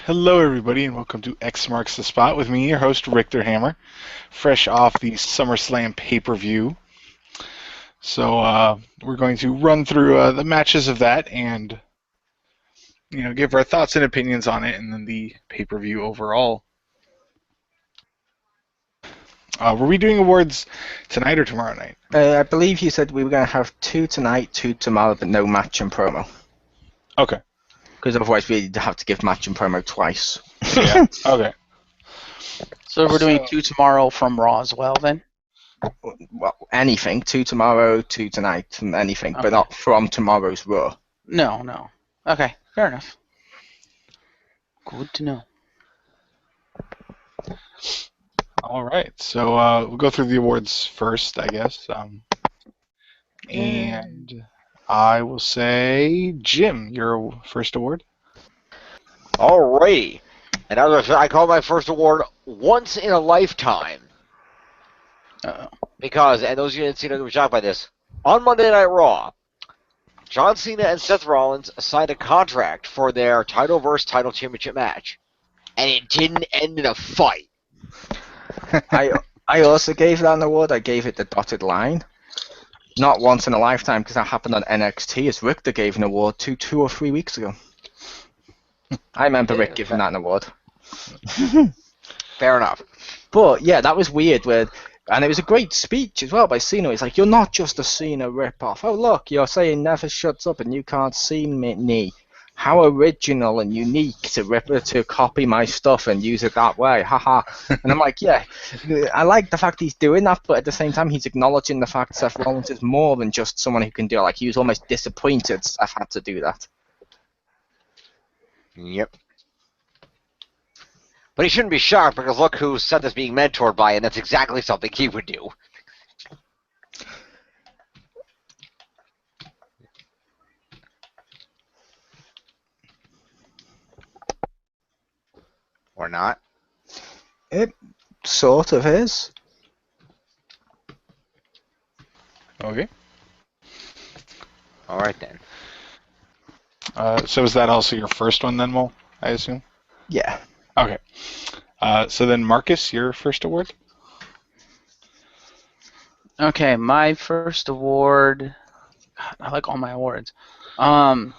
Hello, everybody, and welcome to X-Marks the Spot with me, your host, Richter Hammer, fresh off the SummerSlam pay-per-view. So we're going to run through the matches of that and give our thoughts and opinions on it, and then the pay-per-view overall. Were we doing awards tonight or tomorrow night? I believe you said we were going to have 2 tonight, 2 tomorrow, but no match and promo. Okay. Because otherwise we'd have to give match and promo twice. Yeah. Okay. So we're doing 2 tomorrow from Raw as well, then? Well, anything. 2 tomorrow, 2 tonight, and anything, but not from tomorrow's Raw. No. Okay, fair enough. Good to know. All right. So we'll go through the awards first, I guess. And I will say, Jim, your first award. Alrighty. And I call my first award Once in a Lifetime. Uh-oh. Because, and those of you who didn't see it, were shocked by this, on Monday Night Raw, John Cena and Seth Rollins signed a contract for their title versus title championship match. And it didn't end in a fight. I also gave that an award. I gave it the dotted line. Not once in a lifetime, because that happened on NXT, as Richter gave an award 2 or 3 weeks ago. I remember Rick giving that an award. Fair enough. But, yeah, that was weird. And it was a great speech as well by Cena. He's like, you're not just a Cena ripoff. Oh, look, you're saying never shuts up and you can't see me. How original and unique to copy my stuff and use it that way. Haha. And I'm like, yeah, I like the fact he's doing that, but at the same time, he's acknowledging the fact Seth Rollins is more than just someone who can do it. Like, he was almost disappointed Seth had to do that. Yep. But he shouldn't be shocked, because look who Seth is being mentored by, and that's exactly something he would do. Or not. It sort of is. Okay. Alright then. So is that also your first one then, Mole, I assume? Yeah. Okay. So then, Marcus, your first award? Okay, my first award. God, I like all my awards. I'm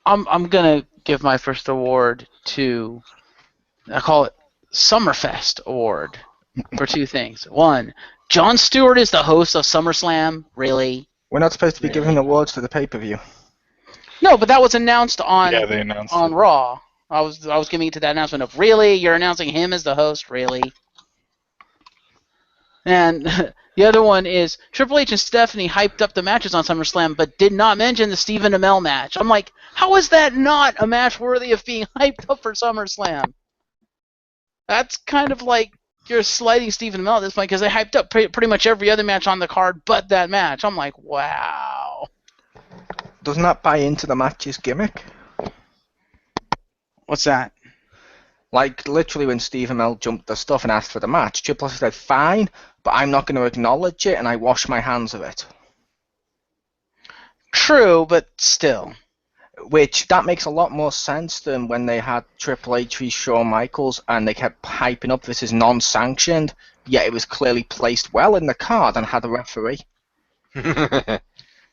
gonna give my first award to, I call it Summerfest Award, for 2 things. 1, Jon Stewart is the host of SummerSlam. Really? We're not supposed to be giving awards for the pay-per-view. No, but that was announced on They announced on it. Raw. I was giving it to that announcement of, really? You're announcing him as the host? Really? And the other one is Triple H and Stephanie hyped up the matches on SummerSlam, but did not mention the Stephen Amell match. I'm like, how is that not a match worthy of being hyped up for SummerSlam? That's kind of like you're slighting Stephen Amell at this point, because they hyped up pretty much every other match on the card but that match. I'm like, wow. Doesn't that buy into the match's gimmick? What's that? Like, literally when Steve Amell jumped the stuff and asked for the match, Triple H said, fine, but I'm not going to acknowledge it, and I wash my hands of it. True, but still. Which, that makes a lot more sense than when they had Triple H v Shawn Michaels, and they kept hyping up this is non-sanctioned, yet it was clearly placed well in the card and had a referee.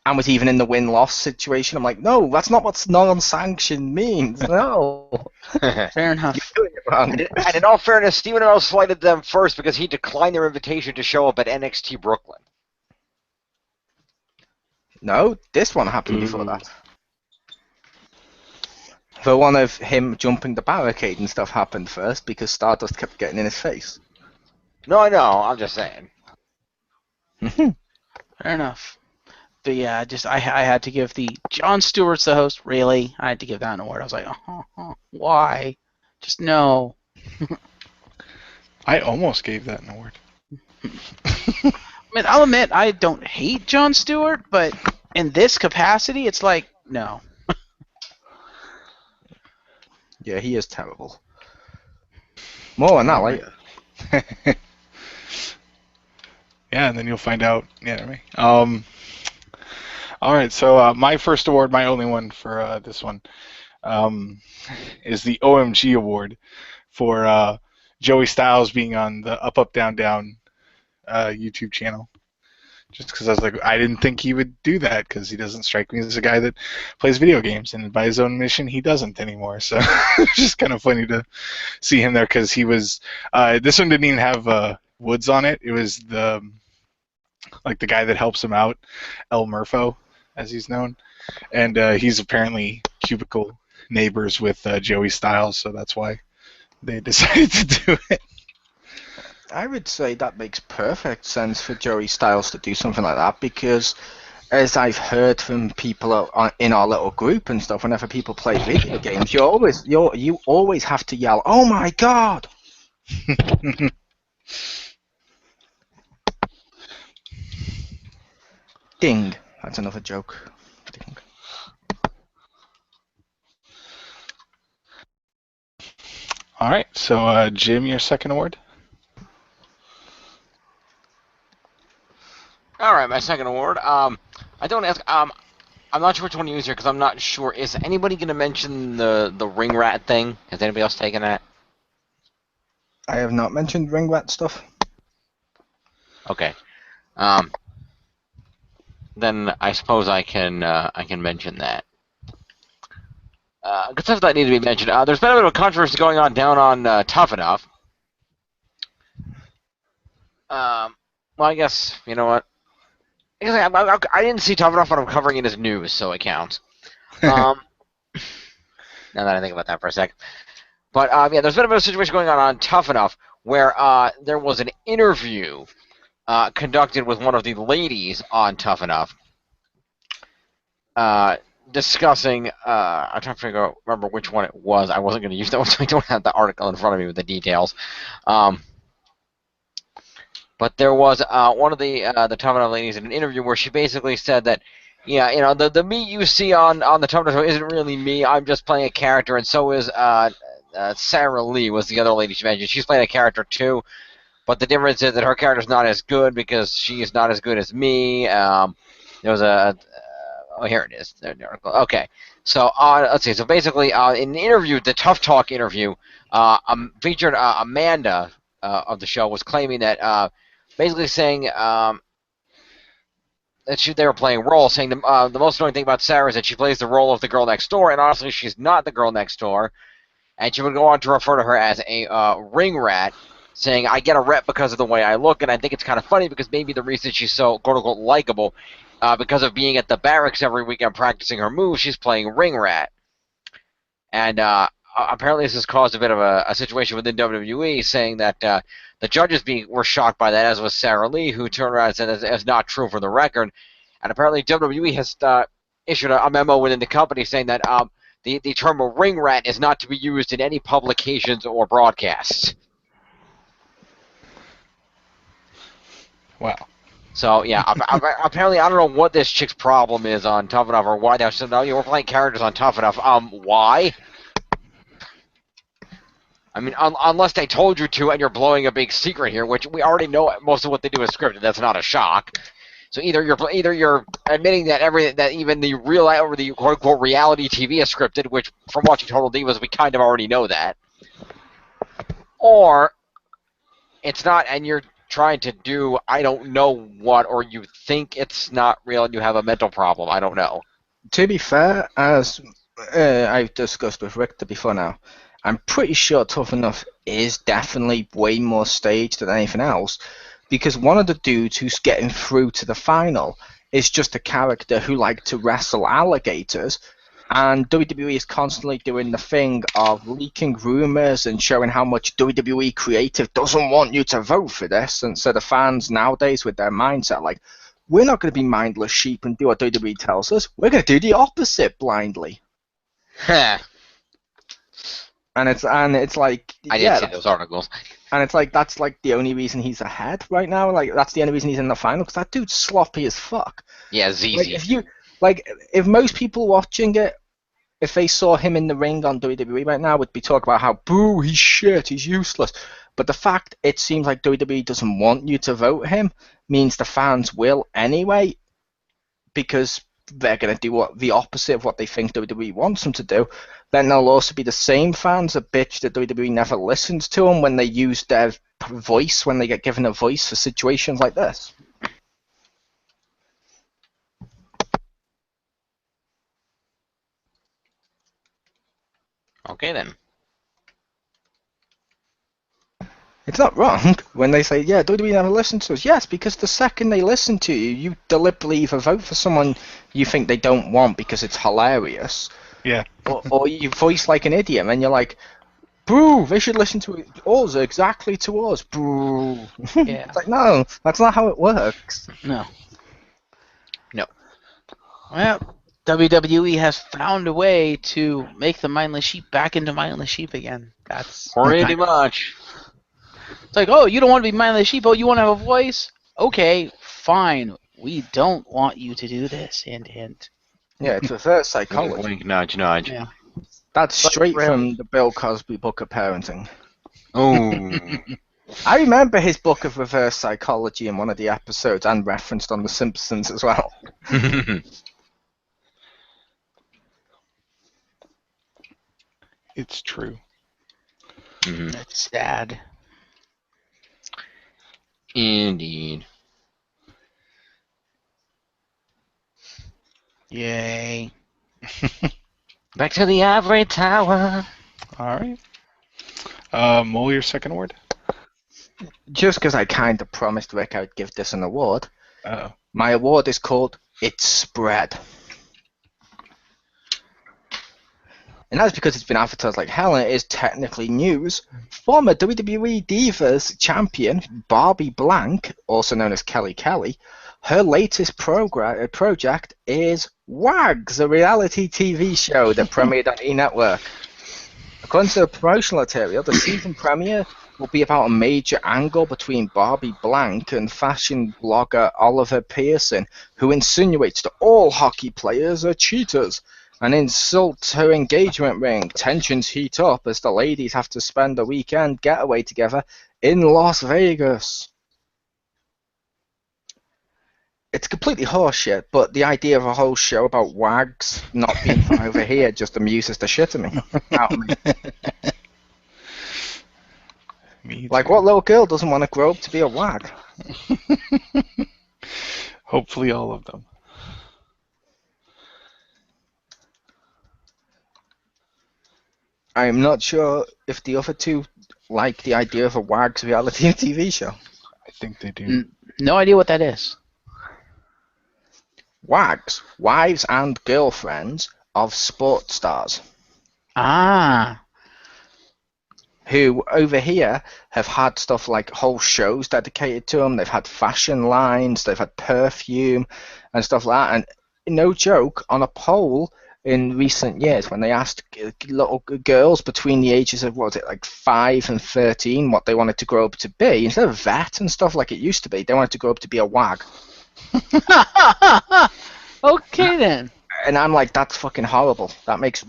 And was even in the win-loss situation. I'm like, no, that's not what non-sanctioned means. No. Fair enough. You're doing it wrong. And in all fairness, Stephen Amell slighted them first because he declined their invitation to show up at NXT Brooklyn. No, this one happened before that. The one of him jumping the barricade and stuff happened first because Stardust kept getting in his face. No, I know. I'm just saying. Fair enough. But yeah, I had to give the Jon Stewart's the host. Really, I had to give that an award. I was like, why? Just no. I almost gave that an award. I mean, I'll admit I don't hate Jon Stewart, but in this capacity, it's like no. Yeah, he is terrible. More on that later. Yeah, and then you'll find out. Yeah, never mind. All right, so my first award, my only one for this one, is the OMG award for Joey Styles being on the Up Up Down Down YouTube channel. Just because I was like, I didn't think he would do that because he doesn't strike me as a guy that plays video games, and by his own admission, he doesn't anymore. So it's just kind of funny to see him there because he was. This one didn't even have Woods on it. It was the guy that helps him out, El Murpho, as he's known, and he's apparently cubicle neighbors with Joey Styles, so that's why they decided to do it. I would say that makes perfect sense for Joey Styles to do something like that because, as I've heard from people in our little group and stuff, whenever people play video games, you always have to yell, "Oh my God!" Ding. That's another joke. Ding. All right, so Jim, your second award. All right, my second award. I don't ask. I'm not sure which one to use here because I'm not sure. Is anybody going to mention the ring rat thing? Has anybody else taken that? I have not mentioned ring rat stuff. Okay. Then I suppose I can mention that. Good stuff that needs to be mentioned. There's been a bit of controversy going on down on Tough Enough. Well, I guess you know what. I didn't see Tough Enough, but I'm covering it as news, so it counts. Now that I think about that for a second. But yeah, there's been a bit of a situation going on Tough Enough where there was an interview conducted with one of the ladies on Tough Enough discussing, I'm trying to remember which one it was. I wasn't going to use that one, so I don't have the article in front of me with the details. But there was one of the Tough Enough ladies in an interview where she basically said that, yeah, you know, the me you see on the Tough Enough show isn't really me. I'm just playing a character, and so is Sarah Lee was the other lady she mentioned. She's playing a character too, but the difference is that her character's not as good because she is not as good as me. There was oh, here it is. There's the article. Okay, so let's see. So basically, in the interview, the Tough Talk interview, featured Amanda of the show was claiming that. Basically saying that they were playing roles, saying the most annoying thing about Sarah is that she plays the role of the girl next door, and honestly, she's not the girl next door. And she would go on to refer to her as a ring rat, saying, I get a rep because of the way I look, and I think it's kind of funny because maybe the reason she's so quote-unquote likable, because of being at the barracks every weekend practicing her moves, she's playing ring rat. And apparently this has caused a bit of a situation within WWE, saying that the judges were shocked by that, as was Sarah Lee, who turned around and said it's not true for the record. And apparently WWE has issued a memo within the company saying that the term ring rat is not to be used in any publications or broadcasts. Wow. So, yeah, apparently I don't know what this chick's problem is on Tough Enough or why. So, no, we're playing characters on Tough Enough. Why? I mean, unless they told you to and you're blowing a big secret here, which we already know most of what they do is scripted. That's not a shock. So either you're admitting that even the real or the quote unquote reality TV is scripted, which from watching Total Divas we kind of already know that, or it's not, and you're trying to do I don't know what, or you think it's not real and you have a mental problem. I don't know. To be fair, as I've discussed with Richter before now, I'm pretty sure Tough Enough is definitely way more staged than anything else, because one of the dudes who's getting through to the final is just a character who liked to wrestle alligators, and WWE is constantly doing the thing of leaking rumors and showing how much WWE creative doesn't want you to vote for this, and so the fans nowadays with their mindset like, we're not going to be mindless sheep and do what WWE tells us, we're going to do the opposite blindly. And it's like I did see those articles. And it's like that's like the only reason he's ahead right now. Like that's the only reason he's in the final, because that dude's sloppy as fuck. Yeah, ZZ. If most people watching it, if they saw him in the ring on WWE right now, would be talking about how boo, he's shit, he's useless. But the fact it seems like WWE doesn't want you to vote him means the fans will anyway, because they're going to do the opposite of what they think WWE wants them to do, then there'll also be the same fans that bitch that WWE never listens to them when they use their voice, when they get given a voice for situations like this. Okay then. It's not wrong when they say, yeah, WWE never listen to us. Yes, because the second they listen to you, you deliberately either vote for someone you think they don't want because it's hilarious, Yeah. or you voice like an idiot, and you're like, boo, they should listen to us, exactly to us, boo. Yeah. It's like, no, that's not how it works. No. No. Well, WWE has found a way to make the mindless sheep back into mindless sheep again. That's Pretty much. It's like, oh, you don't want to be mindless sheep. Oh, you want to have a voice? Okay, fine. We don't want you to do this. Hint, hint. Yeah, it's reverse Wink, psychology. wink, nudge, nudge. Yeah. That's But straight really- from the Bill Cosby book of parenting. Oh. I remember his book of reverse psychology in one of the episodes, and referenced on The Simpsons as well. It's true. Mhm. That's sad. Indeed. Yay. Back to the ivory tower. All right. Mole, your second word? Just because I kind of promised Rick I'd give this an award, Uh-oh. my award is called It's Spread. And that's because it's been advertised like hell, and it is technically news. Former WWE Divas champion Barbie Blank, also known as Kelly Kelly, her latest project is Wags, a reality TV show that premiered on E! According to the promotional material, the season premiere will be about a major angle between Barbie Blank and fashion blogger Oliver Pearson, who insinuates that all hockey players are cheaters and insults her engagement ring. Tensions heat up as the ladies have to spend a weekend getaway together in Las Vegas. It's completely horseshit, but the idea of a whole show about wags not being from over here just amuses the shit out of me. Me Like, too. what little girl doesn't want to grow up to be a wag? Hopefully all of them. I'm not sure if the other two like the idea of a wags reality TV show. I think they do. No idea what that is. Wags, wives and girlfriends of sports stars, Ah. who over here have had stuff like whole shows dedicated to them. They've had fashion lines, they've had perfume and stuff like that. And no joke, on a poll in recent years, when they asked little girls between the ages of, what was it, like 5 and 13, what they wanted to grow up to be, instead of vet and stuff like it used to be, they wanted to grow up to be a wag. Okay then. And I'm like, that's fucking horrible. That makes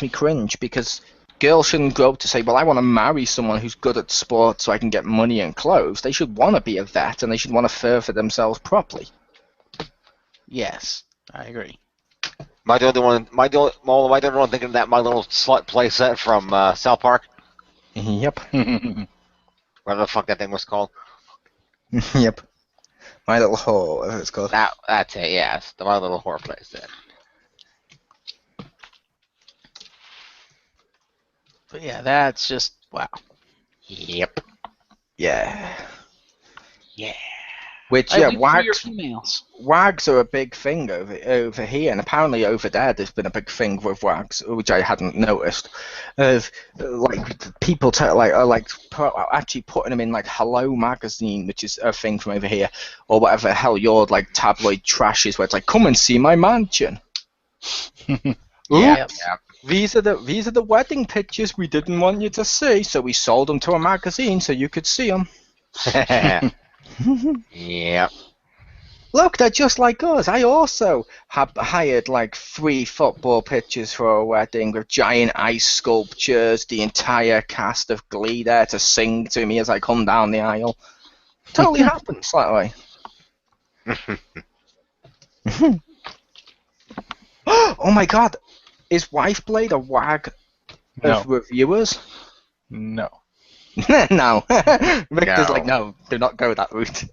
me cringe, because girls shouldn't grow up to say, well, I want to marry someone who's good at sports so I can get money and clothes. They should want to be a vet, and they should want to further themselves properly. Yes, I agree. Am I the only one thinking of that My Little Slut playset from South Park? Yep. Whatever the fuck that thing was called. Yep. My Little Whore, whatever it's called. That's it, yes. The My Little Whore playset. But yeah, that's just wow. Yep. Yeah. Yeah. Which, I yeah, leave for your wags, females. wags are a big thing over here, and apparently over there there's been a big thing with wags, which I hadn't noticed, of like people actually putting them in like Hello magazine, which is a thing from over here, or whatever the hell your like tabloid trash is, where it's like, come and see my mansion. Yeah. These are the wedding pictures we didn't want you to see, so we sold them to a magazine so you could see them. Yep. Look, they're just like us. I also have hired like 3 football pitchers for a wedding with giant ice sculptures, the entire cast of Glee there to sing to me as I come down the aisle. Totally happens that way. Oh my God, is Wife Blade a wag of reviewers? No. No. Victor's like, no, do not go that route.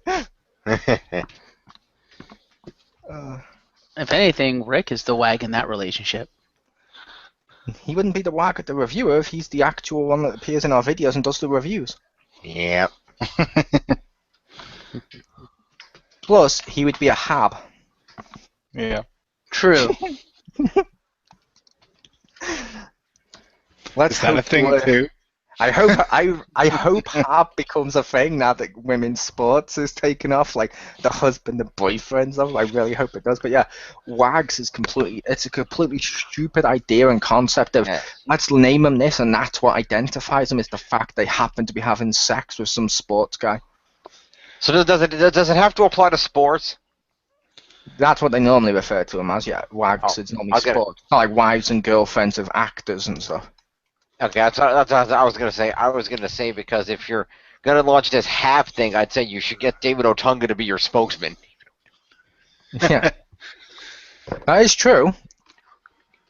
If anything, Rick is the wag in that relationship. He wouldn't be the wag at the reviewer if he's the actual one that appears in our videos and does the reviews. Yep. Plus, he would be a hab. Yeah. True. Let's Is that a hope thing too? I hope hab becomes a thing now that women's sports is taken off, like the husband and boyfriend stuff. I really hope it does. But yeah, wags is it's a completely stupid idea and concept of let's name them this, and that's what identifies them, is the fact they happen to be having sex with some sports guy. So does it have to apply to sports? That's what they normally refer to them as. Yeah, wags. It's normally sports. It's not like wives and girlfriends of actors and stuff. Okay, that's what I was gonna say. I was gonna say, because if you're gonna launch this hab thing, I'd say you should get David Otunga to be your spokesman. Yeah, that is true.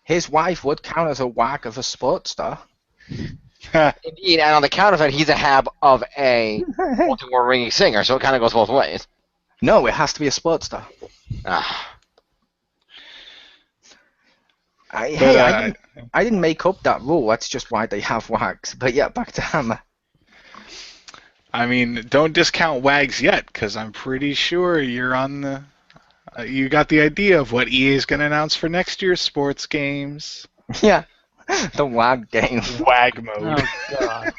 His wife would count as a wag of a sports star. Indeed, and on the count of it, he's a hab of a Baltimore ringing singer, so it kind of goes both ways. No, it has to be a sports star. I didn't make up that rule. That's just why they have wags. But yeah, back to Hammer. I mean, don't discount wags yet, because I'm pretty sure you're on the. You got the idea of what EA is going to announce for next year's sports games. Yeah, the wag game. Wag mode. Oh God.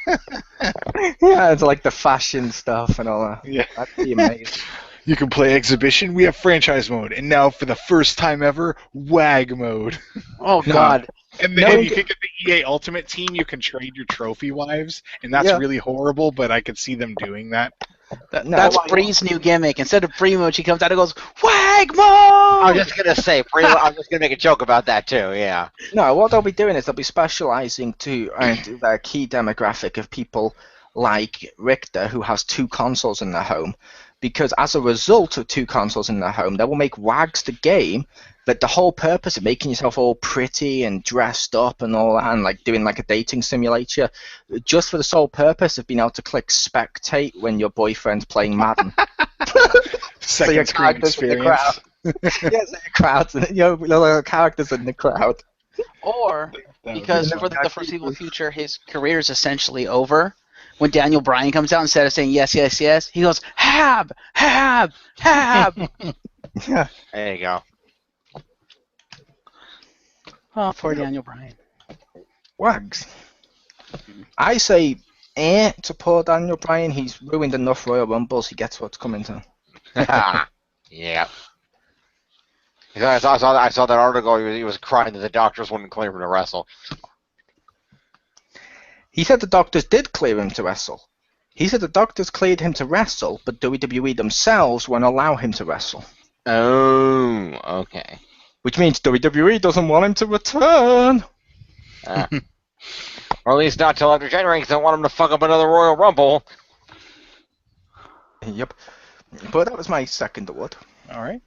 Yeah, it's like the fashion stuff and all that. Yeah. That'd be amazing. You can play exhibition. We have franchise mode, and now for the first time ever, wag mode. Oh God. And then you can get the EA Ultimate Team. You can trade your trophy wives, and that's really horrible. But I could see them doing that. That's Bree's new gimmick. Instead of Bree mode, she comes out and goes, "Wag mode!" I was just gonna say, I'm just gonna make a joke about that too. Yeah. No, what they'll be doing is they'll be specializing to their key demographic of people like Richter, who has 2 consoles in their home. Because as a result of 2 consoles in their home, they will make Wags the game. But the whole purpose of making yourself all pretty and dressed up and all that, and like doing like a dating simulator, just for the sole purpose of being able to click spectate when your boyfriend's playing Madden. Second so your screen characters in the experience. crowd. Yeah, so your crowds, your little characters in the crowd. Or because for the foreseeable future, his career is essentially over. When Daniel Bryan comes out, instead of saying yes, yes, yes, he goes, "Hab, hab, hab." Yeah. There you go. Oh, poor Daniel Bryan. Wags. I say, to poor Daniel Bryan. He's ruined enough Royal Rumbles. He gets what's coming to him. Yeah. I saw that article. He was crying that the doctors wouldn't clear him to wrestle. He said the doctors did clear him to wrestle. He said the doctors cleared him to wrestle, but WWE themselves won't allow him to wrestle. Oh, okay. Which means WWE doesn't want him to return. Or at least not till after January, because they don't want him to fuck up another Royal Rumble. Yep. But that was my second award. All right.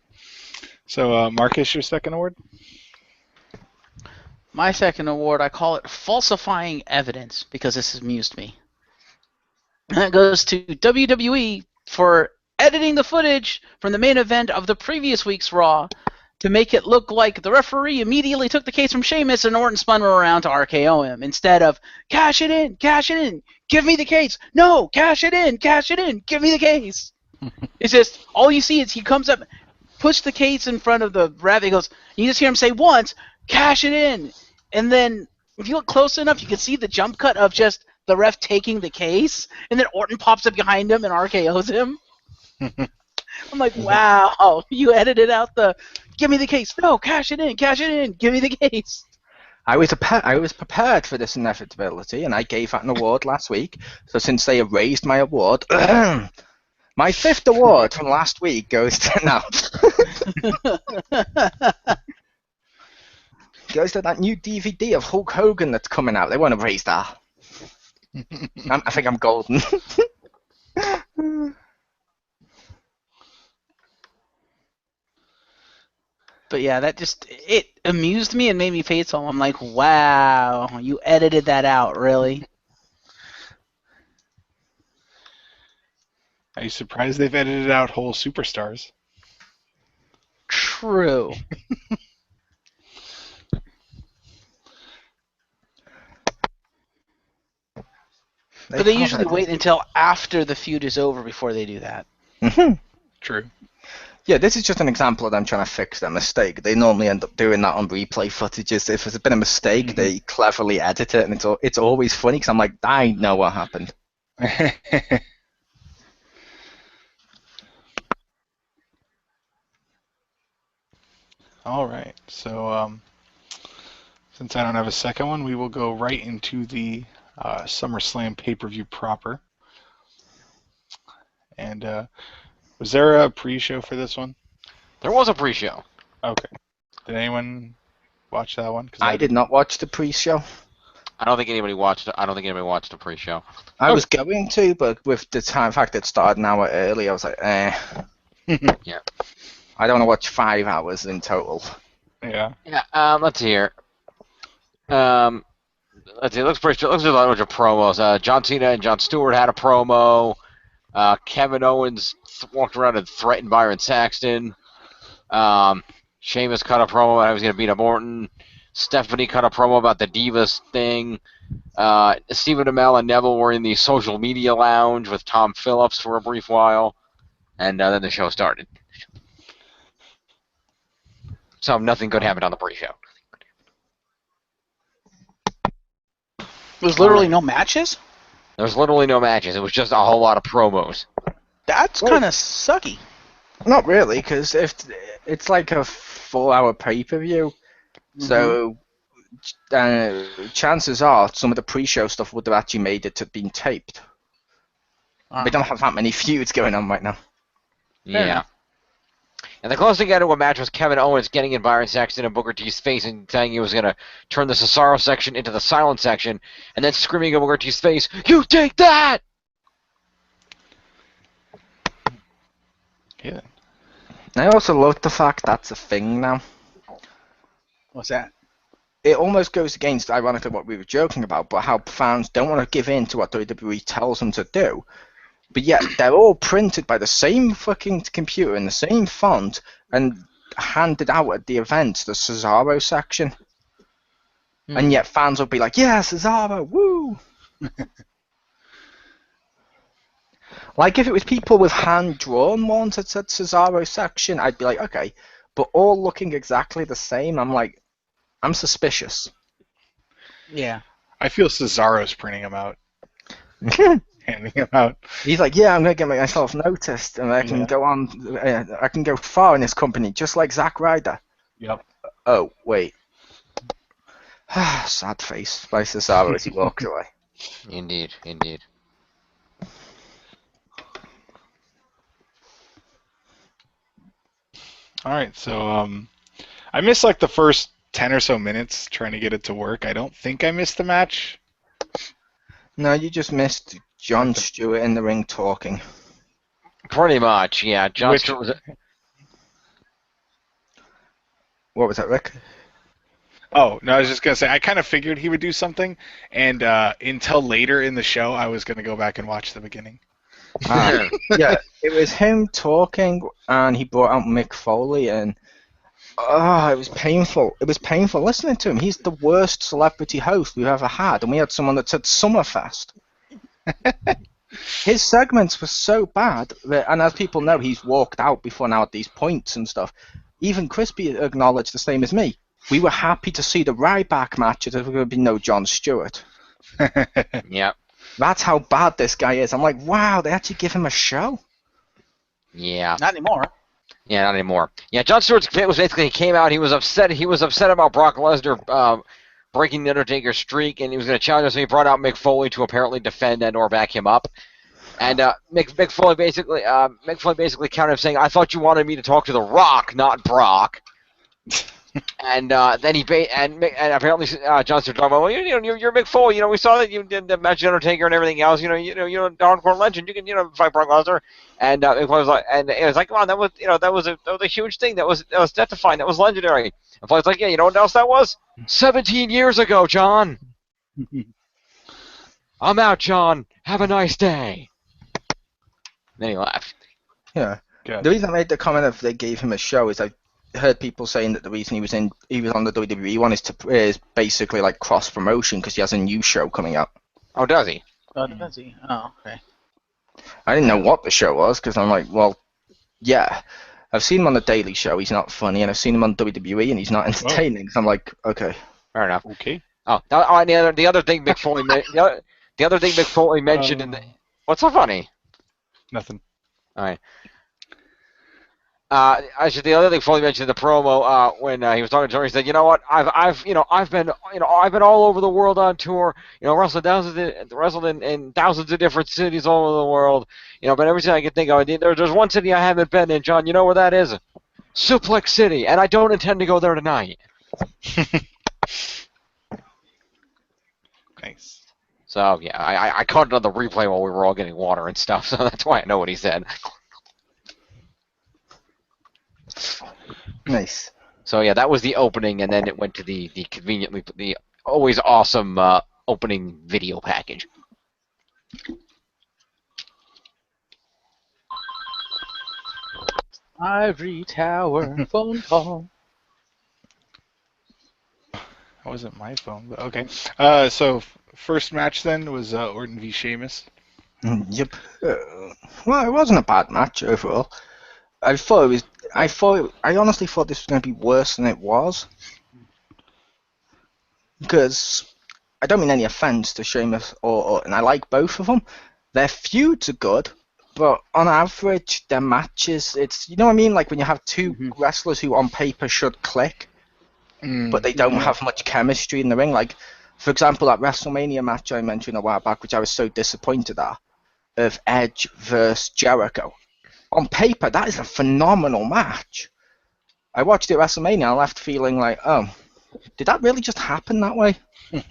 So, Marcus, your second award? My second award, I call it falsifying evidence, because this has amused me. And that goes to WWE for editing the footage from the main event of the previous week's Raw to make it look like the referee immediately took the case from Sheamus and Orton spun him around to RKO him, instead of cash it in, give me the case, no, cash it in, give me the case. It's just, all you see is he comes up, puts the case in front of the ref, he goes, you just hear him say once, cash it in. And then, if you look close enough, you can see the jump cut of just the ref taking the case, and then Orton pops up behind him and RKOs him. I'm like, wow, you edited out the, give me the case, no, cash it in, give me the case. I was prepared for this inevitability, and I gave that an award last week. So since they erased my award, my 5th award from last week goes to goes to that new DVD of Hulk Hogan that's coming out. They won't erase that. I think I'm golden. But yeah, it amused me and made me face him. I'm like, wow, you edited that out, really? Are you surprised they've edited out whole superstars? True. But they usually wait until after the feud is over before they do that. True. Yeah, this is just an example of them trying to fix their mistake. They normally end up doing that on replay footages. If there's been a mistake, they cleverly edit it, and it's always funny because I'm like, I know what happened. All right, so since I don't have a second one, we will go right into the SummerSlam pay-per-view proper. And was there a pre-show for this one? There was a pre-show. Okay. Did anyone watch that one? 'Cause I did not watch the pre-show. I don't think anybody watched the pre-show. I was going to, but with the fact it started an hour early, I was like, Yeah. I don't want to watch 5 hours in total. Yeah. Yeah. Let's see here. Let's see. It looks pretty. It looks like a bunch of promos. John Cena and Jon Stewart had a promo. Kevin Owens walked around and threatened Byron Saxton. Sheamus cut a promo about how he was going to beat up Orton. Stephanie cut a promo about the Divas thing. Stephen Amell and Neville were in the social media lounge with Tom Phillips for a brief while. And then the show started. So nothing good happened on the pre-show. There's literally no matches? There was literally no matches. It was just a whole lot of promos. That's kind of sucky. Not really, because if it's like a 4-hour pay-per-view, so chances are some of the pre-show stuff would have actually made it to being taped. We don't have that many feuds going on right now. Yeah. And the closest thing got to a match was Kevin Owens getting in Byron Saxton and Booker T's face and saying he was going to turn the Cesaro section into the silent section, and then screaming at Booker T's face, "You take that!" Yeah. I also love the fact that's a thing now. What's that? It almost goes against, ironically, what we were joking about, but how fans don't want to give in to what WWE tells them to do. But yet, they're all printed by the same fucking computer in the same font and handed out at the event, the Cesaro section. And yet fans will be like, yeah, Cesaro, woo! Like, if it was people with hand-drawn ones that said Cesaro section, I'd be like, okay. But all looking exactly the same, I'm like, I'm suspicious. Yeah. I feel Cesaro's printing them out. Handing them out. He's like, yeah, I'm going to get myself noticed, and I can go on, I can go far in this company, just like Zack Ryder. Yep. Oh, wait. Sad face by Cesaro as he walks away. Indeed. All right, so I missed like the first 10 or so minutes trying to get it to work. I don't think I missed the match. No, you just missed Jon Stewart in the ring talking. Pretty much, yeah. Jon Stewart was... What was that, Rick? Oh, no, I was just going to say, I kind of figured he would do something, and until later in the show, I was going to go back and watch the beginning. Yeah, it was him talking, and he brought out Mick Foley, and it was painful. It was painful listening to him. He's the worst celebrity host we've ever had, and we had someone that said Summerfest. His segments were so bad, and as people know, he's walked out before now at these points and stuff. Even Crispy acknowledged the same as me. We were happy to see the Ryback matches. There was going to be no Jon Stewart. Yep. That's how bad this guy is. I'm like, wow, they actually give him a show? Yeah. Not anymore. Yeah, not anymore. Yeah, Jon Stewart's bit was basically he came out, he was upset about Brock Lesnar breaking the Undertaker's streak, and he was going to challenge him, so he brought out Mick Foley to apparently defend and or back him up. And Mick Foley basically countered him saying, "I thought you wanted me to talk to The Rock, not Brock." And then and apparently John started talking about, well, you're Mick Foley. We saw that you did the match with Undertaker and everything else. You're a hardcore legend. You can fight Brock Lesnar. And Mick Foley was like, and it was like, come on, that was a huge thing. That was death-defying. That was legendary. And Foley's like, yeah, you know what else that was? 17 years ago, John. I'm out, John. Have a nice day. Then he laughed. Yeah. Gotcha. The reason I made the comment of they gave him a show is I heard people saying that the reason he was on the WWE one is basically like cross promotion because he has a new show coming out. Oh, does he? Oh, does he? Oh, okay. I didn't know what the show was because I'm like, well, yeah, I've seen him on the Daily Show. He's not funny, and I've seen him on WWE, and he's not entertaining. So I'm like, okay, Fair enough. Okay. Oh, the other thing Mick Foley the other thing Mick Foley mentioned in the what's so funny? Nothing. All right. The other thing Foley mentioned in the promo when he was talking to Tony, he said, "You know what? I've been all over the world on tour. Wrestled in thousands of different cities all over the world. But every city I can think of, there's one city I haven't been in, John. You know where that is? Suplex City, and I don't intend to go there tonight." Nice. So yeah, I caught it on the replay while we were all getting water and stuff, so that's why I know what he said. nice. So yeah, that was the opening, and then it went to the always awesome opening video package. Ivory Tower phone call. That wasn't my phone, but okay. So first match then was Orton v Sheamus. Yep. Well, it wasn't a bad match overall. I honestly thought this was going to be worse than it was. Because I don't mean any offense to Sheamus or Orton. I like both of them. Their feuds are good, but on average, their matches, it's, you know what I mean? Like when you have two wrestlers who on paper should click, but they don't have much chemistry in the ring. Like, for example, that WrestleMania match I mentioned a while back, which I was so disappointed at, of Edge versus Jericho. On paper, that is a phenomenal match. I watched it at WrestleMania, I left feeling like, oh, did that really just happen that way?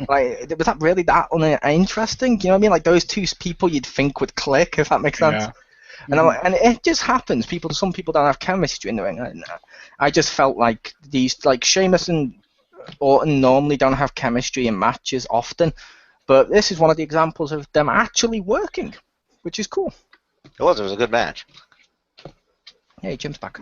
Like, was that really that uninteresting? You know what I mean? Like those two people you'd think would click, if that makes sense. Yeah. And it just happens. Some people don't have chemistry in the ring. And I just felt like Sheamus and Orton normally don't have chemistry in matches often, but this is one of the examples of them actually working, which is cool. It was a good match. Hey, Jim's back.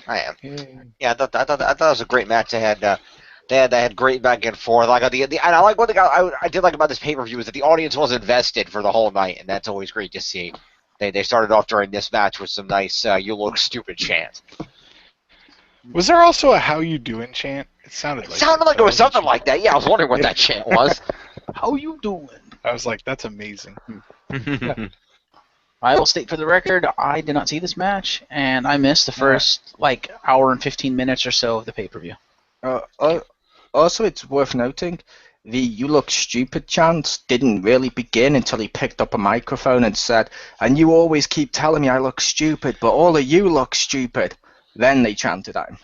I am. Yeah, I thought it was a great match. They had great back and forth. Like and I like one thing I did like about this pay-per-view is that the audience was invested for the whole night, and that's always great to see. They started off during this match with some nice "you look stupid" chants. Was there also a "How you doing" chant? It sounded like it was something like that. Yeah, I was wondering what that chant was. How you doing? I was like, that's amazing. I will state for the record, I did not see this match, and I missed the first hour and 15 minutes or so of the pay-per-view. Also, it's worth noting, the "you look stupid" chants didn't really begin until he picked up a microphone and said, "And you always keep telling me I look stupid, but all of you look stupid." Then they chanted at him.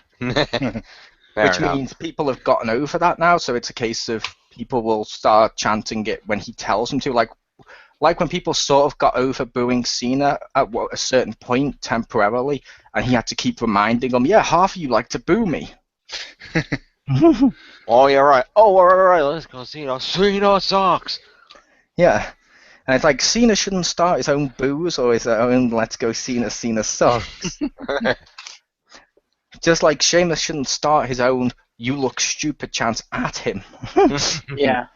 Which means people have gotten over that now, so it's a case of people will start chanting it when he tells them to. Like when people sort of got over booing Cena at a certain point temporarily, and he had to keep reminding them, yeah, half of you like to boo me. Oh, yeah, right. Oh, right. Let's go Cena. Cena sucks. Yeah. And it's like Cena shouldn't start his own boos or his own let's go Cena sucks. Just like Sheamus shouldn't start his own "you look stupid" chants at him. Yeah.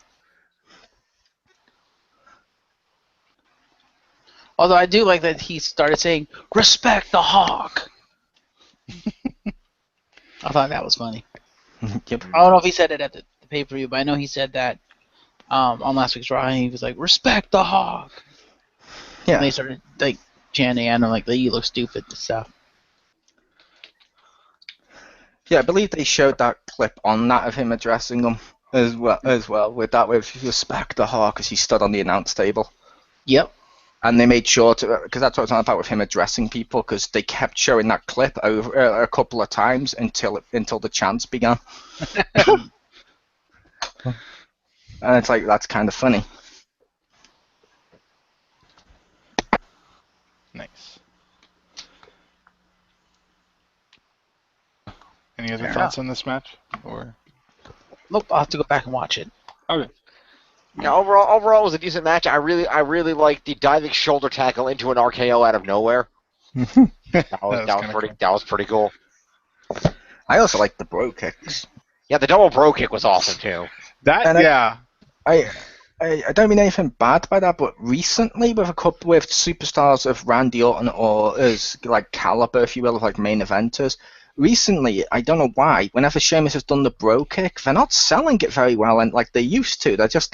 Although I do like that he started saying, "Respect the Hawk." I thought that was funny. Yep. I don't know if he said it at the pay-per-view, but I know he said that on last week's Raw. He was like, "Respect the Hawk." Yeah. And they started chanting at him like, "You look stupid" and stuff. Yeah, I believe they showed that clip on that of him addressing them as well with "respect the Hawk" as he stood on the announce table. Yep. And they made sure to, because that's what it's on about with him addressing people, because they kept showing that clip over a couple of times until the chants began. And it's like, that's kind of funny. Nice. Any other thoughts on this match? Or Nope, I'll have to go back and watch it. okay. Yeah, overall, it was a decent match. I really liked the diving shoulder tackle into an RKO out of nowhere. That was pretty cool. I also like the bro kicks. Yeah, the double bro kick was awesome too. I don't mean anything bad by that, but recently with superstars of Randy Orton or as like caliber, if you will, of like main eventers, recently, I don't know why, whenever Sheamus has done the bro kick, they're not selling it very well, and like they used to. They're just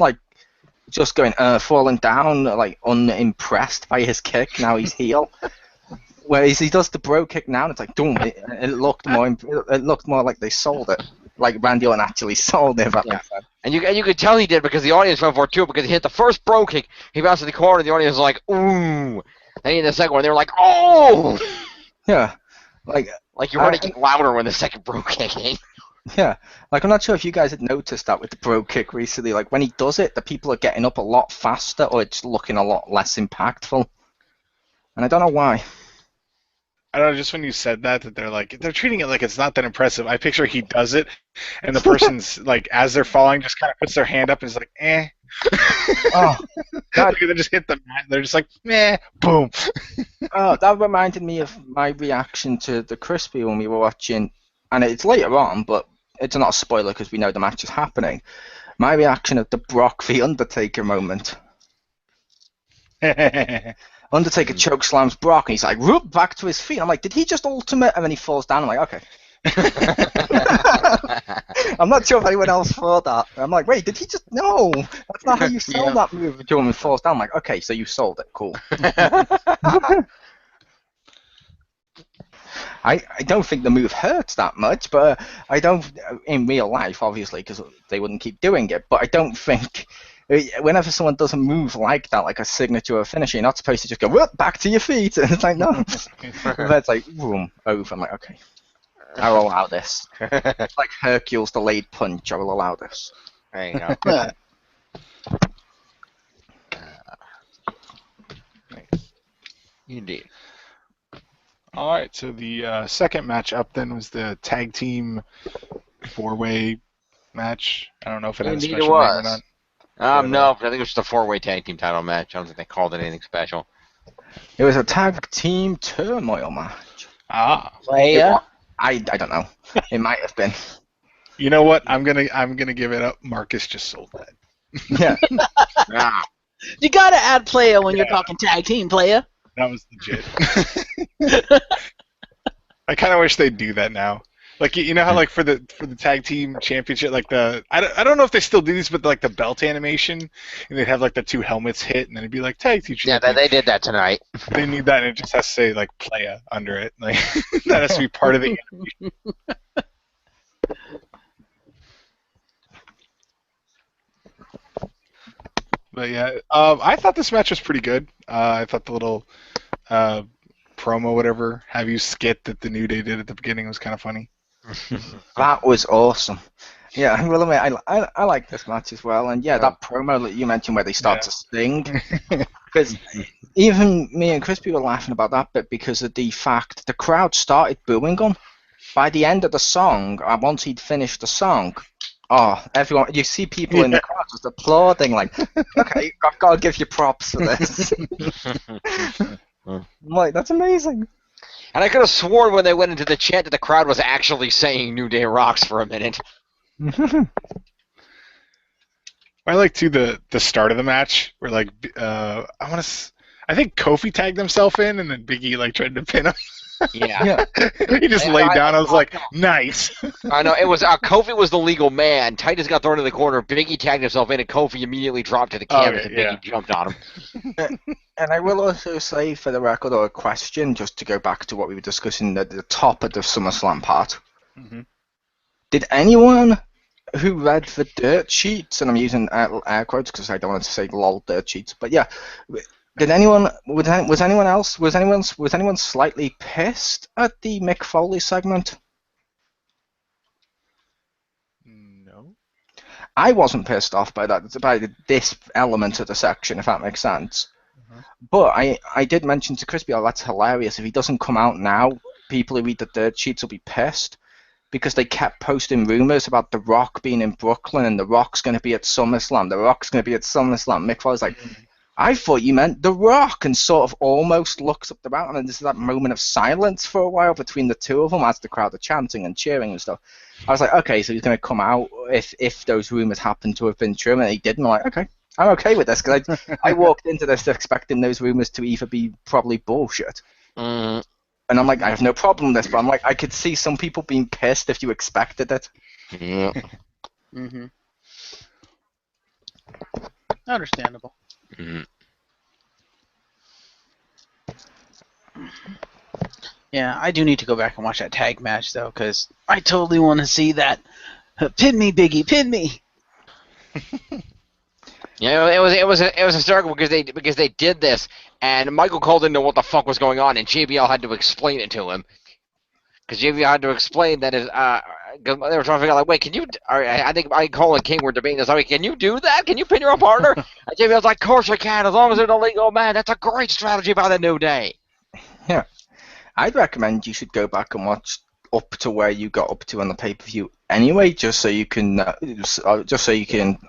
going falling down, like unimpressed by his kick. Now he's heel. Whereas he does the bro kick now, and it's like, boom! It looked more like they sold it, like Randy Orton actually sold it. And you could tell he did because the audience went for it too, because he hit the first bro kick, he bounced to the corner, and the audience was like, ooh. Then in the second one, they were like, oh. Yeah, like you're going to get louder when the second bro kick came. Yeah, like I'm not sure if you guys had noticed that with the bro kick recently. Like when he does it, the people are getting up a lot faster, or it's looking a lot less impactful. And I don't know why. I don't know, just when you said that they're treating it like it's not that impressive. I picture he does it, and the person's like, as they're falling, just kind of puts their hand up and is like, eh. Oh, God. They just hit the mat. They're just like, meh, boom. Oh, that reminded me of my reaction to the Crispy when we were watching, and it's later on, but it's not a spoiler because we know the match is happening. My reaction of the Brock v Undertaker moment. Undertaker choke slams Brock, and he's like, whoop, back to his feet. I'm like, did he just ultimate? And then he falls down. I'm like, okay. I'm not sure if anyone else thought that. I'm like, wait, did he just? No, that's not how you sell that move. The gentleman falls down. I'm like, okay, so you sold it. Cool. I don't think the move hurts that much, but I don't in real life, obviously, because they wouldn't keep doing it. But I don't think. Whenever someone does a move like that, like a signature or a finisher, you're not supposed to just go, whoop, back to your feet. And it's like, no. But it's like, boom, over. I'm like, okay, I will allow this. It's like Hercules delayed punch. I will allow this. There you go. Indeed. All right, so the second match up then was the tag team four-way match. I don't know if it had a special name or not. No, I think it was just a four-way tag team title match. I don't think they called it anything special. It was a tag team turmoil match. Ah. I don't know. It might have been. You know what? I'm gonna give it up. Marcus just sold that. Yeah. You gotta add player when you're talking tag team player. That was legit. I kind of wish they'd do that now. Like, you know how like for the tag team championship, like I don't know if they still do these, but like the belt animation, and they'd have like the two helmets hit, and then it'd be like tag team champion. Yeah, they did that tonight. They need that, and it just has to say like playa under it. Like that has to be part of the animation. But yeah, I thought this match was pretty good. I thought the little promo, whatever, have you skit that the New Day did at the beginning was kind of funny. That was awesome. Yeah, I will admit, I like this match as well. And yeah, that promo that you mentioned where they start to sing. Because even me and Crispy were laughing about that bit because of the fact the crowd started booing him. By the end of the song, once he'd finished the song, everyone, you see people in the crowd just applauding, like, okay, I've got to give you props for this. I'm like, that's amazing. And I could have sworn when they went into the chant that the crowd was actually saying New Day rocks for a minute. I like too the start of the match where like I think Kofi tagged himself in and then Big E like tried to pin him. Yeah. He just laid down. I was like, nice. I know, it was Kofi was the legal man. Titus got thrown in the corner. Big E tagged himself in, and Kofi immediately dropped to the canvas, and Big E jumped on him. And I will also say, for the record, or a question, just to go back to what we were discussing at the top of the SummerSlam part. Mm-hmm. Did anyone who read the dirt sheets, and I'm using air quotes because I don't want to say lol dirt sheets, but yeah, Did anyone was anyone slightly pissed at the Mick Foley segment? No. I wasn't pissed off by this element of the section, if that makes sense. But I did mention to Crispy, oh, that's hilarious. If he doesn't come out now, people who read the dirt sheets will be pissed because they kept posting rumors about The Rock being in Brooklyn and The Rock's going to be at SummerSlam. The Rock's going to be at SummerSlam. Mick Foley's like, I thought you meant The Rock, and sort of almost looks up the mountain, and there's that moment of silence for a while between the two of them as the crowd are chanting and cheering and stuff. I was like, okay, so he's going to come out if those rumors happen to have been true, and he didn't. I'm like, okay, I'm okay with this, because I walked into this expecting those rumors to either be probably bullshit. And I'm like, I have no problem with this, but I'm like, I could see some people being pissed if you expected it. Yeah. Understandable. Yeah, I do need to go back and watch that tag match though, because I totally want to see that. Pin me, Biggie, pin me. Yeah, it was hysterical because they did this, and Michael Cole didn't know what the fuck was going on, and JBL had to explain it to him. Because JBL had to explain that they were trying to figure out, like, wait, can you? I think Michael Cole and King were debating this. Like, can you do that? Can you pin your own partner? And JBL's like, of course I can, as long as it's a legal man. That's a great strategy by the New Day. Yeah, I'd recommend you should go back and watch up to where you got up to on the pay-per-view anyway, just so you can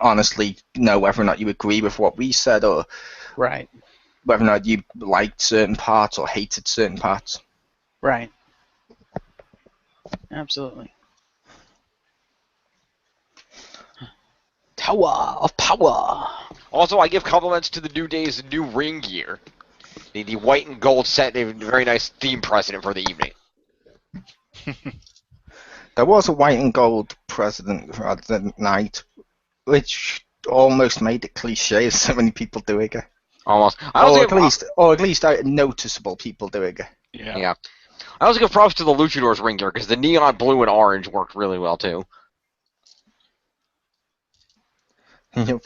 honestly know whether or not you agree with what we said, or Right. whether or not you liked certain parts or hated certain parts. Right. Absolutely. Tower of Power. Also, I give compliments to the New Day's new ring gear. The white and gold set, a very nice theme precedent for the evening. There was a white and gold president for the night, which almost made it cliche of so many people doing it. Almost. Or at least noticeable people doing it. Yeah. I also give props to the Luchadors ring gear because the neon blue and orange worked really well too. Yep.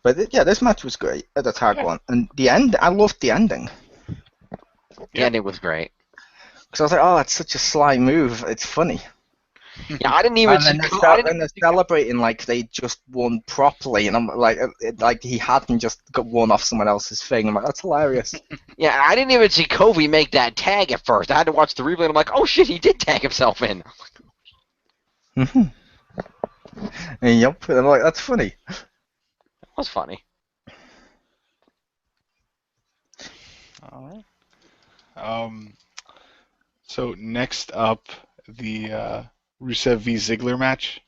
But yeah, this match was great at the tag one, and the end. I loved the ending. The ending was great. Because I was like, oh, that's such a sly move. It's funny. Yeah, I didn't even. And then they're celebrating like they just won properly, and I'm like he hadn't just got won off someone else's thing. I'm like, that's hilarious. Yeah, I didn't even see Kofi make that tag at first. I had to watch the replay, and I'm like, oh shit, he did tag himself in. Yep, and I'm like, that's funny. That was funny. All right. So next up, the Rusev v Ziggler match.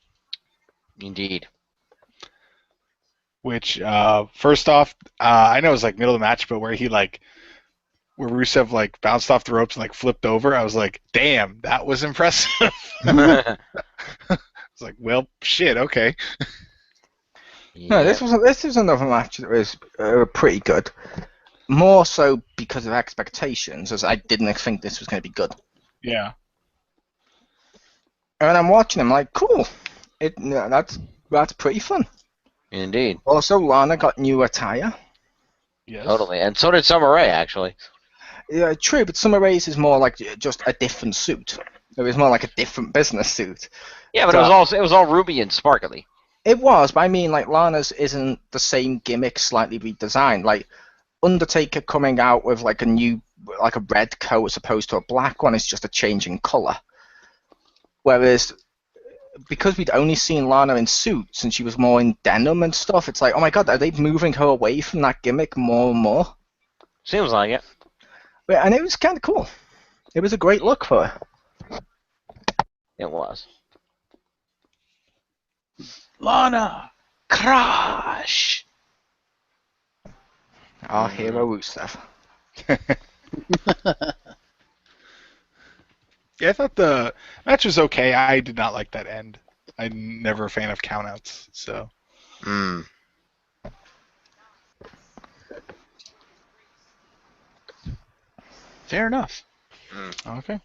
Indeed. Which, first off, I know it was like middle of the match, but where Rusev like bounced off the ropes and like flipped over, I was like, damn, that was impressive. I was like, well, shit, okay. Yeah. No, this was another match that was pretty good. More so because of expectations, as I didn't think this was going to be good. Yeah. And I'm watching him like, cool. That's pretty fun. Indeed. Also, Lana got new attire. Yes. Totally. And so did Summer Rae, actually. Yeah, true, but Summer Rae's is more like just a different suit. It was more like a different business suit. Yeah, but it was all ruby and sparkly. It was, but I mean, like, Lana's isn't the same gimmick, slightly redesigned. Like, Undertaker coming out with like a red coat as opposed to a black one is just a change in colour. Whereas, because we'd only seen Lana in suits and she was more in denim and stuff, it's like, oh my god, are they moving her away from that gimmick more and more? Seems like it. And it was kind of cool. It was a great look for her. It was. Lana, crash. Our hero Rusev. Yeah, I thought the match was okay. I did not like that end. I'm never a fan of countouts, so. Fair enough. Okay.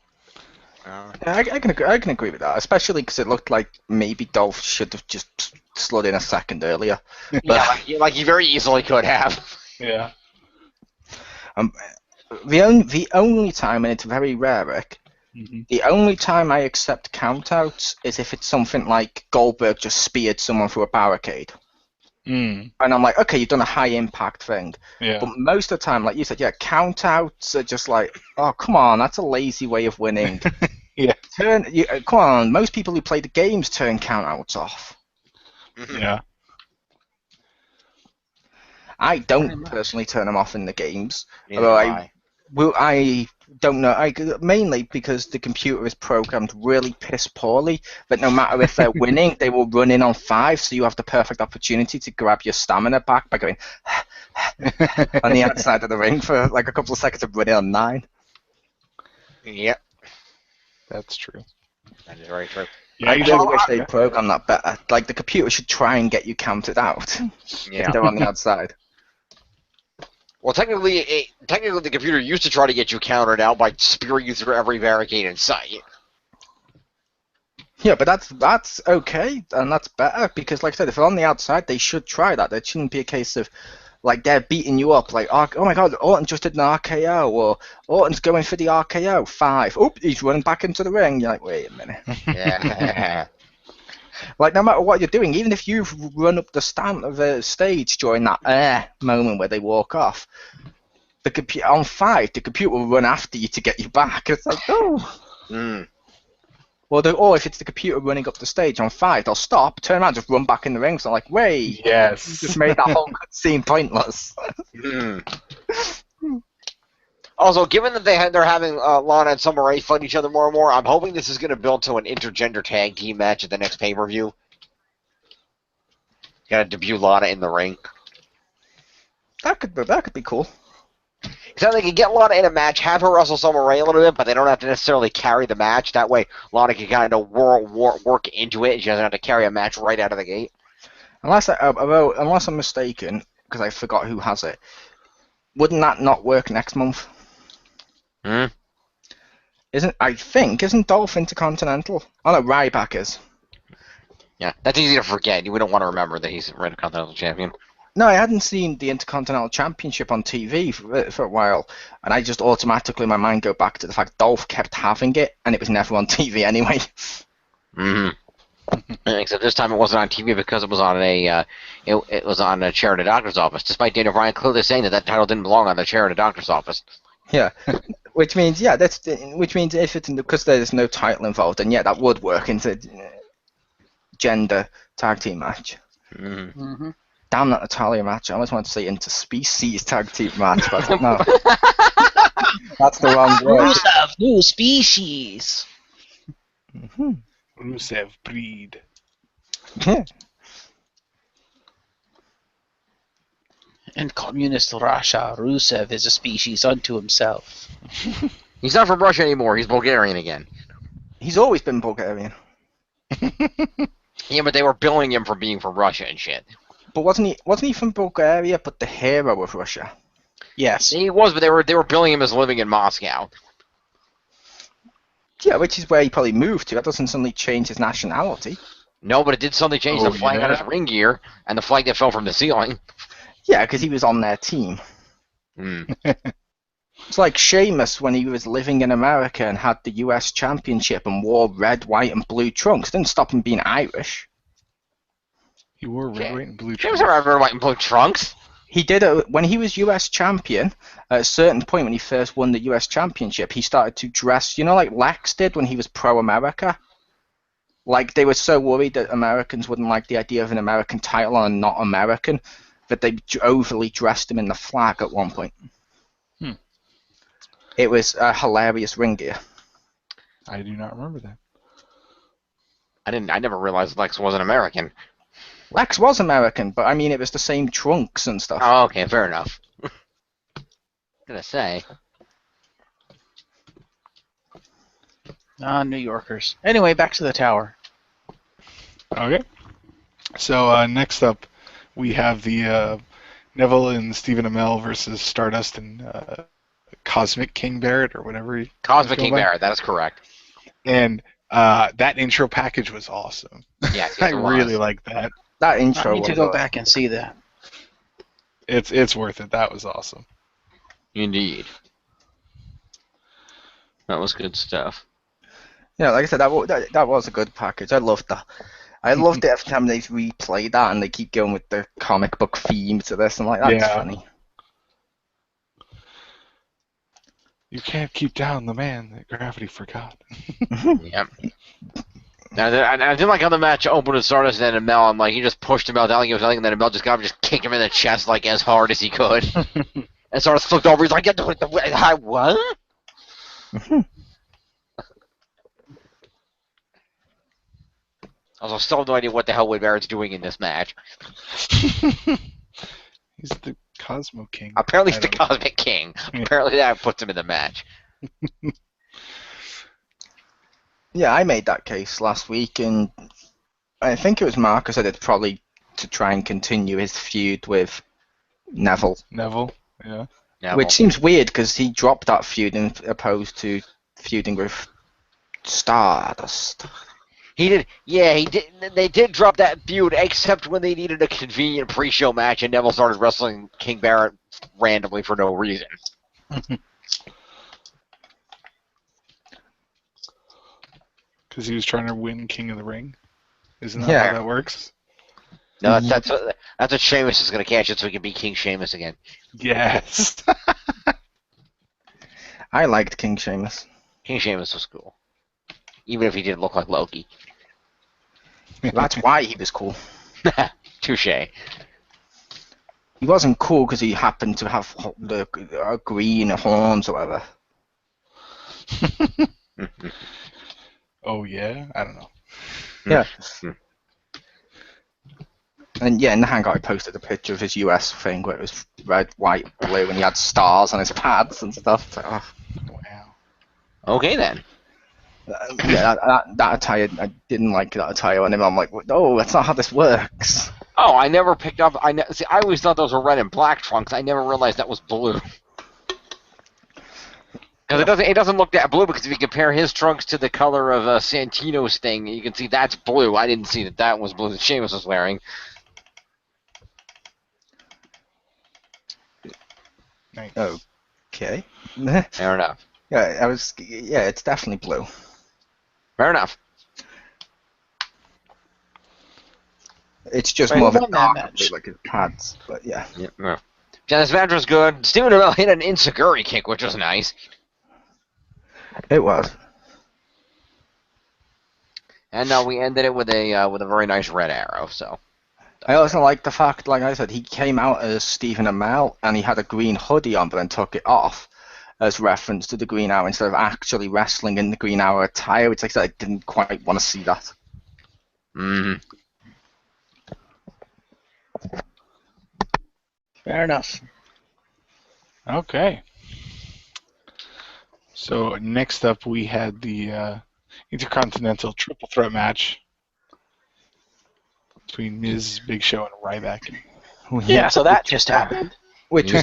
I can agree with that, especially because it looked like maybe Dolph should have just slid in a second earlier. Yeah, like he very easily could have. Yeah. The only time, and it's very rare, Rick, the only time I accept countouts is if it's something like Goldberg just speared someone through a barricade. And I'm like, okay, you've done a high impact thing. Yeah. But most of the time, like you said, countouts are just like, oh, come on, that's a lazy way of winning. Yeah. Come on, most people who play the games turn countouts off. Yeah. I don't personally turn them off in the games. Neither Although I don't know. Mainly because the computer is programmed really piss poorly that no matter if they're winning, they will run in on 5, so you have the perfect opportunity to grab your stamina back by going on the outside of the ring for like a couple of seconds of running on 9. Yep. That's true. That is very true. Yeah, I really wish they programmed that better. Like, the computer should try and get you counted out if they're on the outside. Well, technically, the computer used to try to get you countered out by spearing you through every barricade in sight. Yeah, but that's okay, and that's better, because like I said, if they're on the outside, they should try that. There shouldn't be a case of, like, they're beating you up, like, oh my god, Orton just did an RKO, or Orton's going for the RKO, 5. Oop, he's running back into the ring. You're like, wait a minute. Yeah. Like, no matter what you're doing, even if you've run up the stage during that moment where they walk off, on 5, the computer will run after you to get you back. It's like, oh. Or if it's the computer running up the stage on 5, they'll stop, turn around, just run back in the ring. So I'm like, wait, yes, you just made that whole scene pointless. Also, given that they're having Lana and Summer Rae fight each other more and more, I'm hoping this is going to build to an intergender tag team match at the next pay-per-view. Got to debut Lana in the ring. That could be cool. So they can get Lana in a match, have her wrestle Summer Rae a little bit, but they don't have to necessarily carry the match. That way, Lana can kind of work into it, and she doesn't have to carry a match right out of the gate. Unless I'm mistaken, because I forgot who has it, wouldn't that not work next month? Isn't Dolph Intercontinental? Oh no, Ryback is. Yeah, that's easy to forget. We don't want to remember that he's Intercontinental Champion. No, I hadn't seen the Intercontinental Championship on TV for a while, and I just automatically, in my mind, go back to the fact Dolph kept having it, and it was never on TV anyway. Except this time it wasn't on TV because it was on it was on a chair in a doctor's office, despite Daniel Bryan clearly saying that title didn't belong on the chair in a doctor's office. Yeah, which means if it's because there's no title involved, then that would work into gender tag team match. Damn that Natalia match! I always want to say interspecies tag team match, but no, that's the wrong word. Rusev, new species. Rusev breed. Yeah. In communist Russia, Rusev is a species unto himself. He's not from Russia anymore. He's Bulgarian again. He's always been Bulgarian. Yeah, but they were billing him for being from Russia and shit. But wasn't he from Bulgaria, but the hero of Russia? Yes. He was, but they were billing him as living in Moscow. Yeah, which is where he probably moved to. That doesn't suddenly change his nationality. No, but it did suddenly change the flag on his ring gear and the flag that fell from the ceiling. Yeah, because he was on their team. It's like Sheamus when he was living in America and had the US Championship and wore red, white, and blue trunks. Didn't stop him being Irish. He wore red, white, and blue Sheamus trunks. never had red, white, and blue trunks. He did it when he was US Champion. At a certain point when he first won the US Championship, he started to dress, like Lex did when he was pro-America. Like, they were so worried that Americans wouldn't like the idea of an American title on a not American that they overly dressed him in the flag at one point. It was a hilarious ring gear. I do not remember that. I never realized Lex wasn't American. Lex was American, but I mean, it was the same trunks and stuff. Oh, okay, fair enough. Gonna say. New Yorkers. Anyway, back to the tower. Okay. So next up, we have the Neville and Stephen Amell versus Stardust and Cosmic King Barrett or whatever. Cosmic King Barrett, that is correct. And that intro package was awesome. Yes, I really like that. That intro. I need to go back and see that. It's worth it. That was awesome. Indeed. That was good stuff. Yeah, like I said, that was a good package. I loved that. I loved it every time they replay that and they keep going with the comic book theme to this. I'm like, that's funny. You can't keep down the man that gravity forgot. Yep. I didn't like how the match opened with Stardust and Mel. I'm like, he just pushed him out down like he was nothing, and then Mel just got him, just kicked him in the chest like as hard as he could. And Stardust looked over, he's like, what? I still have no idea what the hell Wade Barrett's doing in this match. He's the Cosmo King. Apparently he's the Cosmic King. Yeah. Apparently that puts him in the match. Yeah, I made that case last week, and I think it was Mark who said it's probably to try and continue his feud with Neville. Neville, yeah. Which seems weird because he dropped that feud opposed to feuding with Stardust. He did, yeah, he did. They did drop that feud, except when they needed a convenient pre-show match, and Neville started wrestling King Barrett randomly for no reason. Because he was trying to win King of the Ring. Isn't that how that works? No, that's what Sheamus is going to catch it so he can be King Sheamus again. Yes. I liked King Sheamus. King Sheamus was cool. Even if he didn't look like Loki. That's why he was cool. Touche. He wasn't cool because he happened to have the green horns or whatever. Oh, yeah? I don't know. Yeah. And yeah, in the Hangout I posted a picture of his US thing where it was red, white, blue, and he had stars on his pads and stuff. So, Wow. Okay, then. Yeah, that attire, I didn't like that attire on him. I'm like, no, that's not how this works. Oh, I never picked up. See, I always thought those were red and black trunks. I never realized that was blue. Because it doesn't look that blue, because if you compare his trunks to the color of Santino's thing, you can see that's blue. I didn't see that was blue that Sheamus was wearing. Nice. Okay. Fair enough. Yeah, it's definitely blue. Fair enough. It's just more of a dark blue, like his pads, but yeah. Yeah. Dennis Vandra's good. Stephen Amell hit an Insaguri kick, which was nice. It was. And we ended it with a very nice red arrow. So. I also like the fact, like I said, he came out as Stephen Amell and he had a green hoodie on, but then took it off as reference to the Green Arrow instead of actually wrestling in the Green Arrow attire, which like I said, I didn't quite want to see that. Fair enough. Okay. So next up we had the Intercontinental Triple Threat match between Miz, Big Show, and Ryback. Yeah, so that just happened. Which was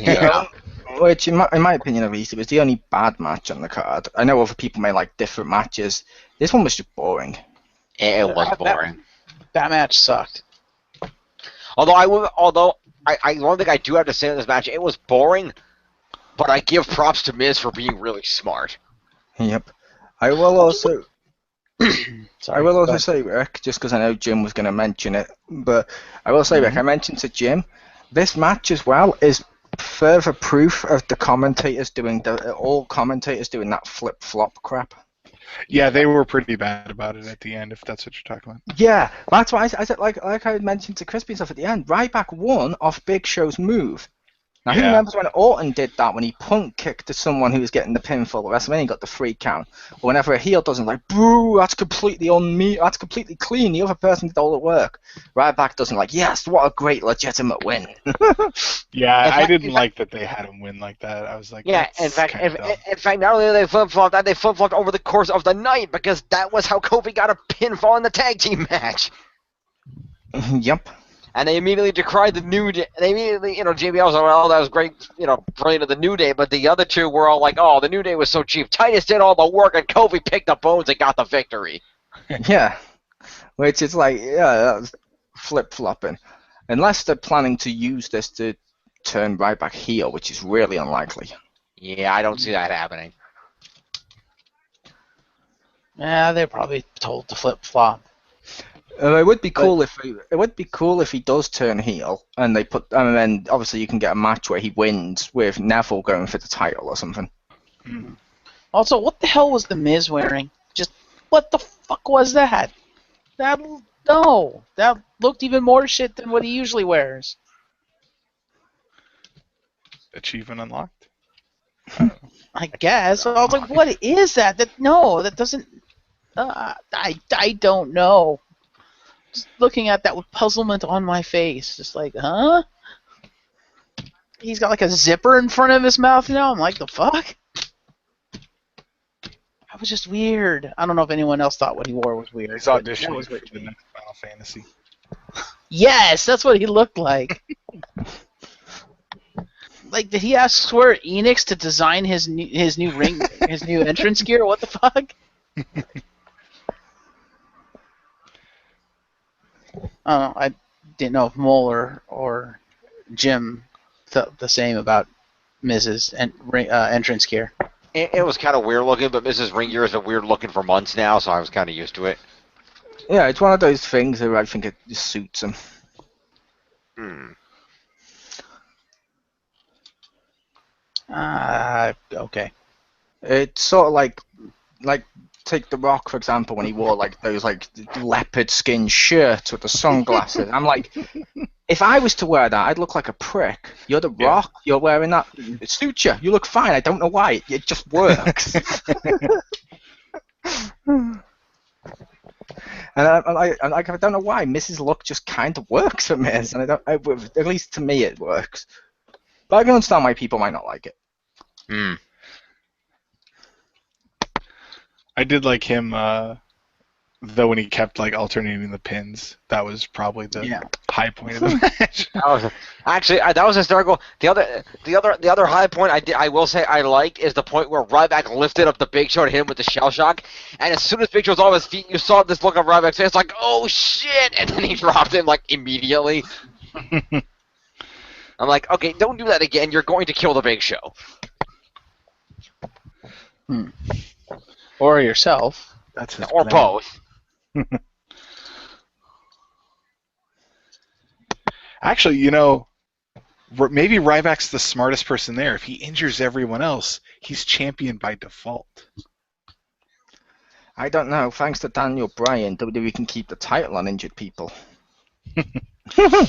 which in my opinion at least, it was the only bad match on the card. I know other people may like different matches. This one was just boring. It was boring. That match sucked. Although one thing I do have to say in this match, it was boring, but I give props to Miz for being really smart. Yep. I will also say, Rick, just because I know Jim was going to mention it, but I will say, Rick, I mentioned to Jim, this match as well is further proof of the commentators doing all commentators doing that flip-flop crap. Yeah, they were pretty bad about it at the end, if that's what you're talking about. Yeah, that's why I said, like I mentioned to Crispy and stuff at the end, Ryback won off Big Show's move. Now, who remembers when Orton did that, when he punt kicked to someone who was getting the pinfall at WrestleMania and got the free count? Or whenever a heel doesn't, like, boo, that's completely on me, that's completely clean, the other person did all the work. Ryback doesn't like, yes, what a great legitimate win. Yeah, I didn't like that they had him win like that. I was like, yeah, in fact, not only did they flip-flop that, they flip-flopped over the course of the night, because that was how Kofi got a pinfall in the tag team match. Yep. And they immediately decried the New Day. They immediately, JBL was like, well, that was great, brilliant of the New Day. But the other two were all like, oh, the New Day was so cheap. Titus did all the work, and Kofi picked the bones and got the victory. Yeah. Which is like, that was flip-flopping. Unless they're planning to use this to turn Ryback heel, which is really unlikely. Yeah, I don't see that happening. Yeah, they're probably told to flip flop. It would be cool if he does turn heel, and they put, and then obviously you can get a match where he wins with Neville going for the title or something. Mm. Also, what the hell was the Miz wearing? Just what the fuck was that? That looked even more shit than what he usually wears. Achievement unlocked. I guess. I was like, what is that? That doesn't. I don't know. Just looking at that with puzzlement on my face, just like, huh? He's got like a zipper in front of his mouth now. I'm like, the fuck? That was just weird. I don't know if anyone else thought what he wore was weird. He's but that auditioning was for weird to the me. next Final Fantasy. Yes, that's what he looked like. Like, did he ask Square Enix to design his new ring, his new entrance gear? What the fuck? I didn't know if Mole or Jim felt the same about Mrs. Entrance gear. It was kind of weird looking, but Mrs. Ring Gear has been weird looking for months now, so I was kind of used to it. Yeah, it's one of those things that I think it just suits him. Okay. It's sort of like take The Rock, for example, when he wore like those like leopard skin shirts with the sunglasses. I'm like, if I was to wear that, I'd look like a prick. You're The Rock. You're wearing that. It suits you. You look fine. I don't know why. It just works. And I don't know why. Mrs. Look just kind of works for Miz, and at least to me it works. But I can understand why people might not like it. I did like him, though, when he kept like alternating the pins. That was probably the high point of the match. That was hysterical. The other high point I will say I liked is the point where Ryback lifted up the Big Show to hit him with the shell shock, and as soon as Big Show was off his feet, you saw this look on Ryback's face like, oh shit, and then he dropped him like immediately. I'm like, okay, don't do that again. You're going to kill the Big Show. Or yourself. That's his or plan. both. Actually, maybe Ryback's the smartest person there. If he injures everyone else, he's champion by default. I don't know. Thanks to Daniel Bryan, WWE can keep the title on injured people. But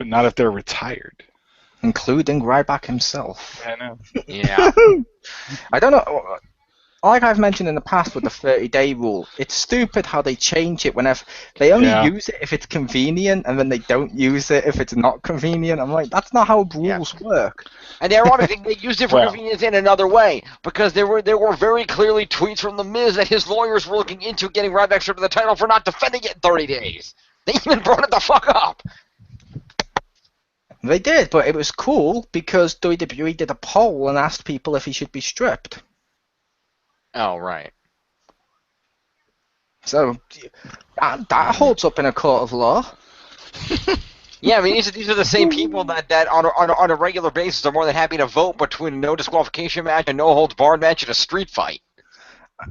not if they're retired. Including Ryback himself. I know. Yeah. I don't know. Like I've mentioned in the past with the 30-day rule, it's stupid how they change it whenever they only use it if it's convenient, and then they don't use it if it's not convenient. I'm like, that's not how rules work. And ironically, they used it for convenience in another way, because there were very clearly tweets from The Miz that his lawyers were looking into getting Ryback stripped of the title for not defending it in 30 days. They even brought it the fuck up. They did, but it was cool because WWE did a poll and asked people if he should be stripped. Oh, right. So that holds up in a court of law. Yeah, I mean, these are the same people that on a regular basis are more than happy to vote between a no disqualification match, a no holds barred match, and a street fight.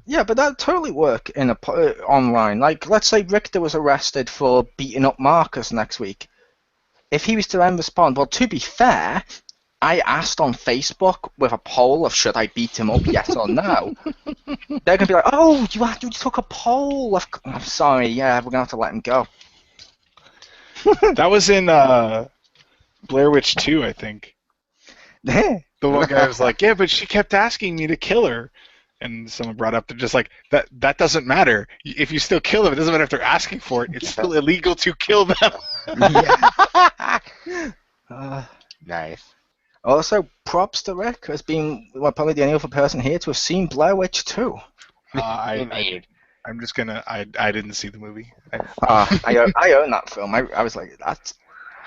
Yeah, but that totally work in online. Like, let's say Richter was arrested for beating up Marcus next week. If he was to then respond, well, to be fair, I asked on Facebook with a poll of should I beat him up, yes or no. They're going to be like, oh, you took a poll. I'm sorry, yeah, we're going to have to let him go. That was in Blair Witch 2, I think. The one guy was like, yeah, but she kept asking me to kill her. And someone brought up, they're just like, that doesn't matter. If you still kill them, it doesn't matter if they're asking for it. It's still illegal to kill them. Nice. Also, props to Rick as being probably the only other person here to have seen Blair Witch 2. I'm just gonna. I didn't see the movie. I own that film. I was like, that's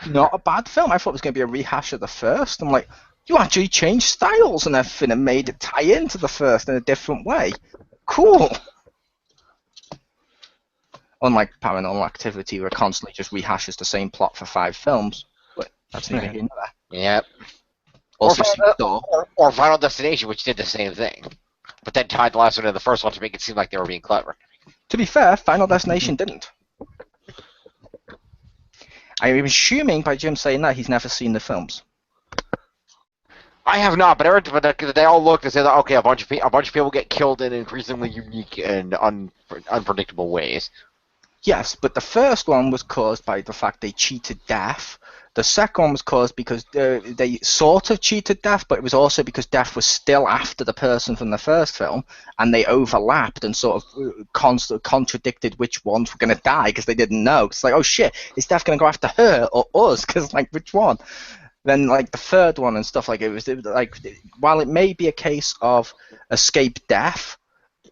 not a bad film. I thought it was going to be a rehash of the first. I'm like, you actually changed styles and everything and made it tie into the first in a different way. Cool. Unlike Paranormal Activity, where it constantly just rehashes the same plot for 5 films. But that's neither here nor there. Yep. Also, or Final Destination, which did the same thing, but then tied the last one to the first one to make it seem like they were being clever. to be fair, Final Destination didn't. I'm assuming by Jim saying that he's never seen the films. I have not, but they all looked and said, okay, a bunch of people get killed in increasingly unique and unpredictable ways. Yes, but the first one was caused by the fact they cheated death. The second one was caused because they sort of cheated death, but it was also because death was still after the person from the first film, and they overlapped and sort of contradicted which ones were going to die because they didn't know. It's like, oh shit, is death going to go after her or us? Because like, which one? Then like the third one and stuff like it was like, while it may be a case of escape death,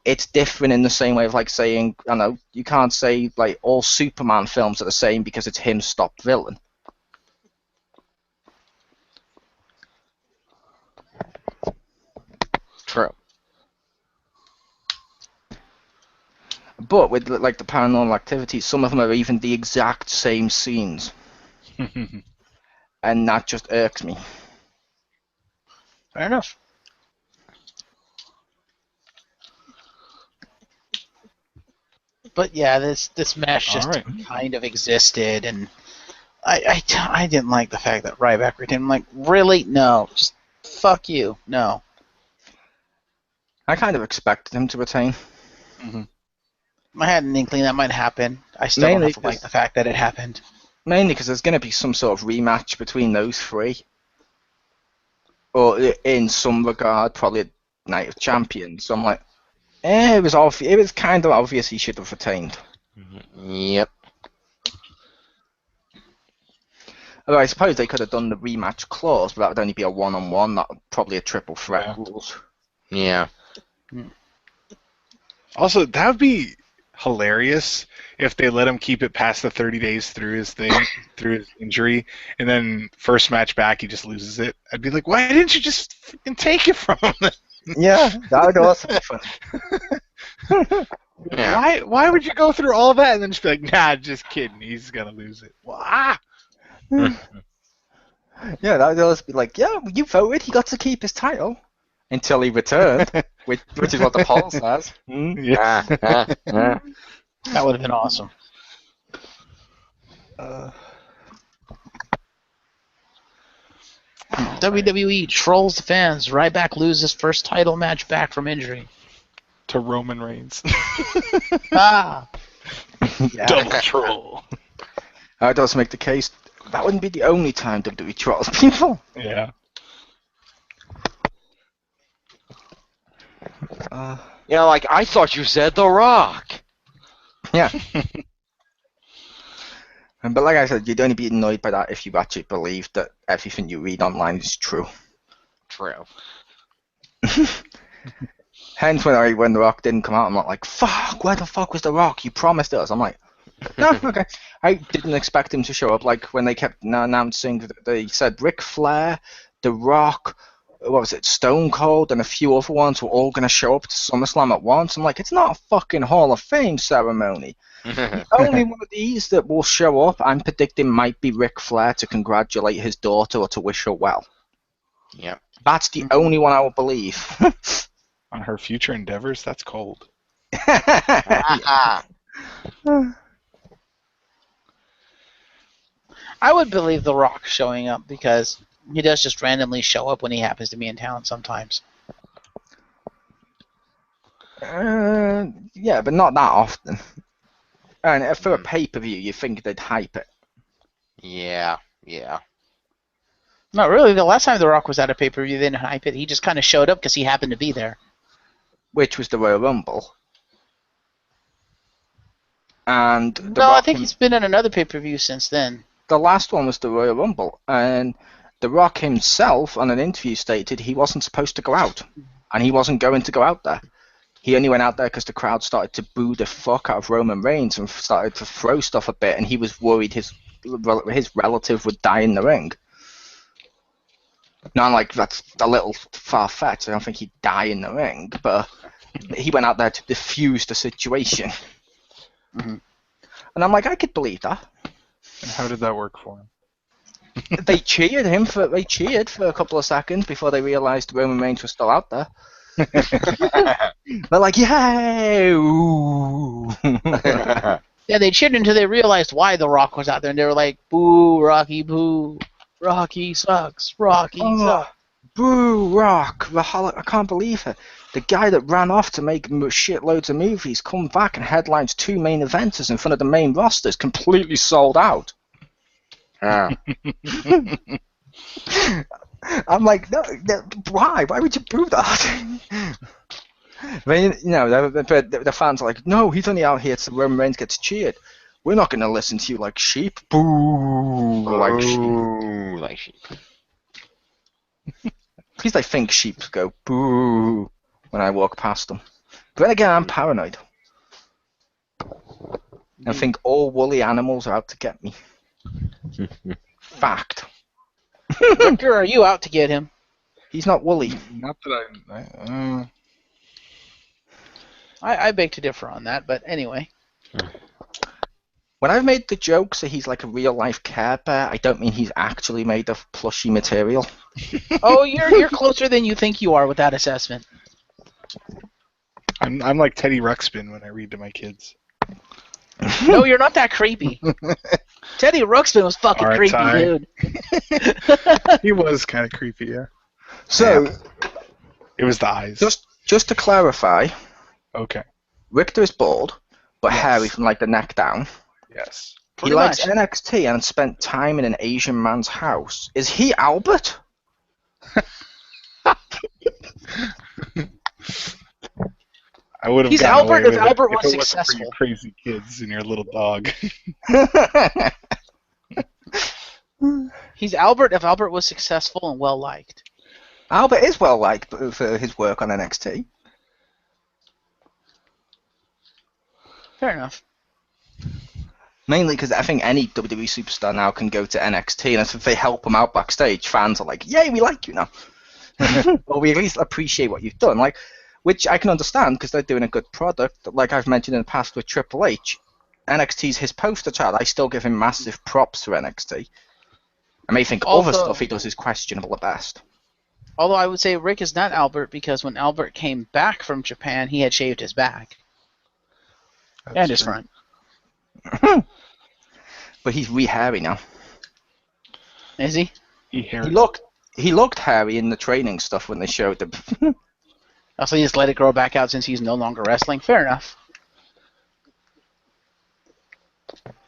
it's different in the same way of like saying, I know you can't say like all Superman films are the same because it's him stop villain. True. But with like the Paranormal Activity, some of them are even the exact same scenes. And that just irks me. Fair enough. But yeah, this match just kind of existed, and I didn't like the fact that Ryback retained. I'm like, really? No, just fuck you. No. I kind of expected him to retain. Mm-hmm. I had an inkling that might happen. I still don't have to like the fact that it happened. Mainly because there's going to be some sort of rematch between those three. Or in some regard, probably a Night of Champions. So I'm like, it was kind of obvious he should have retained. Yep. Although I suppose they could have done the rematch clause, but that would only be a one-on-one, not probably a triple threat rules. Yeah. Also, that would be hilarious if they let him keep it past the 30 days through his injury, and then first match back he just loses it. I'd be like, why didn't you just take it from him? Yeah, that would also be fun. Yeah. Why would you go through all that and then just be like, nah, just kidding, he's gonna lose it. Yeah, that would also be like, yeah, you voted, he got to keep his title until he returned, which is what the poll says. Yeah. That would have been awesome. WWE trolls the fans. Ryback loses first title match back from injury. To Roman Reigns. Yeah. Double troll. That does make the case. That wouldn't be the only time WWE trolls people. Yeah. Like, I thought you said The Rock. Yeah. But like I said, you'd only be annoyed by that if you actually believe that everything you read online is true. True. Hence, when The Rock didn't come out, I'm not like, fuck, where the fuck was The Rock? You promised us. I'm like, no, okay. I didn't expect him to show up. Like, when they kept announcing, they said Ric Flair, The Rock, what was it, Stone Cold, and a few other ones were all going to show up to SummerSlam at once. I'm like, it's not a fucking Hall of Fame ceremony. The only one of these that will show up, I'm predicting, might be Ric Flair to congratulate his daughter or to wish her well. Yeah. That's the only one I will believe. On her future endeavors, that's cold. I would believe The Rock showing up because he does just randomly show up when he happens to be in town sometimes. Yeah, but not that often. And for a pay-per-view, you think they'd hype it. Yeah. Not really. The last time The Rock was at a pay-per-view, they didn't hype it. He just kind of showed up because he happened to be there. Which was the Royal Rumble. And I think he's been at another pay-per-view since then. The last one was the Royal Rumble, and The Rock himself, on an interview, stated he wasn't supposed to go out, and he wasn't going to go out there. He only went out there because the crowd started to boo the fuck out of Roman Reigns and started to throw stuff a bit, and he was worried his relative would die in the ring. Now, like, that's a little far-fetched. I don't think he'd die in the ring, but he went out there to diffuse the situation. Mm-hmm. And I'm like, I could believe that. And how did that work for him? They cheered for a couple of seconds before they realised Roman Reigns was still out there. They're like, yay! Ooh. Yeah, they cheered until they realized why The Rock was out there, and they were like, boo, Rocky, boo. Rocky sucks. Rocky sucks. Boo, Rock! I can't believe it. The guy that ran off to make shitloads of movies come back and headlines 2 main eventers in front of the main rosters, completely sold out. Yeah. I'm like, no, why? Why would you boo that? The fans are like, no, he's only out here so Roman Reigns gets cheered. We're not going to listen to you like sheep. Boo, like sheep. Ooh, like sheep. Because they think sheep go boo when I walk past them. But then again, I'm paranoid. I think all woolly animals are out to get me. Fact. Richter, are you out to get him? He's not woolly. Not that I beg to differ on that, but anyway. When I've made the joke that he's like a real-life Care Bear, I don't mean he's actually made of plushy material. Oh, you're closer than you think you are with that assessment. I'm like Teddy Ruxpin when I read to my kids. No, you're not that creepy. Teddy Ruxpin was fucking creepy, RXI. dude. He was kind of creepy, yeah. So, It was the eyes. just to clarify, Okay. Richter is bald, but Yes. hairy from like the neck down. Yes. He Pretty likes much. NXT and spent time in an Asian man's house. Is he Albert? I would have. He's gotten away Albert if with it Albert if was it wasn't for successful. you crazy kids and your little dog. He's Albert if Albert was successful and well liked. Albert is well liked for his work on NXT. Fair enough. Mainly because I think any WWE superstar now can go to NXT, and if they help them out backstage, fans are like, "Yay, we like you now," or we at least appreciate what you've done. Like, which I can understand because they're doing a good product. Like I've mentioned in the past with Triple H, NXT's his poster child. I still give him massive props for NXT. I may think other Also- stuff he does is questionable at best. Although I would say Rick is not Albert because when Albert came back from Japan, he had shaved his back That's and his true. front. But he's re-hairy now. Is he? He looked hairy in the training stuff when they showed him. Also, he just let it grow back out since he's no longer wrestling. Fair enough.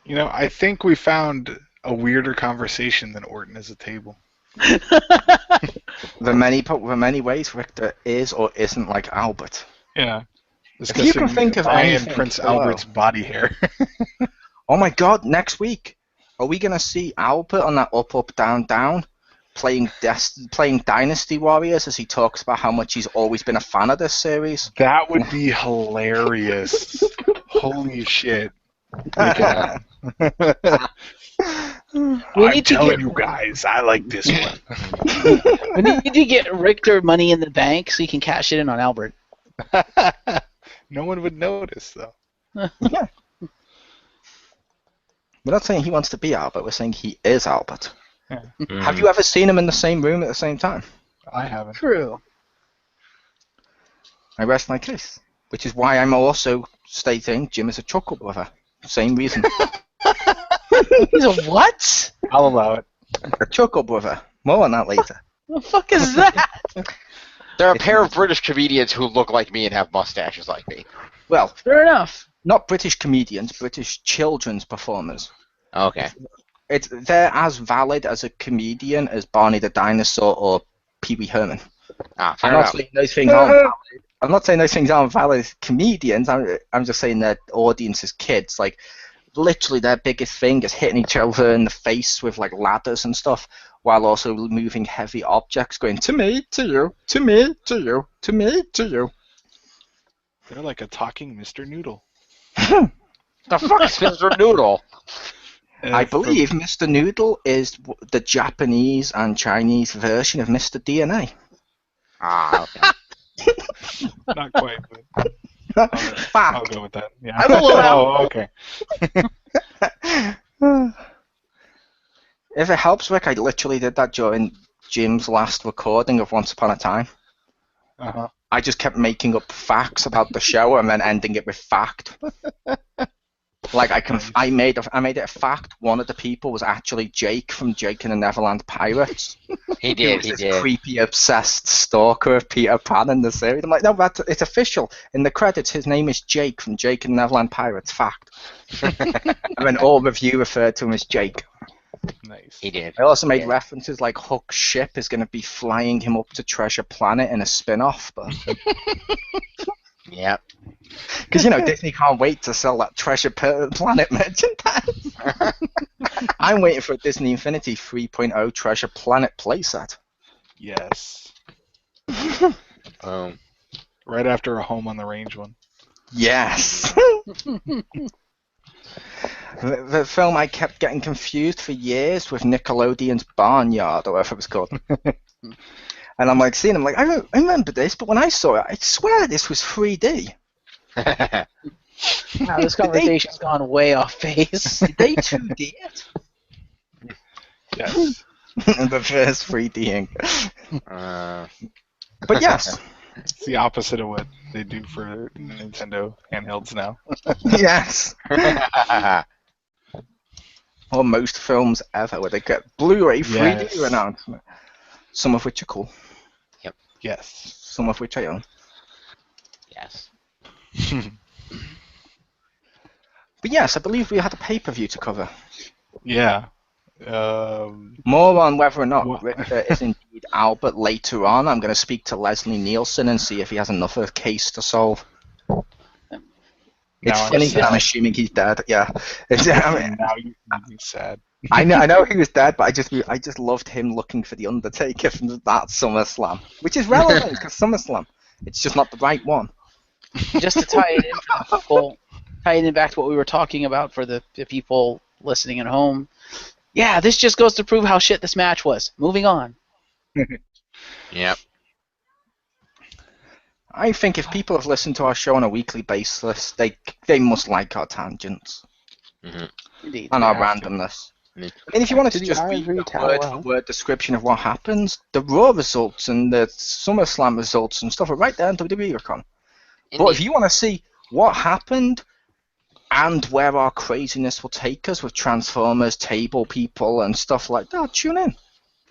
You know, I think we found a weirder conversation than Orton as a table. The many ways Richter is or isn't like Albert. Yeah. If you can think of Lion anything, Prince hello. Albert's body hair. Oh my God! Next week, are we gonna see Albert on that up, down, down, playing Dynasty Warriors as he talks about how much he's always been a fan of this series? That would be hilarious. Holy shit. Okay. We I'm need to telling get- you guys, I like this one. We need to get Richter money in the bank so he can cash it in on Albert. No one would notice, though. Yeah. We're not saying he wants to be Albert. We're saying he is Albert. Have you ever seen him in the same room at the same time? I haven't. True. I rest my case. Which is why I'm also stating Jim is a chuckle brother. Same reason. He's a what? I'll allow it. A chuckle brother. More on that later. What the fuck is that? There are a pair of British comedians who look like me and have mustaches like me. Well, Fair enough. not British comedians, British children's performers. Okay. They're as valid as a comedian as Barney the Dinosaur or Pee Wee Herman. Fair I'm not enough. saying those things aren't valid. I'm not saying those things aren't valid as comedians. I'm just saying that audience is kids. Like, literally their biggest thing is hitting each other in the face with like ladders and stuff, while also moving heavy objects, going to me, to you, to me, to you, to me, to you. They're like a talking Mr. Noodle. The fuck is Mr. Noodle? I believe Mr. Noodle is the Japanese and Chinese version of Mr. DNA. Okay. Not quite, but I'll Fact. go with that. Yeah. I will allow- Oh, okay. If it helps, Rick, I literally did that during Jim's last recording of Once Upon a Time. Uh-huh. I just kept making up facts about the show and then ending it with fact. Like I made it a fact. One of the people was actually Jake from Jake and the Neverland Pirates. He did. This creepy, obsessed stalker of Peter Pan in the series. I'm like, no, it's official. In the credits, his name is Jake from Jake and the Neverland Pirates. Fact. And then all review referred to him as Jake. Nice. He did. I also made references like Hook's ship is going to be flying him up to Treasure Planet in a spin-off, but Yep. because Disney can't wait to sell that Treasure Planet merchandise. I'm waiting for a Disney Infinity 3.0 Treasure Planet playset. Yes. Boom. Right after a Home on the Range one. Yes. The film I kept getting confused for years with Nickelodeon's Barnyard, or whatever it was called. And I'm like seeing them, like, I remember this, but when I saw it, I swear this was 3D. Wow, this conversation's gone way off base. Did they 2D it? Yes. The first 3Ding. But yes. It's the opposite of what they do for Nintendo handhelds now. Yes. Or most films ever, where they get Blu-ray 3D announcement. Some of which are cool. Yes. Some of which I own. Yes. But yes, I believe we had a pay-per-view to cover. Yeah. More on whether or not Richter is indeed Albert later on. I'm going to speak to Leslie Nielsen and see if he has another case to solve. It's funny that I'm assuming he's dead. Yeah. Now you make me sad. I know he was dead, but I just loved him looking for the Undertaker from that SummerSlam, which is relevant because SummerSlam, it's just not the right one. Just to tie it in for the people, tie it in back to what we were talking about for the people listening at home. Yeah, this just goes to prove how shit this match was. Moving on. Yep. I think if people have listened to our show on a weekly basis, they must like our tangents. Mm-hmm. Indeed. And our randomness. I mean, if you wanted to just read ivory the tower. word-for-word description of what happens, the Raw results and the SummerSlam results and stuff are right there on WWE.com. But if you want to see what happened and where our craziness will take us with Transformers, table people, and stuff like that, tune in.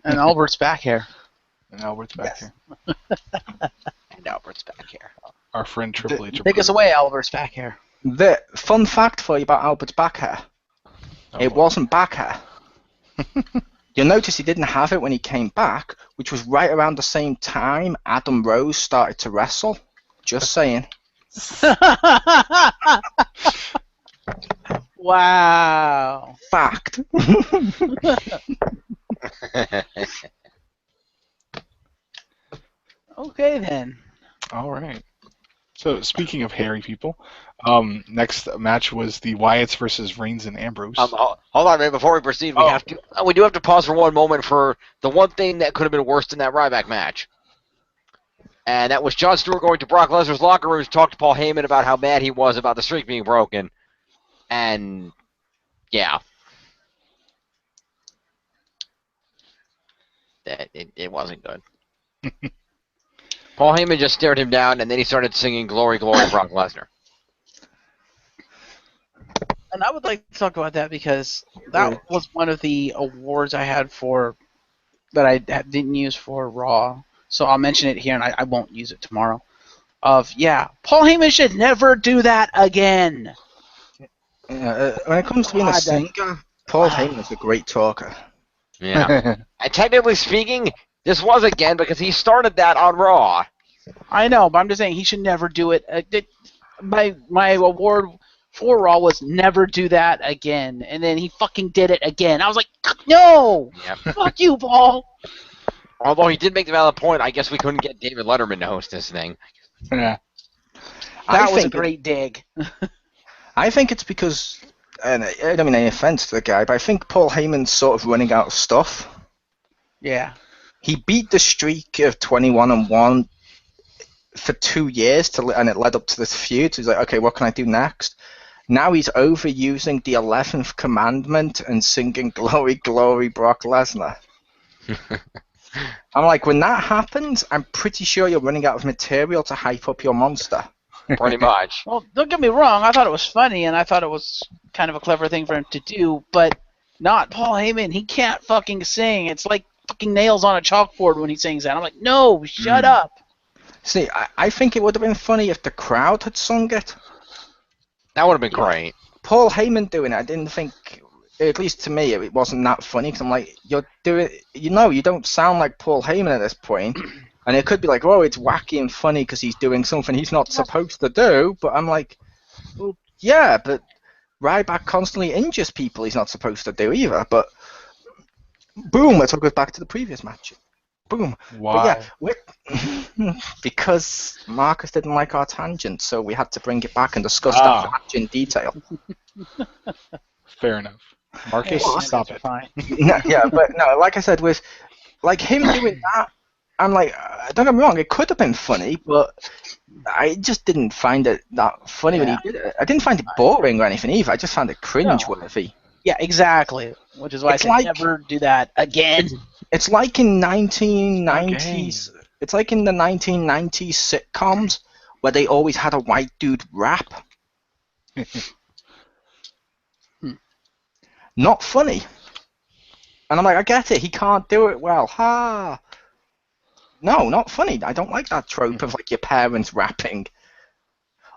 And Albert's back here. And Albert's back here. And Albert's back here. Our friend Triple H. Take us away, Albert's back here. The fun fact for you about Albert's back hair. It wasn't back hair. You'll notice he didn't have it when he came back, which was right around the same time Adam Rose started to wrestle. Just saying. Wow. Fact. Okay, then. All right. So, speaking of hairy people, next match was the Wyatts versus Reigns and Ambrose. Hold on a minute. Before we proceed, we do have to pause for one moment for the one thing that could have been worse than that Ryback match. And that was Jon Stewart going to Brock Lesnar's locker room to talk to Paul Heyman about how mad he was about the streak being broken. And, yeah. It wasn't good. Paul Heyman just stared him down, and then he started singing Glory, Glory, Brock Lesnar. And I would like to talk about that because that was one of the awards I had for that I didn't use for Raw. So I'll mention it here, and I won't use it tomorrow. Paul Heyman should never do that again. When it comes to being a singer, Paul Heyman is a great talker. Yeah. And technically speaking, this was again because he started that on Raw. I know, but I'm just saying he should never do it. My award for Raw was never do that again, and then he fucking did it again. I was like, no! Yep. Fuck you, Paul! Although he did make the valid point, I guess we couldn't get David Letterman to host this thing. Yeah. That was a great dig. I think it's because, and I don't mean any offense to the guy, but I think Paul Heyman's sort of running out of stuff. Yeah. He beat the streak of 21-1 for 2 years, and it led up to this feud. So he's like, okay, what can I do next? Now he's overusing the 11th commandment and singing "Glory, Glory, Brock Lesnar." I'm like, when that happens, I'm pretty sure you're running out of material to hype up your monster. Pretty much. Well, don't get me wrong. I thought it was funny, and I thought it was kind of a clever thing for him to do, but not Paul Heyman. He can't fucking sing. It's like fucking nails on a chalkboard when he sings that. I'm like, no, shut up. See, I think it would have been funny if the crowd had sung it. That would have been great. Paul Heyman doing it, I didn't think, at least to me, it wasn't that funny, because I'm like, you're doing, you don't sound like Paul Heyman at this point. And it could be like, oh, it's wacky and funny because he's doing something he's not supposed to do. But I'm like, well, yeah, but Ryback constantly injures people he's not supposed to do either. But boom, that took us back to the previous match. Boom. Wow. But yeah, because Marcus didn't like our tangent, so we had to bring it back and discuss that match in detail. Fair enough. Marcus, stop it. Fine. Yeah, but no, like I said, with like him doing that, I'm like, don't get me wrong, it could have been funny, but I just didn't find it that funny when he did it. I didn't find it boring or anything either. I just found it cringe-worthy. Yeah, exactly. Which is why It's I like- said never do that again. It's like in 1990s. It's like in the 1990s sitcoms where they always had a white dude rap. Not funny. And I'm like, I get it. He can't do it well. Ha. No, not funny. I don't like that trope of like your parents rapping.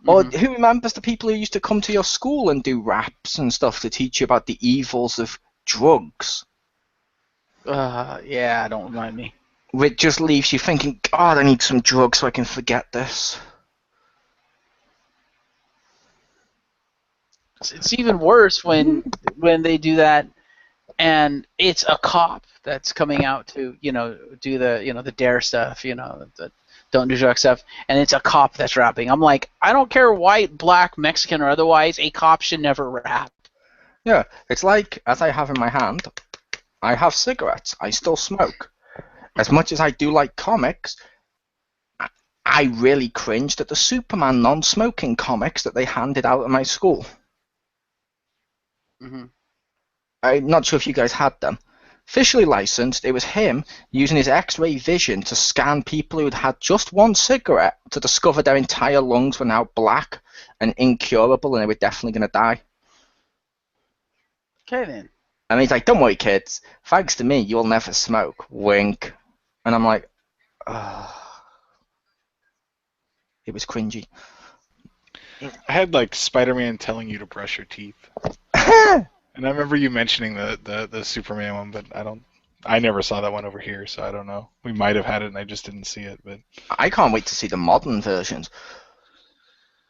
Or who remembers the people who used to come to your school and do raps and stuff to teach you about the evils of drugs? Yeah, don't remind me. Which just leaves you thinking, God, I need some drugs so I can forget this. It's even worse when they do that, and it's a cop that's coming out to do the dare stuff, the don't do drug stuff, and it's a cop that's rapping. I'm like, I don't care, white, black, Mexican, or otherwise, a cop should never rap. Yeah, it's like, as I have in my hand, I have cigarettes. I still smoke. As much as I do like comics, I really cringed at the Superman non-smoking comics that they handed out at my school. Mm-hmm. I'm not sure if you guys had them. Officially licensed, it was him using his X-ray vision to scan people who had had just one cigarette to discover their entire lungs were now black and incurable and they were definitely going to die. Okay, then. And he's like, don't worry, kids. Thanks to me, you'll never smoke. Wink. And I'm like, it was cringy. I had like Spider-Man telling you to brush your teeth. And I remember you mentioning the Superman one, but I never saw that one over here, so I don't know. We might have had it and I just didn't see it, but I can't wait to see the modern versions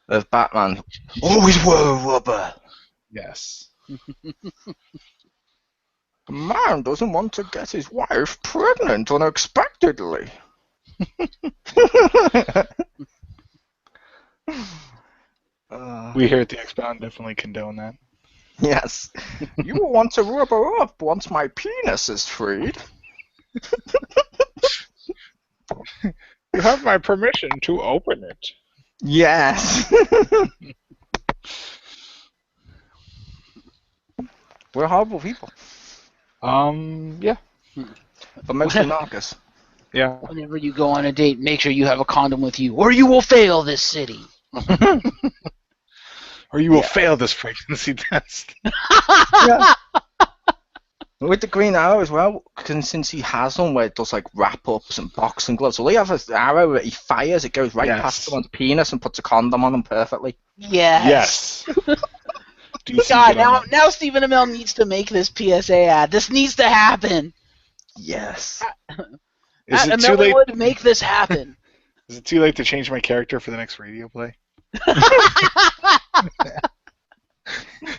of Batman. Always wear a rubber. yes. A man doesn't want to get his wife pregnant unexpectedly. We here at the X-Bound definitely condone that. Yes. You will want to rubber up once my penis is freed. You have my permission to open it. Yes. We're horrible people. Yeah. But mostly Marcus. Yeah. Whenever you go on a date, make sure you have a condom with you, or you will fail this city. Or you will fail this pregnancy test. Yeah. With the Green Arrow as well, since he has one where it does like wrap-ups and boxing gloves, all he has an arrow that he fires, it goes right past someone's penis and puts a condom on them perfectly. Yes. God, now Stephen Amell needs to make this PSA ad. This needs to happen. Yes. Is it too late? Would make this happen. Is it too late to change my character for the next radio play?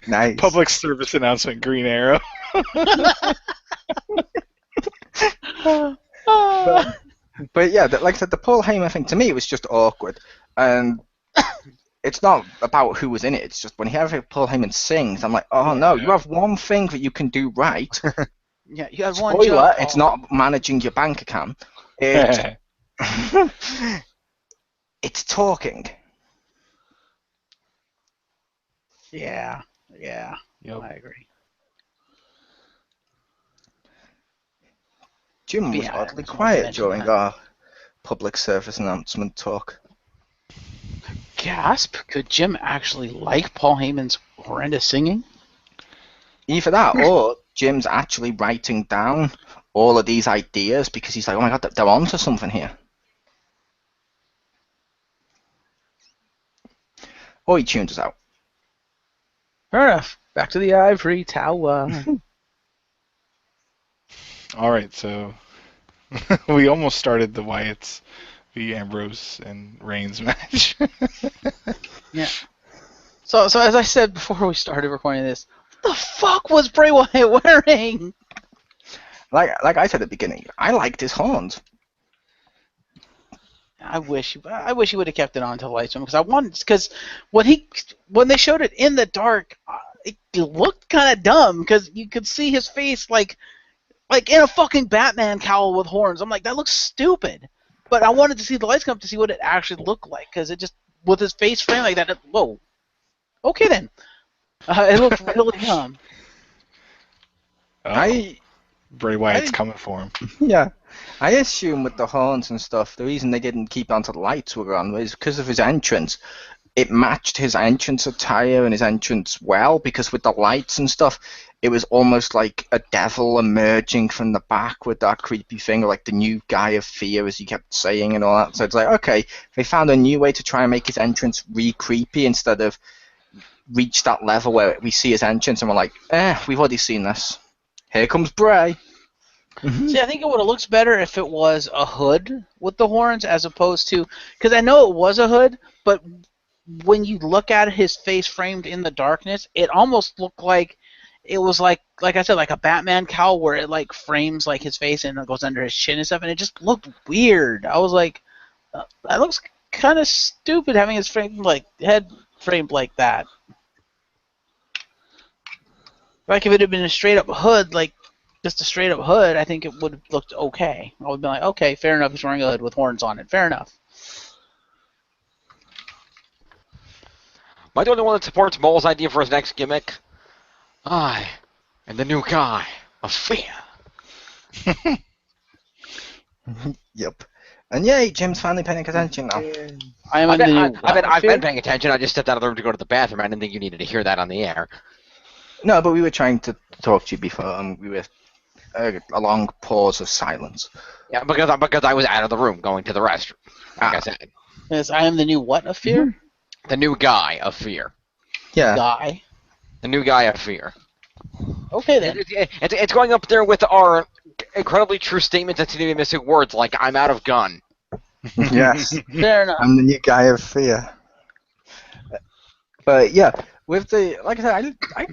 Nice. Public service announcement, Green Arrow. But yeah, like I said, the Paul Heyman thing, to me, it was just awkward. And it's not about who was in it. It's just whenever Paul Heyman sings, I'm like, oh no, you have one thing that you can do right. Yeah, you have one Spoiler, job. it's not managing your bank account. It's, it's talking. Yeah. Yep. I agree. Jim was Yeah, oddly I just wanted to quiet mention during that. our public service announcement talk. Gasp! Could Jim actually like Paul Heyman's horrendous singing? Either that, or Jim's actually writing down all of these ideas because he's like, oh my god, they're onto something here. Or he tunes us out. Fair enough. Back to the ivory tower. All right, so we almost started the Wyatts v. Ambrose and Reigns match. Yeah. So as I said before we started recording this, what the fuck was Bray Wyatt wearing? Like I said at the beginning, I liked his horns. I wish he would have kept it on until lights because when they showed it in the dark, it looked kind of dumb because you could see his face like in a fucking Batman cowl with horns. I'm like, that looks stupid. But I wanted to see the lights come up to see what it actually looked like because it just with his face framed like that. Whoa. Okay then. It looked really dumb. Bray Wyatt's coming for him. Yeah. I assume with the horns and stuff, the reason they didn't keep on to the lights were on was because of his entrance. It matched his entrance attire and his entrance well, because with the lights and stuff, it was almost like a devil emerging from the back with that creepy thing, or like the new guy of fear, as he kept saying and all that. So it's like, okay, they found a new way to try and make his entrance re-creepy instead of reach that level where we see his entrance and we're like, we've already seen this. Here comes Bray. See, I think it would have looked better if it was a hood with the horns as opposed to, because I know it was a hood, but when you look at his face framed in the darkness, it almost looked like it was like I said, like a Batman cowl where it like frames like his face and it goes under his chin and stuff, and it just looked weird. I was like, that looks kind of stupid having his head framed like that. Like if it had been a straight up hood, like just a straight up hood, I think it would have looked okay. I would have been like, okay, fair enough, he's wearing a hood with horns on it. Fair enough. Am I the only one that supports Mole's idea for his next gimmick? I am the new guy of fear. Yep. And yay, Jim's finally paying attention now. I've been paying attention. I just stepped out of the room to go to the bathroom. I didn't think you needed to hear that on the air. No, but we were trying to talk to you before, and we were a long pause of silence. Yeah, because I was out of the room going to the restroom. Like I said. Yes, I am the new what of fear? The new guy of fear. Yeah. Guy. The new guy of fear. Okay then. It's going up there with our incredibly true statements that seem to be missing words like "I'm out of gun." Yes. Fair enough. I'm the new guy of fear. But yeah, with the like I said, I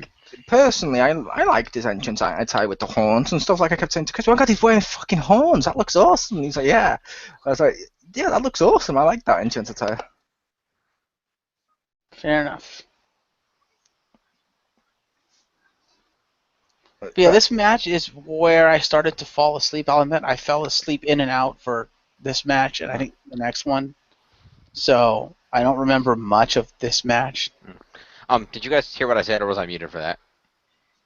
personally I liked his entrance attire with the horns and stuff. Like I kept saying to Chris, "Oh my God, he's wearing fucking horns. That looks awesome." And he's like, "Yeah." I was like, "Yeah, that looks awesome. I like that entrance attire." Fair enough. But yeah, this match is where I started to fall asleep. I'll admit I fell asleep in and out for this match, and I think the next one. So I don't remember much of this match. Did you guys hear what I said, or was I muted for that?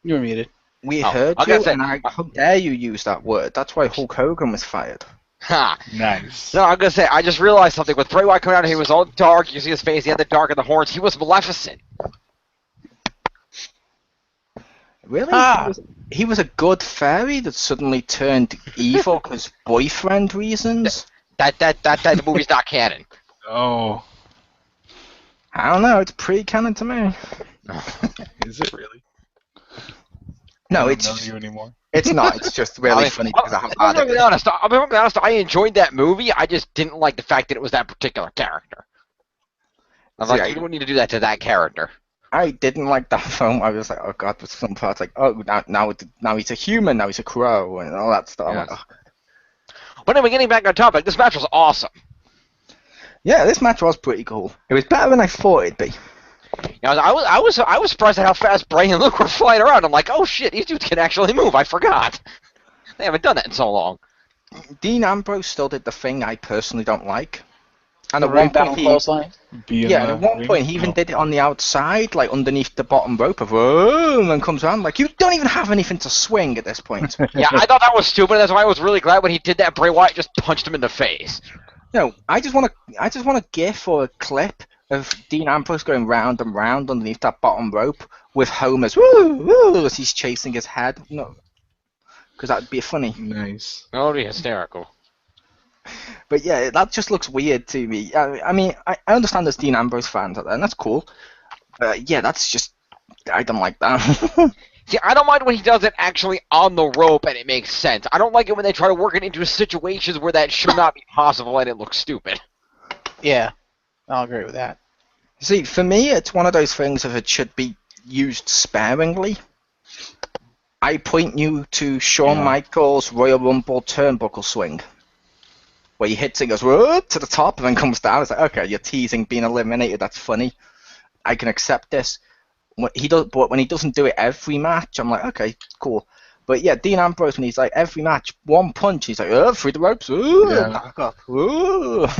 You were muted. We heard you, and how dare you use that word? That's why Hulk Hogan was fired. Ha! Nice. No, I'm gonna say I just realized something. With Bray Wyatt coming out, he was all dark. You see his face. He had the dark and the horns. He was Maleficent. Really? He was a good fairy that suddenly turned evil because boyfriend reasons? That movie's not canon. Oh. I don't know. It's pre-canon to me. Is it really? No, I it's don't know you anymore. It's not. It's just really funny because I have I'm gonna be honest. I enjoyed that movie. I just didn't like the fact that it was that particular character. I was like, you don't need to do that to that character. I didn't like that film. I was like, oh God, with some parts like, oh, now he's a human, now he's a crow, and all that stuff. Yes. I'm like, oh. But anyway, getting back on topic, this match was awesome. Yeah, this match was pretty cool. It was better than I thought it'd be. You know, I was surprised at how fast Bray and Luke were flying around. I'm like, oh shit, these dudes can actually move. I forgot. They haven't done that in so long. Dean Ambrose still did the thing I personally don't like. And The at one run down point, clothesline. and at one point he even did it on the outside, like underneath the bottom rope of boom, and comes around like you don't even have anything to swing at this point. Yeah, I thought that was stupid. That's why I was really glad when he did that. Bray Wyatt just punched him in the face. No, I just want a gif or a clip of Dean Ambrose going round and round underneath that bottom rope with Homer's woo woo as he's chasing his head. No, because that would be funny. Nice. That would be hysterical. But yeah, that just looks weird to me. I mean, I understand there's Dean Ambrose fans out there, and that's cool. Yeah, that's just I don't like that. See, I don't mind when he does it actually on the rope and it makes sense. I don't like it when they try to work it into situations where that should not be possible and it looks stupid. Yeah, I'll agree with that. See, for me, it's one of those things if it should be used sparingly. I point you to Shawn Michaels' Royal Rumble turnbuckle swing, where he hits and goes whoop to the top and then comes down. It's like, okay, you're teasing being eliminated. That's funny. I can accept this. But when he doesn't do it every match, I'm like, okay, cool. But yeah, Dean Ambrose, when he's like every match, one punch, he's like, through the ropes, back up,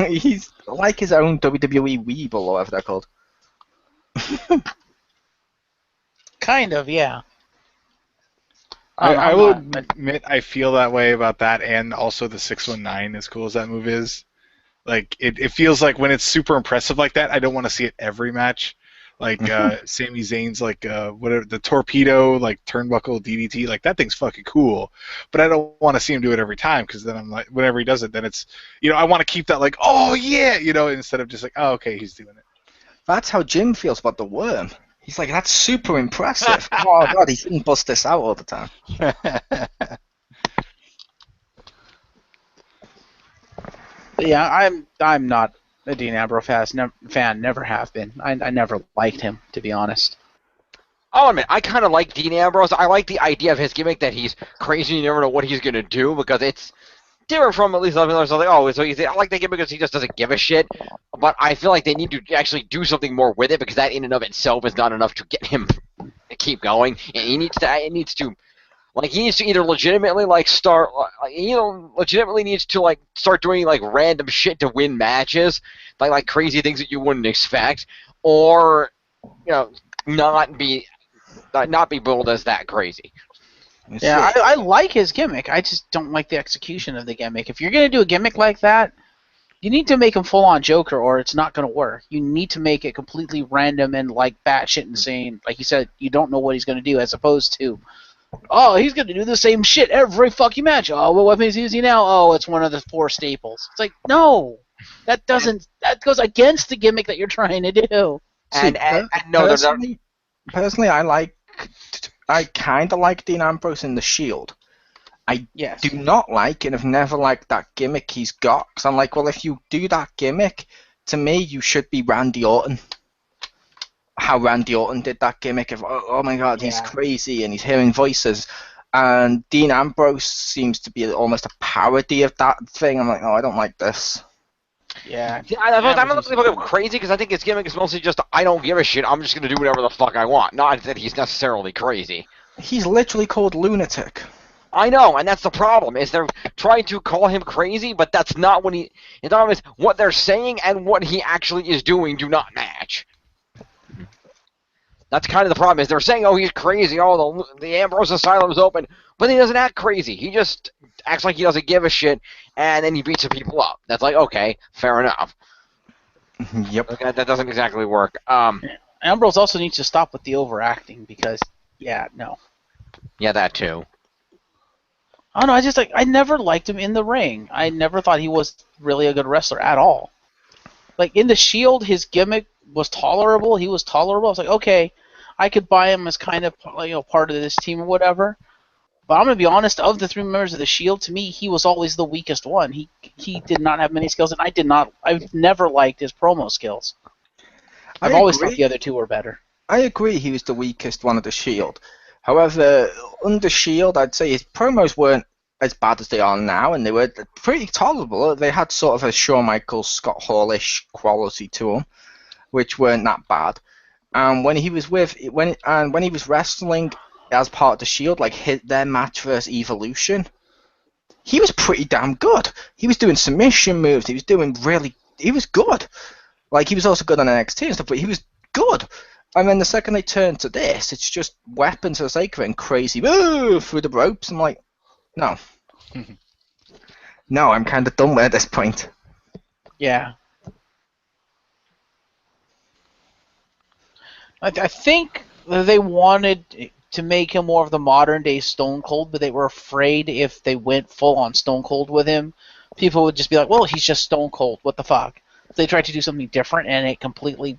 he's like his own WWE Weeble or whatever they're called. Kind of, yeah. I will admit I feel that way about that, and also the 619, as cool as that move is. Like it feels like when it's super impressive like that, I don't want to see it every match. Like Sami Zayn's like whatever the torpedo like turnbuckle DDT, like that thing's fucking cool. But I don't want to see him do it every time because then I'm like, whenever he does it, then it's I want to keep that like, oh yeah, instead of just like, oh okay, he's doing it. That's how Jim feels about the Worm. He's like, that's super impressive. Oh god, he shouldn't bust this out all the time. Yeah, I'm not a Dean Ambrose fan. Never have been. I never liked him, to be honest. I'll admit, I kind of like Dean Ambrose. I like the idea of his gimmick that he's crazy and you never know what he's going to do because it's different from at least other people. So like, oh, so I like that gimmick because he just doesn't give a shit. But I feel like they need to actually do something more with it because that in and of itself is not enough to get him to keep going. And he needs to either legitimately legitimately needs to start doing like random shit to win matches, like crazy things that you wouldn't expect, or not be billed as that crazy. Yeah, I like his gimmick. I just don't like the execution of the gimmick. If you're gonna do a gimmick like that, you need to make him full on Joker, or it's not gonna work. You need to make it completely random and like batshit insane. Like you said, you don't know what he's gonna do, as opposed to, oh, he's going to do the same shit every fucking match. Oh, what weapon is he using now? Oh, it's one of the 4 staples. It's like, no. That goes against the gimmick that you're trying to do. Personally, I kind of like Dean Ambrose in the Shield. I do not like and have never liked that gimmick he's got. Because I'm like, well, if you do that gimmick, to me, you should be Randy Orton. How Randy Orton did that gimmick of, oh my god, he's crazy and he's hearing voices. And Dean Ambrose seems to be almost a parody of that thing. I'm like, oh, I don't like this. Yeah. I don't think people go crazy because I think his gimmick is mostly just, I don't give a shit, I'm just going to do whatever the fuck I want. Not that he's necessarily crazy. He's literally called Lunatic. I know, and that's the problem, is they're trying to call him crazy, but that's not what they're saying and what he actually is doing do not match. That's kind of the problem, is they're saying, oh, he's crazy, oh, the Ambrose Asylum's open, but he doesn't act crazy. He just acts like he doesn't give a shit, and then he beats the people up. That's like, okay, fair enough. Yep. Okay, that doesn't exactly work. Ambrose also needs to stop with the overacting, because, no. Yeah, that too. I don't know, I never liked him in the ring. I never thought he was really a good wrestler at all. Like, in the Shield, his gimmick was tolerable. He was tolerable. I was like, okay, I could buy him as kind of part of this team or whatever. But I'm gonna be honest. Of the 3 members of the Shield, to me, he was always the weakest one. He did not have many skills, and I've never liked his promo skills. I've always thought the other 2 were better. I agree. He was the weakest one of the Shield. However, under Shield, I'd say his promos weren't as bad as they are now, and they were pretty tolerable. They had sort of a Shawn Michaels, Scott Hall-ish quality to them, which weren't that bad. And when he was wrestling as part of the Shield, like their match versus Evolution, he was pretty damn good. He was doing submission moves. He was doing really good. Like, he was also good on NXT and stuff, but he was good. And then the second they turn to this, it's just weapons for the sake of it and crazy through the ropes. I'm like, no. No, I'm kind of done with it at this point. Yeah. I think they wanted to make him more of the modern day Stone Cold, but they were afraid if they went full on Stone Cold with him, people would just be like, well, he's just Stone Cold. What the fuck? They tried to do something different, and it completely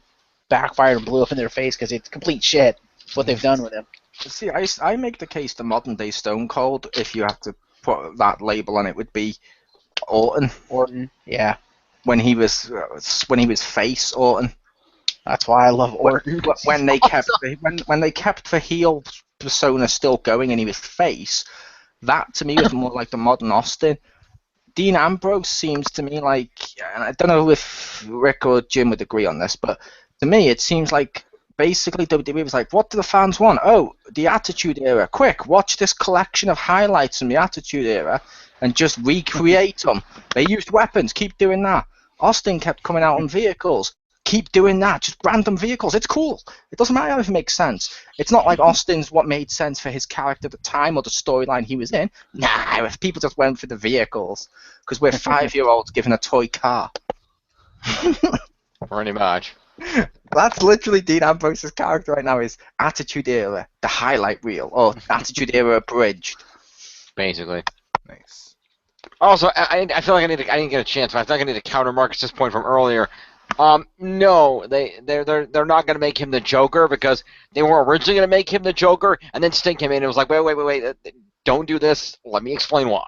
backfired and blew up in their face because it's complete shit what they've done with him. See, I make the case the modern day Stone Cold, if you have to put that label on it, would be Orton. Yeah. When he was face Orton. That's why I love Orton. When they kept the heel persona still going and he was face, that to me was more like the modern Austin. Dean Ambrose seems to me like, and I don't know if Rick or Jim would agree on this, but to me it seems like basically WWE was like, what do the fans want? Oh, the Attitude Era. Quick, watch this collection of highlights from the Attitude Era and just recreate them. They used weapons, keep doing that. Austin kept coming out on vehicles. Keep doing that, just random vehicles. It's cool. It doesn't matter if it makes sense. It's not like Austin's what made sense for his character at the time or the storyline he was in. Nah, if people just went for the vehicles, because we're 5-year-olds given a toy car. Pretty much. That's literally Dean Ambrose's character right now is Attitude Era, the highlight reel, or Attitude Era abridged. Basically. Nice. Also, I feel like I didn't get a chance, but I feel like I need to counter Marcus's point from earlier. No, they're not going to make him the Joker because they were originally going to make him the Joker and then Sting came in and was like, wait, don't do this. Let me explain why.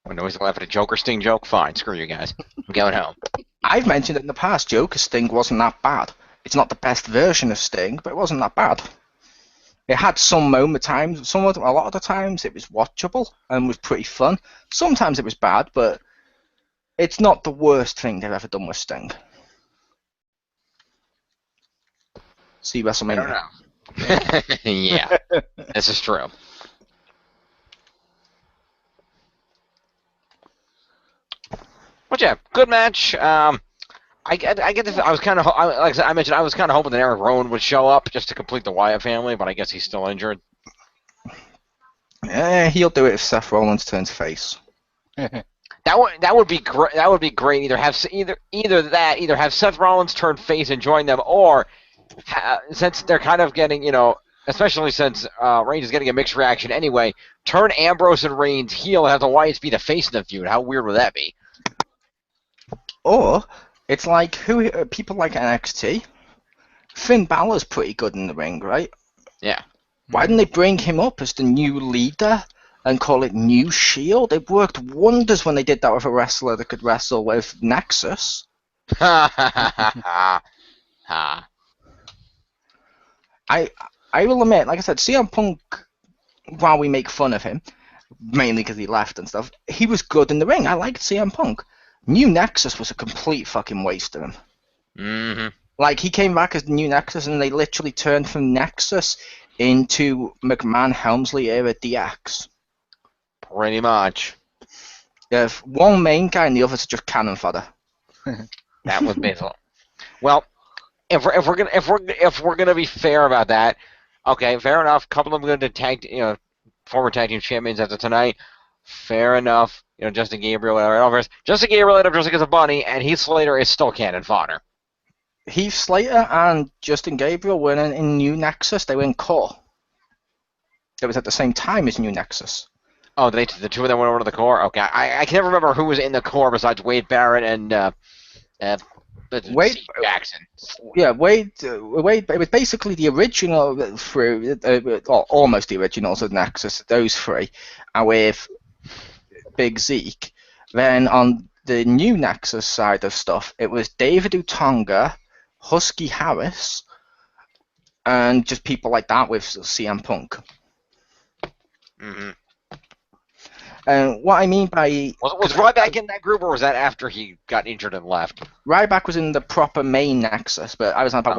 I know he's going to laugh at a Joker Sting joke. Fine, screw you guys. I'm going home. I've mentioned it in the past. Joker Sting wasn't that bad. It's not the best version of Sting, but it wasn't that bad. It had some times, a lot of the times it was watchable and was pretty fun. Sometimes it was bad, but it's not the worst thing they've ever done with Sting. See WrestleMania. I don't know. Yeah, this is true. But yeah, good match. I get this. I was kind of like I mentioned. I was kind of hoping that Eric Rowan would show up just to complete the Wyatt family, but I guess he's still injured. Yeah, he'll do it if Seth Rollins turns face. That would be great. That would be great. Either have Seth Rollins turn face and join them, or since they're kind of getting, especially since Reigns is getting a mixed reaction anyway, turn Ambrose and Reigns heel and have the Wyatts be the face of the feud. How weird would that be? Or it's like people like NXT. Finn Balor's pretty good in the ring, right? Yeah. Why didn't they bring him up as the new leader and call it New Shield? It worked wonders when they did that with a wrestler that could wrestle with Nexus. Ha. I will admit, like I said, CM Punk, while we make fun of him, mainly because he left and stuff, he was good in the ring. I liked CM Punk. New Nexus was a complete fucking waste of him. Mm-hmm. Like, he came back as the New Nexus, and they literally turned from Nexus into McMahon Helmsley era DX. Pretty much. If one main guy and the others are just cannon fodder. That was basically. Well, if we're gonna be fair about that, okay, fair enough. Couple of them going to former tag team champions after tonight. Fair enough. Justin Gabriel, whatever. Justin Gabriel ended up dressing as a bunny, and Heath Slater is still cannon fodder. Heath Slater and Justin Gabriel were in New Nexus. They were in Core. It was at the same time as New Nexus. Oh, the two of them went over to the Core? Okay. I can never remember who was in the Core besides Wade Barrett and Wade Jackson. Yeah, Wade. It was basically the original three, or almost the originals of Nexus. Those three, and with Big Zeke. Then on the new Nexus side of stuff, it was David Utonga, Husky Harris, and just people like that with CM Punk. Mm-hmm. And what I mean by... Was Ryback in that group, or was that after he got injured and left? Ryback was in the proper main Nexus, but I was on about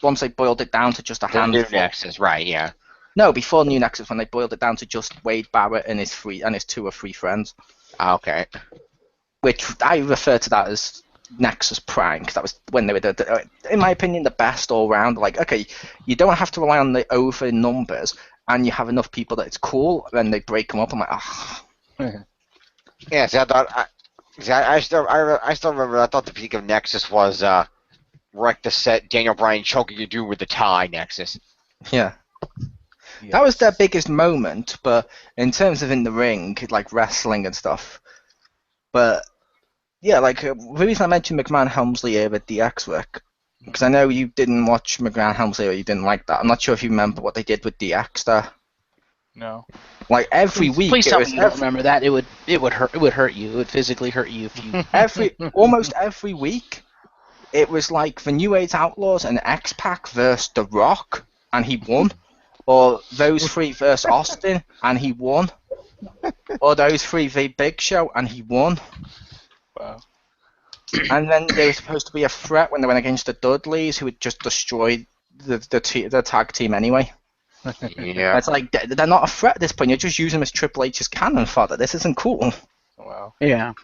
once they boiled it down to just a handful. New Nexus, right, yeah. No, before New Nexus, when they boiled it down to just Wade Barrett and his 2 or 3 friends. Okay. Which I refer to that as Nexus Prime, because that was when they were, in my opinion, the best all round. Like, okay, you don't have to rely on the over numbers, and you have enough people that it's cool, then they break them up. I'm like, ah. Yeah, see, I still remember. I thought the peak of Nexus was wreck the set, Daniel Bryan choking you dude with the tie Nexus. Yeah. Yes. That was their biggest moment, but in terms of in the ring, like wrestling and stuff. But yeah, like the reason I mentioned McMahon Helmsley here with DX work, because I know you didn't watch McMahon Helmsley or you didn't like that. I'm not sure if you remember what they did with DX there. No. Like every week, Please tell me you don't remember that. It would hurt you. It would physically hurt you if you. Almost every week, it was like the New Age Outlaws and X-Pac versus The Rock, and he won. Or those 3 versus Austin, and he won. Or those 3 v Big Show, and he won. Wow. And then there was supposed to be a threat when they went against the Dudleys, who had just destroyed the tag team anyway. Yeah. It's like, they're not a threat at this point. You're just using them as Triple H's cannon fodder. This isn't cool. Wow. Yeah.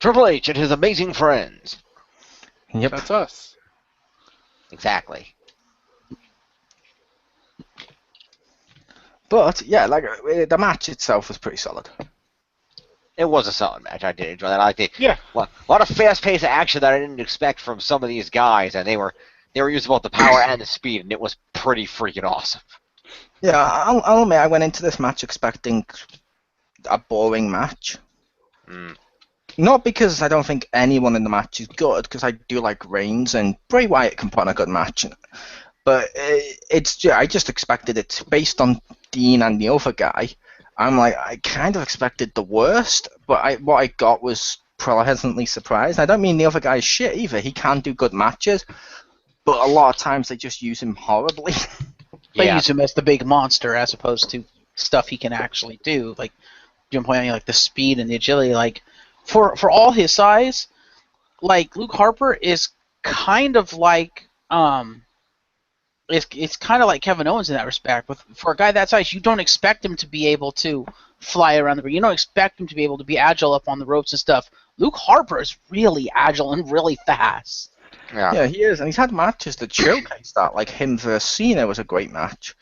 Triple H and his amazing friends. Yep. That's us. Exactly. But, yeah, like, the match itself was pretty solid. It was a solid match. I did enjoy that. I think. Yeah. Well, a lot of fast-paced action that I didn't expect from some of these guys, and they were using both the power and the speed, and it was pretty freaking awesome. Yeah, I'll admit, I went into this match expecting a boring match. Mm. Not because I don't think anyone in the match is good, because I do like Reigns, and Bray Wyatt can put on a good match. But I just expected it based on Dean and the other guy. I'm like, I kind of expected the worst, but what I got was pleasantly surprised. I don't mean the other guy's shit either. He can do good matches, but a lot of times they just use him horribly. They use him as the big monster as opposed to stuff he can actually do. Like Jim pointed out, like the speed and the agility. Like for all his size, like Luke Harper is kind of like it's kind of like Kevin Owens in that respect. For a guy that size, you don't expect him to be able to fly around the ring. You don't expect him to be able to be agile up on the ropes and stuff. Luke Harper is really agile and really fast. Yeah, he is, and he's had matches that showcase that. Like him versus Cena was a great match.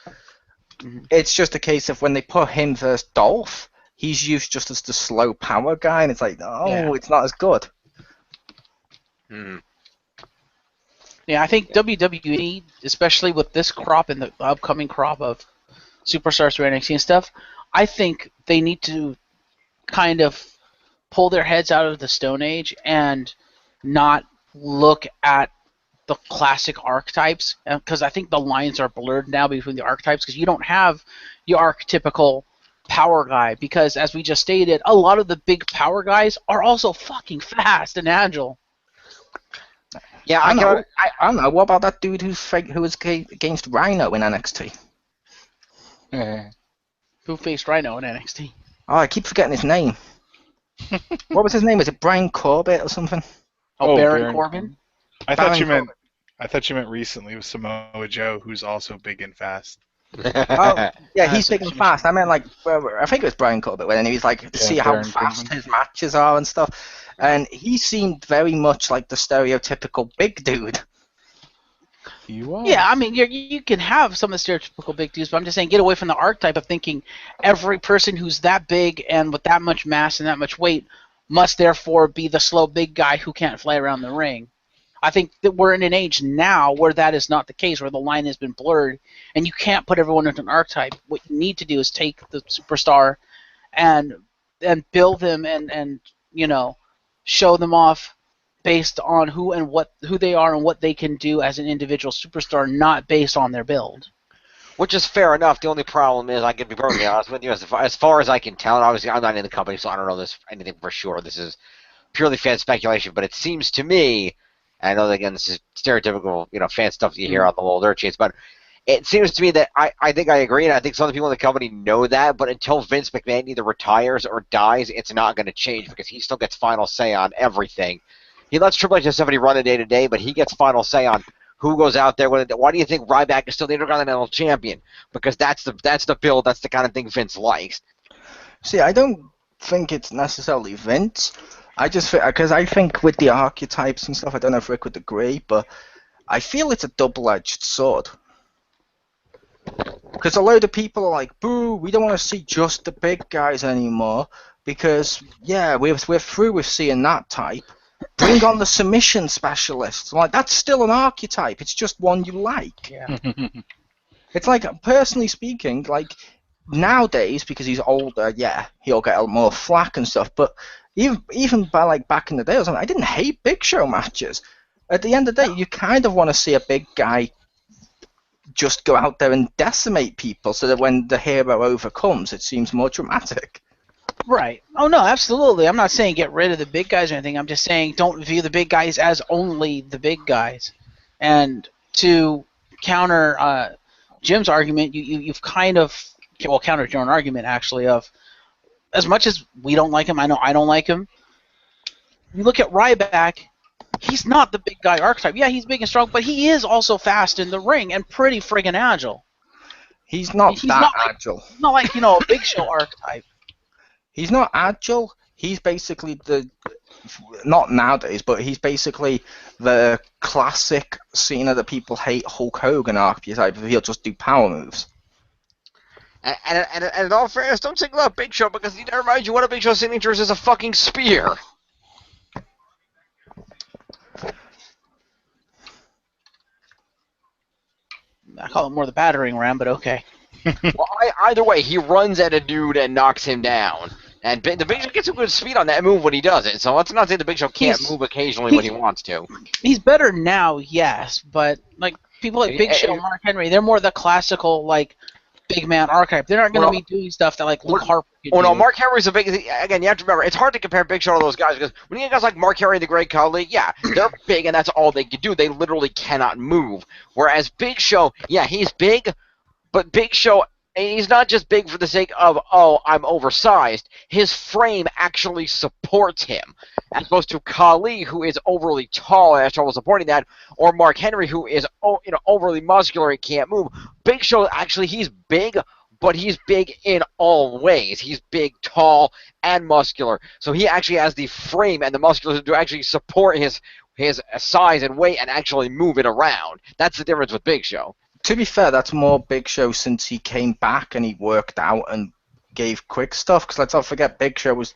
Mm-hmm. It's just a case of when they put him versus Dolph, he's used just as the slow power guy, and it's like, it's not as good. Mm. Yeah, I think WWE, especially with this crop and the upcoming crop of superstars through NXT and stuff, I think they need to kind of pull their heads out of the Stone Age and not look at the classic archetypes, because I think the lines are blurred now between the archetypes, because you don't have your archetypical power guy, because as we just stated, a lot of the big power guys are also fucking fast and agile. Yeah, I don't know. What about that dude who was against Rhino in NXT? Who faced Rhino in NXT? Oh, I keep forgetting his name. What was his name? Was it Brian Corbett or something? Oh, Baron Corbin? I thought you meant recently with Samoa Joe, who's also big and fast. Oh, yeah, he's big and fast. I meant like, I think it was Brian Corbett, and he was like, see how Baron fast Corbin. his matches are and stuff. And he seemed very much like the stereotypical big dude. He was. Yeah, I mean, you can have some of the stereotypical big dudes, but I'm just saying, get away from the archetype of thinking every person who's that big and with that much mass and that much weight must therefore be the slow big guy who can't fly around the ring. I think that we're in an age now where that is not the case, where the line has been blurred, and you can't put everyone into an archetype. What you need to do is take the superstar and build them and show them off based on who they are and what they can do as an individual superstar, not based on their build. Which is fair enough. The only problem is, I can be perfectly honest with you, as far as I can tell, and obviously I'm not in the company, so I don't know anything for sure. This is purely fan speculation, but it seems to me, and I know that, again, this is stereotypical, fan stuff that you hear on the little dirt sheets, but it seems to me that I think I agree, and I think some of the people in the company know that, but until Vince McMahon either retires or dies, it's not going to change, because he still gets final say on everything. He lets Triple H and Stephanie run the day-to-day, but he gets final say on who goes out there. Why do you think Ryback is still the Intercontinental Champion? Because that's the build. That's the kind of thing Vince likes. See, I don't think it's necessarily Vince. Because I think with the archetypes and stuff, I don't know if Rick would agree, but I feel it's a double-edged sword. Because a load of people are like, boo, we don't want to see just the big guys anymore, because, yeah, we're through with seeing that type. Bring on the submission specialists. I'm like, that's still an archetype. It's just one you like. Yeah. It's like, personally speaking, like, nowadays, because he's older, yeah, he'll get a lot more flack and stuff, but even by, like, back in the day or something, I didn't hate Big Show matches. At the end of the day, you kind of want to see a big guy just go out there and decimate people so that when the hero overcomes, it seems more dramatic. Right. Oh, no, absolutely. I'm not saying get rid of the big guys or anything. I'm just saying don't view the big guys as only the big guys. And to counter Jim's argument, you've kind of, well, countered your own argument, actually, of as much as we don't like him, I know I don't like him, you look at Ryback, he's not the big guy archetype. Yeah, he's big and strong, but he is also fast in the ring and pretty friggin' agile. He's not agile. He's not like, a Big Show archetype. He's not agile. He's basically not nowadays, but he's basically the classic Cena that people hate Hulk Hogan archetype. He'll just do power moves. And in all fairness, don't single out Big Show because he reminds you one of Big Show's signatures is a fucking spear. I call it more the battering ram, but okay. Well, either way, he runs at a dude and knocks him down. And the Big Show gets some good speed on that move when he does it. So let's not say the Big Show can't move occasionally when he wants to. He's better now, yes, but like people like Big Show, Mark Henry, they're more the classical like big man archetype. They're not going to be doing stuff that like Luke Harper could do. No, Mark Henry's a big. Again, you have to remember, it's hard to compare Big Show to those guys because when you get guys like Mark Henry, the Great Khali, yeah, they're big and that's all they can do. They literally cannot move. Whereas Big Show, yeah, he's big, but Big Show, he's not just big for the sake of, oh, I'm oversized. His frame actually supports him, as opposed to Khali, who is overly tall and has trouble supporting that, or Mark Henry, who is overly muscular and can't move. Big Show, actually, he's big, but he's big in all ways. He's big, tall, and muscular. So he actually has the frame and the musculature to actually support his size and weight and actually move it around. That's the difference with Big Show. To be fair, that's more Big Show since he came back and he worked out and gave quick stuff. Because let's not forget, Big Show was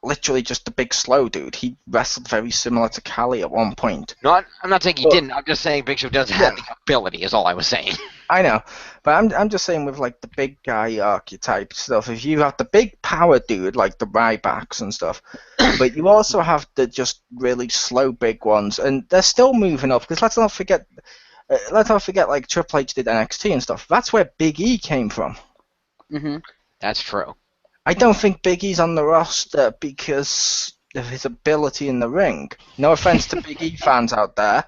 literally just a big slow dude. He wrestled very similar to Khali at one point. No, I'm not saying he didn't. I'm just saying Big Show does have the ability, is all I was saying. I know. But I'm just saying with like the big guy archetype stuff, if you have the big power dude like the Rybacks and stuff, but you also have the just really slow big ones, and they're still moving up. Because let's not forget, like Triple H did NXT and stuff. That's where Big E came from. Mm-hmm. That's true. I don't think Big E's on the roster because of his ability in the ring. No offense to Big E fans out there.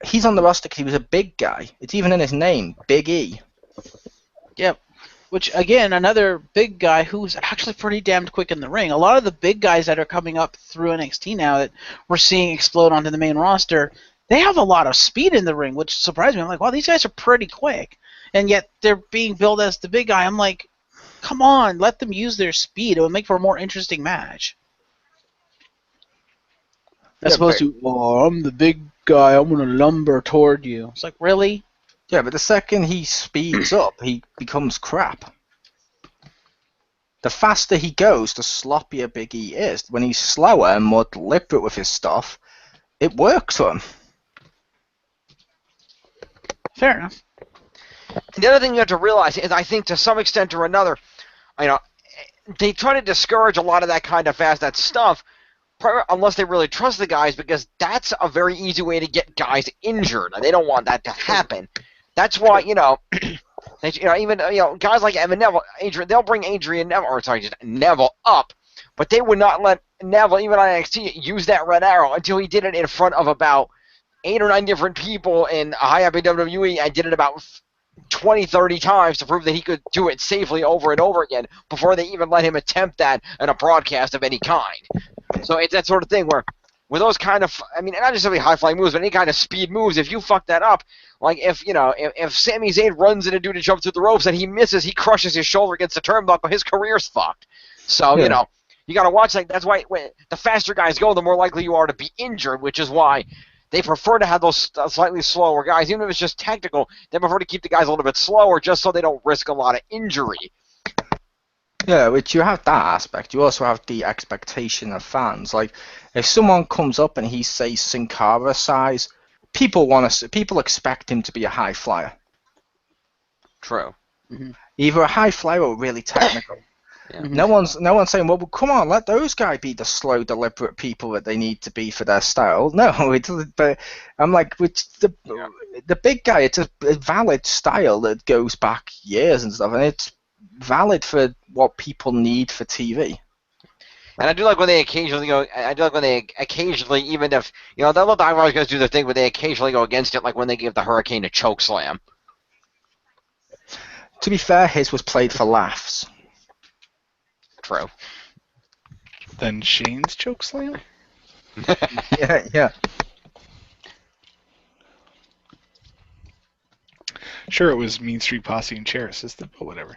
He's on the roster because he was a big guy. It's even in his name, Big E. Yep. Which, again, another big guy who's actually pretty damned quick in the ring. A lot of the big guys that are coming up through NXT now that we're seeing explode onto the main roster, they have a lot of speed in the ring, which surprised me. I'm like, wow, these guys are pretty quick. And yet they're being billed as the big guy. I'm like, come on, let them use their speed. It would make for a more interesting match. As opposed to, oh, I'm the big guy, I'm going to lumber toward you. It's like, really? Yeah, but the second he speeds up, he becomes crap. The faster he goes, the sloppier Big E is. When he's slower and more deliberate with his stuff, it works for him. Fair enough. And the other thing you have to realize is, I think to some extent or another, they try to discourage a lot of that kind of that stuff, unless they really trust the guys, because that's a very easy way to get guys injured, and they don't want that to happen. That's why, even guys like Evan Neville, they'll bring Neville up, but they would not let Neville, even on NXT, use that red arrow until he did it in front of about 8 or 9 different people in high up in WWE, and did it about 20, 30 times to prove that he could do it safely over and over again before they even let him attempt that in a broadcast of any kind. So it's that sort of thing where with those kind of, I mean, not necessarily high-flying moves, but any kind of speed moves, if you fuck that up, like if Sami Zayn runs in a dude to jump through the ropes and he misses, he crushes his shoulder against the turnbuckle, his career's fucked. So, you got to watch, like, that's why the faster guys go, the more likely you are to be injured, which is why they prefer to have those slightly slower guys. Even if it's just technical, they prefer to keep the guys a little bit slower just so they don't risk a lot of injury. Yeah, which you have that aspect. You also have the expectation of fans. Like, if someone comes up and he's, say, Sin Cara size, people expect him to be a high flyer. True. Mm-hmm. Either a high flyer or really technical. Yeah. No one's saying, well, come on, let those guys be the slow, deliberate people that they need to be for their style. No, but I'm like, the big guy, it's a valid style that goes back years and stuff, and it's valid for what people need for TV. And I do like when they occasionally go. Even if they let the Iron guys do their thing, but they occasionally go against it, like when they give the Hurricane a choke slam. To be fair, his was played for laughs. True. Then Shane's chokeslam? Yeah. Sure, it was Mean Street Posse and Chair Assistant, but whatever.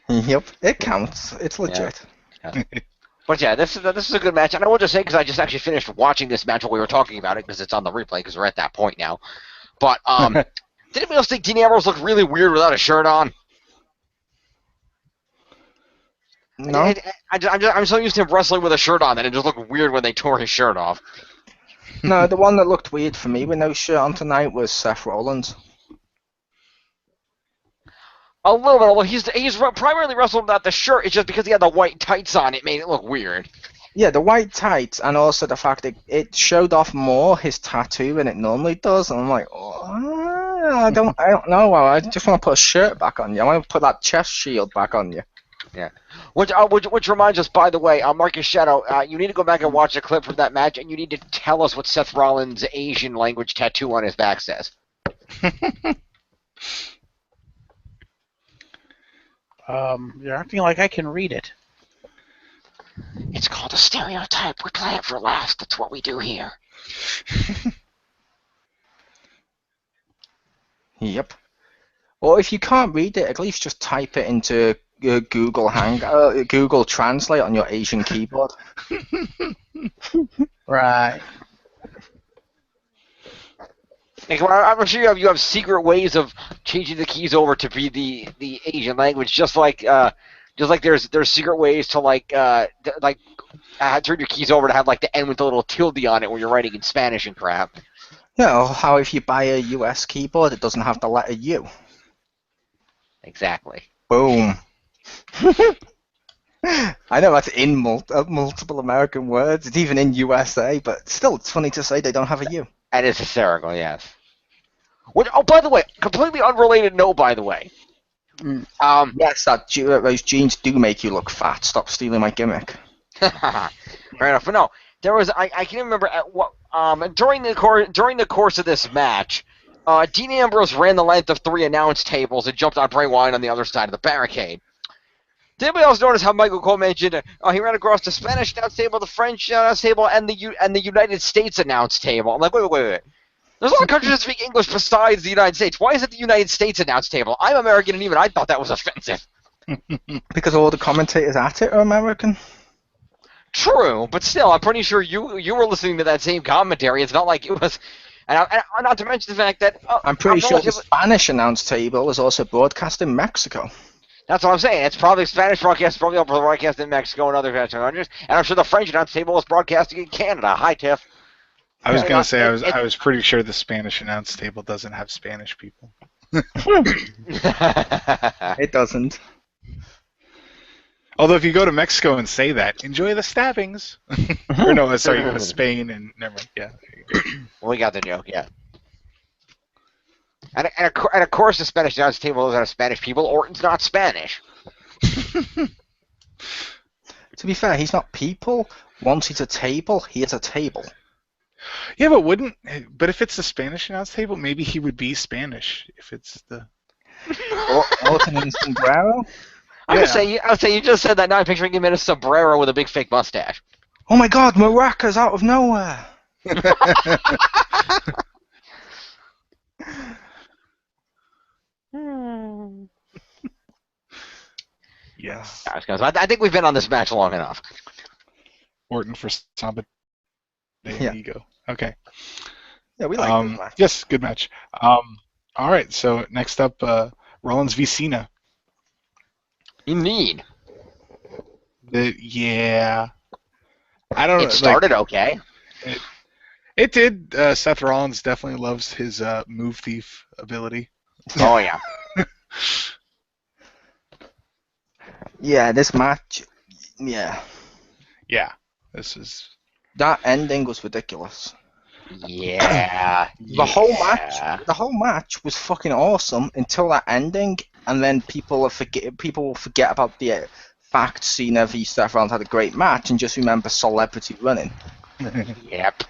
Yep, it counts. It's legit. Yeah. But yeah, this is a good match, and I will just say, because I just actually finished watching this match while we were talking about it, because it's on the replay, because we're at that point now. But did anybody else think Dean Ambrose looked really weird without a shirt on? No. I'm so used to him wrestling with a shirt on that it just looked weird when they tore his shirt off. No, the one that looked weird for me with no shirt on tonight was Seth Rollins. A little bit, although he's primarily wrestled without the shirt. It's just because he had the white tights on, it made it look weird. Yeah, the white tights, and also the fact that it showed off more his tattoo than it normally does. And I'm like, I don't know. I just want to put a shirt back on you. I want to put that chest shield back on you. Yeah. Which reminds us, by the way, Marcus Shadow, you need to go back and watch the clip from that match, and you need to tell us what Seth Rollins' Asian language tattoo on his back says. You're acting like I can read it. It's called a stereotype. We play it for laughs. That's what we do here. Yep. Or if you can't read it, at least just type it into Google Translate on your Asian keyboard. Right. I'm sure you have secret ways of changing the keys over to be the Asian language, just like there's secret ways to turn your keys over to have like the N with the little tilde on it when you're writing in Spanish and crap. Yeah, or how if you buy a US keyboard, it doesn't have the letter U. Exactly. Boom. I know that's in multiple American words. It's even in USA, but still, it's funny to say they don't have a U. That is hysterical, yes. By the way, completely unrelated note, by the way. Yes, those jeans do make you look fat. Stop stealing my gimmick. Fair enough. But no, there was I can't remember at what during the course of this match, Dean Ambrose ran the length of 3 announce tables and jumped on Bray Wyatt on the other side of the barricade. Did anybody else notice how Michael Cole mentioned he ran across the Spanish announce table, the French announce table, and the United States announce table? I'm like, wait. There's a lot of countries that speak English besides the United States. Why is it the United States announce table? I'm American, and even I thought that was offensive. Because all the commentators at it are American. True, but still, I'm pretty sure you were listening to that same commentary. It's not like it was. And not to mention the fact that I'm pretty sure the Spanish announce table is also broadcast in Mexico. That's what I'm saying. It's probably Spanish broadcast, probably broadcast in Mexico and other countries, and I'm sure the French announce table is broadcasting in Canada. Hi, Tiff. I was going to say I was pretty sure the Spanish announce table doesn't have Spanish people. It doesn't. Although if you go to Mexico and say that, enjoy the stabbings. Or no, sorry, you go to Spain and never mind. Yeah. We got the joke, yeah. And of course the Spanish announce table doesn't have Spanish people, or it's not Spanish. To be fair, he's not people. Once he's a table, he is a table. Yeah, but if it's the Spanish announce table, maybe he would be Spanish if it's the... Orton and Sombrero? I would say you just said that. Now I'm picturing him in a sombrero with a big fake mustache. oh my God, maracas out of nowhere. Yes. I think we've been on this match long enough. Orton for Samba de Yeah. Amigo. Okay. Yeah, we like this match. Yes, good match. All right, so next up, Rollins v. Cena. Indeed. Yeah. I don't know. It started okay. It did. Seth Rollins definitely loves his move thief ability. Oh, yeah. Yeah, this match. Yeah, Yeah. This is. that ending was ridiculous. Yeah. The whole match was fucking awesome until that ending, and then people will forget about the fact Cena v Seth Rollins had a great match and just remember celebrity running. Yep.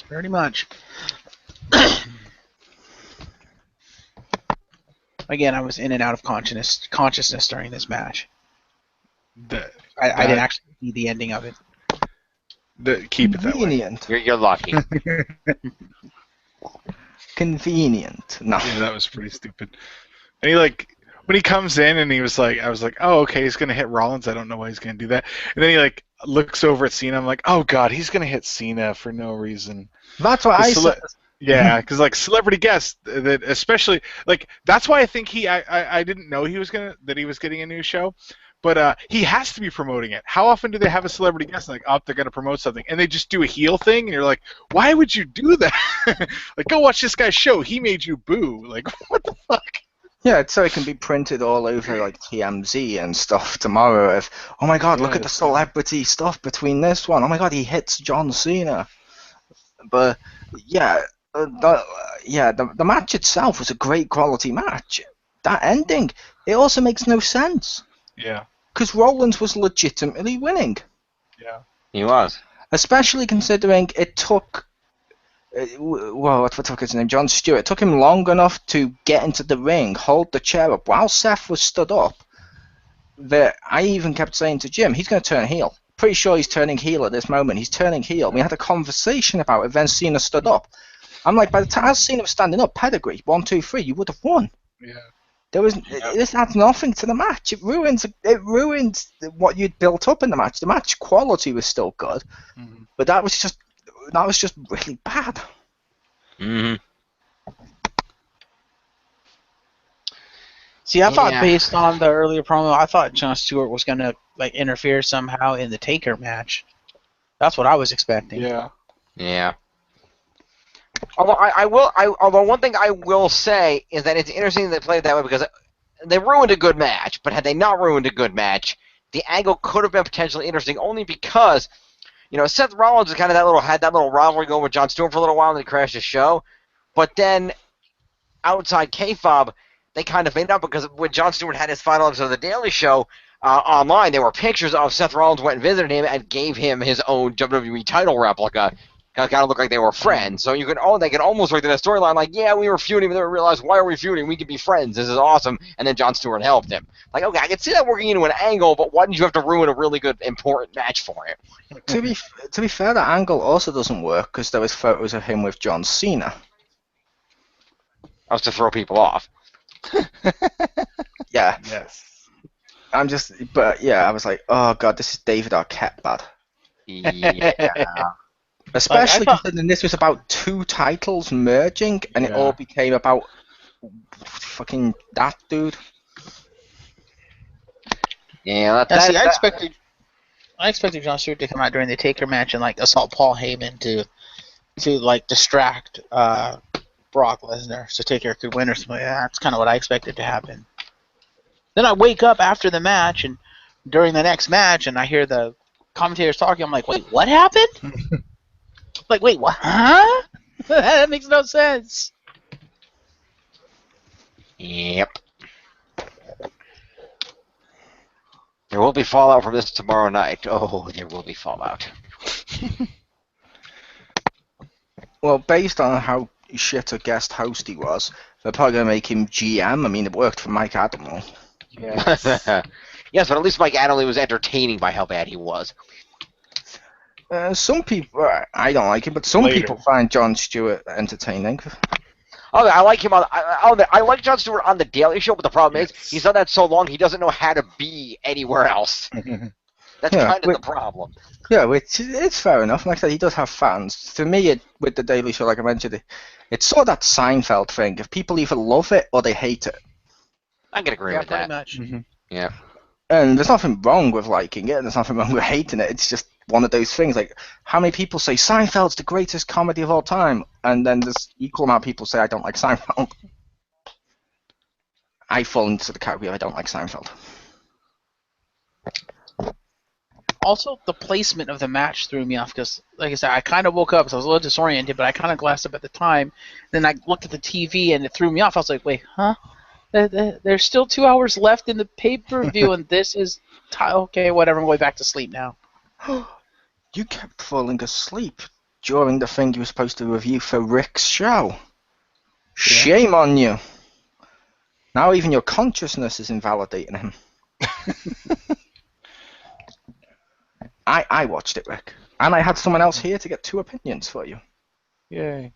Pretty much. Again, I was in and out of consciousness during this match. I didn't actually see the ending of it. Keep it that way. Convenient. You're lucky. Convenient. No. Yeah, that was pretty stupid. And he when he comes in and I was like, oh, okay, he's gonna hit Rollins. I don't know why he's gonna do that. And then he looks over at Cena. I'm like, oh God, he's gonna hit Cena for no reason. That's what I said. Yeah, because celebrity guests, that especially that's why I think I didn't know he was getting a new show, but he has to be promoting it. How often do they have a celebrity guest they're gonna promote something and they just do a heel thing and you're like, why would you do that? Go watch this guy's show. He made you boo. What the fuck? Yeah, so it can be printed all over TMZ and stuff tomorrow. Oh my God, look at the celebrity stuff between this one. Oh my God, he hits John Cena. But yeah. The match itself was a great quality match. That ending, it also makes no sense. Yeah. Because Rollins was legitimately winning. Yeah. He was. Especially considering it took, what took his name? Jon Stewart. It took him long enough to get into the ring, hold the chair up, while Seth was stood up. That I even kept saying to Jim, he's going to turn heel. Pretty sure he's turning heel at this moment. He's turning heel. We had a conversation about it, then Cena stood up. I'm like, by the time Cena was standing up, pedigree, 1, 2, 3, you would have won. Yeah. This adds nothing to the match. It ruins what you'd built up in the match. The match quality was still good, but that was just really bad. Mm-hmm. See, I thought based on the earlier promo, I thought Jon Stewart was gonna interfere somehow in the Taker match. That's what I was expecting. Yeah. Yeah. Although one thing I will say is that it's interesting they played it that way because they ruined a good match. But had they not ruined a good match, the angle could have been potentially interesting. Only because, Seth Rollins had that little rivalry going with Jon Stewart for a little while, and then he crashed his show. But then, outside kayfabe, they kind of made up because when Jon Stewart had his final episode of The Daily Show online, there were pictures of Seth Rollins went and visited him and gave him his own WWE title replica. Kind of looked like they were friends. So they could almost work in a storyline yeah, we were feuding, but then we realized, why are we feuding? We could be friends. This is awesome. And then Jon Stewart helped him. Okay, I can see that working into an angle, but why didn't you have to ruin a really good, important match for it? To be fair, that angle also doesn't work because there was photos of him with John Cena. That was to throw people off. Yeah. Yes. I was like, oh God, this is David Arquette bad. Yeah. Especially considering this was about 2 titles merging, and it all became about fucking that dude. Yeah, I expected Jon Stewart to come out during the Taker match and assault Paul Heyman to distract Brock Lesnar so Taker could win or something. That's kind of what I expected to happen. Then I wake up after the match and during the next match, and I hear the commentators talking. I'm like, wait, what happened? Wait, what? Huh? That makes no sense. Yep. There will be fallout from this tomorrow night. Oh, there will be fallout. Well, based on how shit a guest host he was, they're probably going to make him GM. I mean, it worked for Mike Admiral. Yes. Yes, but at least Mike Adderley was entertaining by how bad he was. Some people, I don't like him, but some Later. people find Jon Stewart entertaining. Oh, I like him I like Jon Stewart on the Daily Show, but the problem is he's done that so long he doesn't know how to be anywhere else. That's kind of the problem. Yeah, which it's fair enough. Like I said, he does have fans. For me, with the Daily Show, like I mentioned, it's sort of that Seinfeld thing. If people either love it or they hate it. I can agree with pretty that. much. Yeah. And there's nothing wrong with liking it, and there's nothing wrong with hating it. It's just one of those things. Like, how many people say Seinfeld's the greatest comedy of all time? And then there's equal amount of people say I don't like Seinfeld. I fall into the category of I don't like Seinfeld. Also, the placement of the match threw me off because, like I said, I kind of woke up because I was a little disoriented, but I kind of glassed up at the time. Then I looked at the TV and it threw me off. I was like, wait, huh? There's still 2 hours left in the pay-per-view, and this is... Okay, whatever, I'm going back to sleep now. You kept falling asleep during the thing you were supposed to review for Rick's show. Yeah. Shame on you. Now even your consciousness is invalidating him. I watched it, Rick. And I had someone else here to get 2 opinions for you. Yay.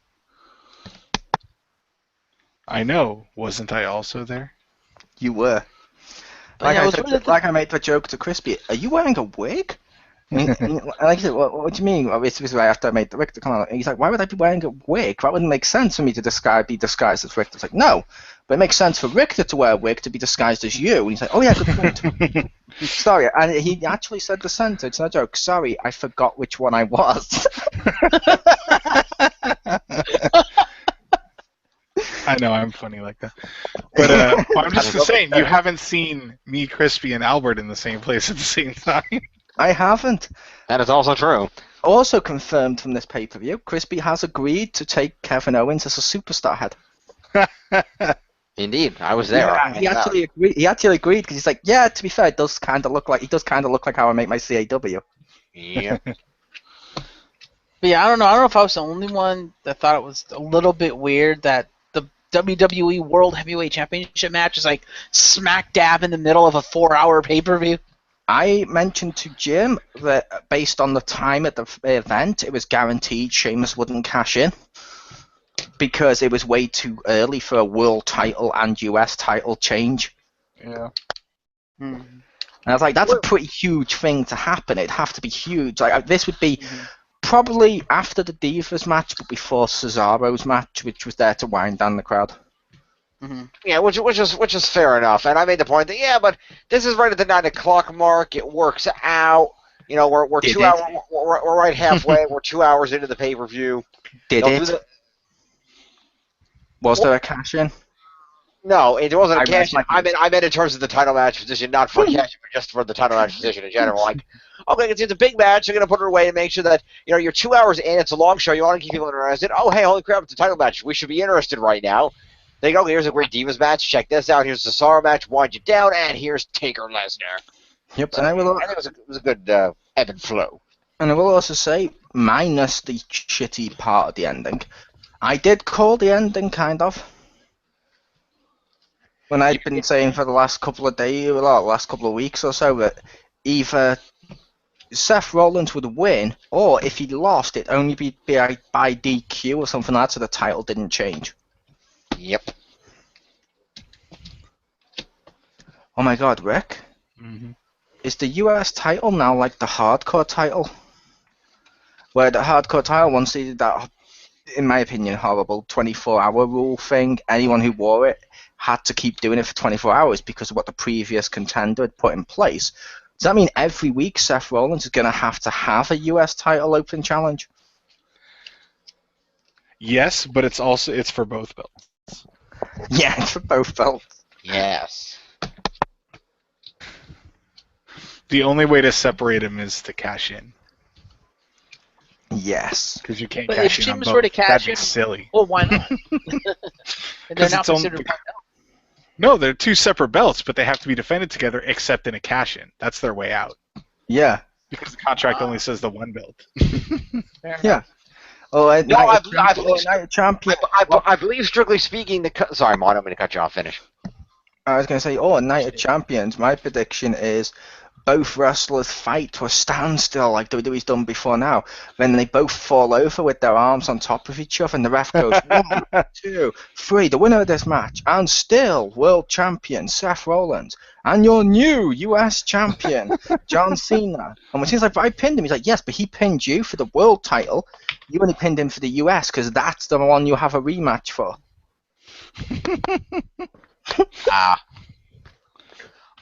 I know. Wasn't I also there? You were. Like, I made the joke to Crispy, are you wearing a wig? And like I said, what do you mean? Well, this was right after I made the Richter come out. And he's like, why would I be wearing a wig? That wouldn't make sense for me to be disguised as Richter. It's like, no, but it makes sense for Richter to wear a wig to be disguised as you. And he's like, oh yeah, good point. Sorry, and he actually said the sentence, no joke, sorry, I forgot which one I was. I know, I'm funny like that. But I'm just saying, you haven't seen me, Crispy, and Albert in the same place at the same time. I haven't. That is also true. Also confirmed from this pay-per-view, Crispy has agreed to take Kevin Owens as a superstar head. Indeed, I was there. Yeah, he actually agreed. He actually agreed because he's like, yeah. To be fair, he does kind of look like how I make my CAW. Yeah. But yeah, I don't know. I don't know if I was the only one that thought it was a little bit weird that the WWE World Heavyweight Championship match is like smack dab in the middle of a 4-hour pay-per-view. I mentioned to Jim that based on the time at the event, it was guaranteed Sheamus wouldn't cash in because it was way too early for a world title and US title change. Yeah. And I was like, that's a pretty huge thing to happen. It'd have to be huge. Like this would be probably after the Divas match, but before Cesaro's match, which was there to wind down the crowd. Yeah, which is fair enough. And I made the point that but this is right at the 9 o'clock mark. It works out. You know, we're 2 hours. We're right halfway. We're 2 hours into the pay-per-view. Was there a cash in? No, it wasn't a cash in. I meant in terms of the title match position, not for a cash in, but just for the title match position in general. Like, okay, it's a big match. You're going to put it away and make sure that, you know, you're 2 hours in. It's a long show. You want to keep people interested. Oh, hey, holy crap, it's a title match. We should be interested right now. They go, here's a great Divas match. Check this out. Here's the Cesaro match. Wind you down. And here's Taker Lesnar. Yep. So, I think it was a good ebb and flow. And I will also say, minus the shitty part of the ending, I did call the ending, kind of. When I'd been saying for the last couple of days, last couple of weeks or so, that either Seth Rollins would win, or if he lost, it'd only be by DQ or something like that, so the title didn't change. Yep. Oh my god, Rick? Is the US title now like the hardcore title? Where the hardcore title once they did that, in my opinion, horrible 24-hour rule thing, anyone who wore it had to keep doing it for 24 hours because of what the previous contender had put in place. Does that mean every week Seth Rollins is going to have a US title open challenge? Yes, but it's for both belts. Yeah, it's for both belts. Yes. The only way to separate him is to cash in. Yes. Because you can't But cash if in on Sheamus both. were to cash That'd be in, silly. well, why not? And they're now it's on- considered one belt. No, they're two separate belts, but they have to be defended together except in a cash-in. That's their way out. Yeah. Because the contract only says the one belt. Yeah. Oh, I believe, strictly speaking, sorry, Mon, I'm going to cut you off. Finish. I was going to say, Night of Champions. My prediction is both wrestlers fight to a standstill like WWE's done before now. Then they both fall over with their arms on top of each other, and the ref goes 1, 2, 3. The winner of this match, and still world champion Seth Rollins, and your new US champion John Cena. And when he's like, but I pinned him, he's like, yes, but he pinned you for the world title. You only pinned him for the US because that's the one you have a rematch for.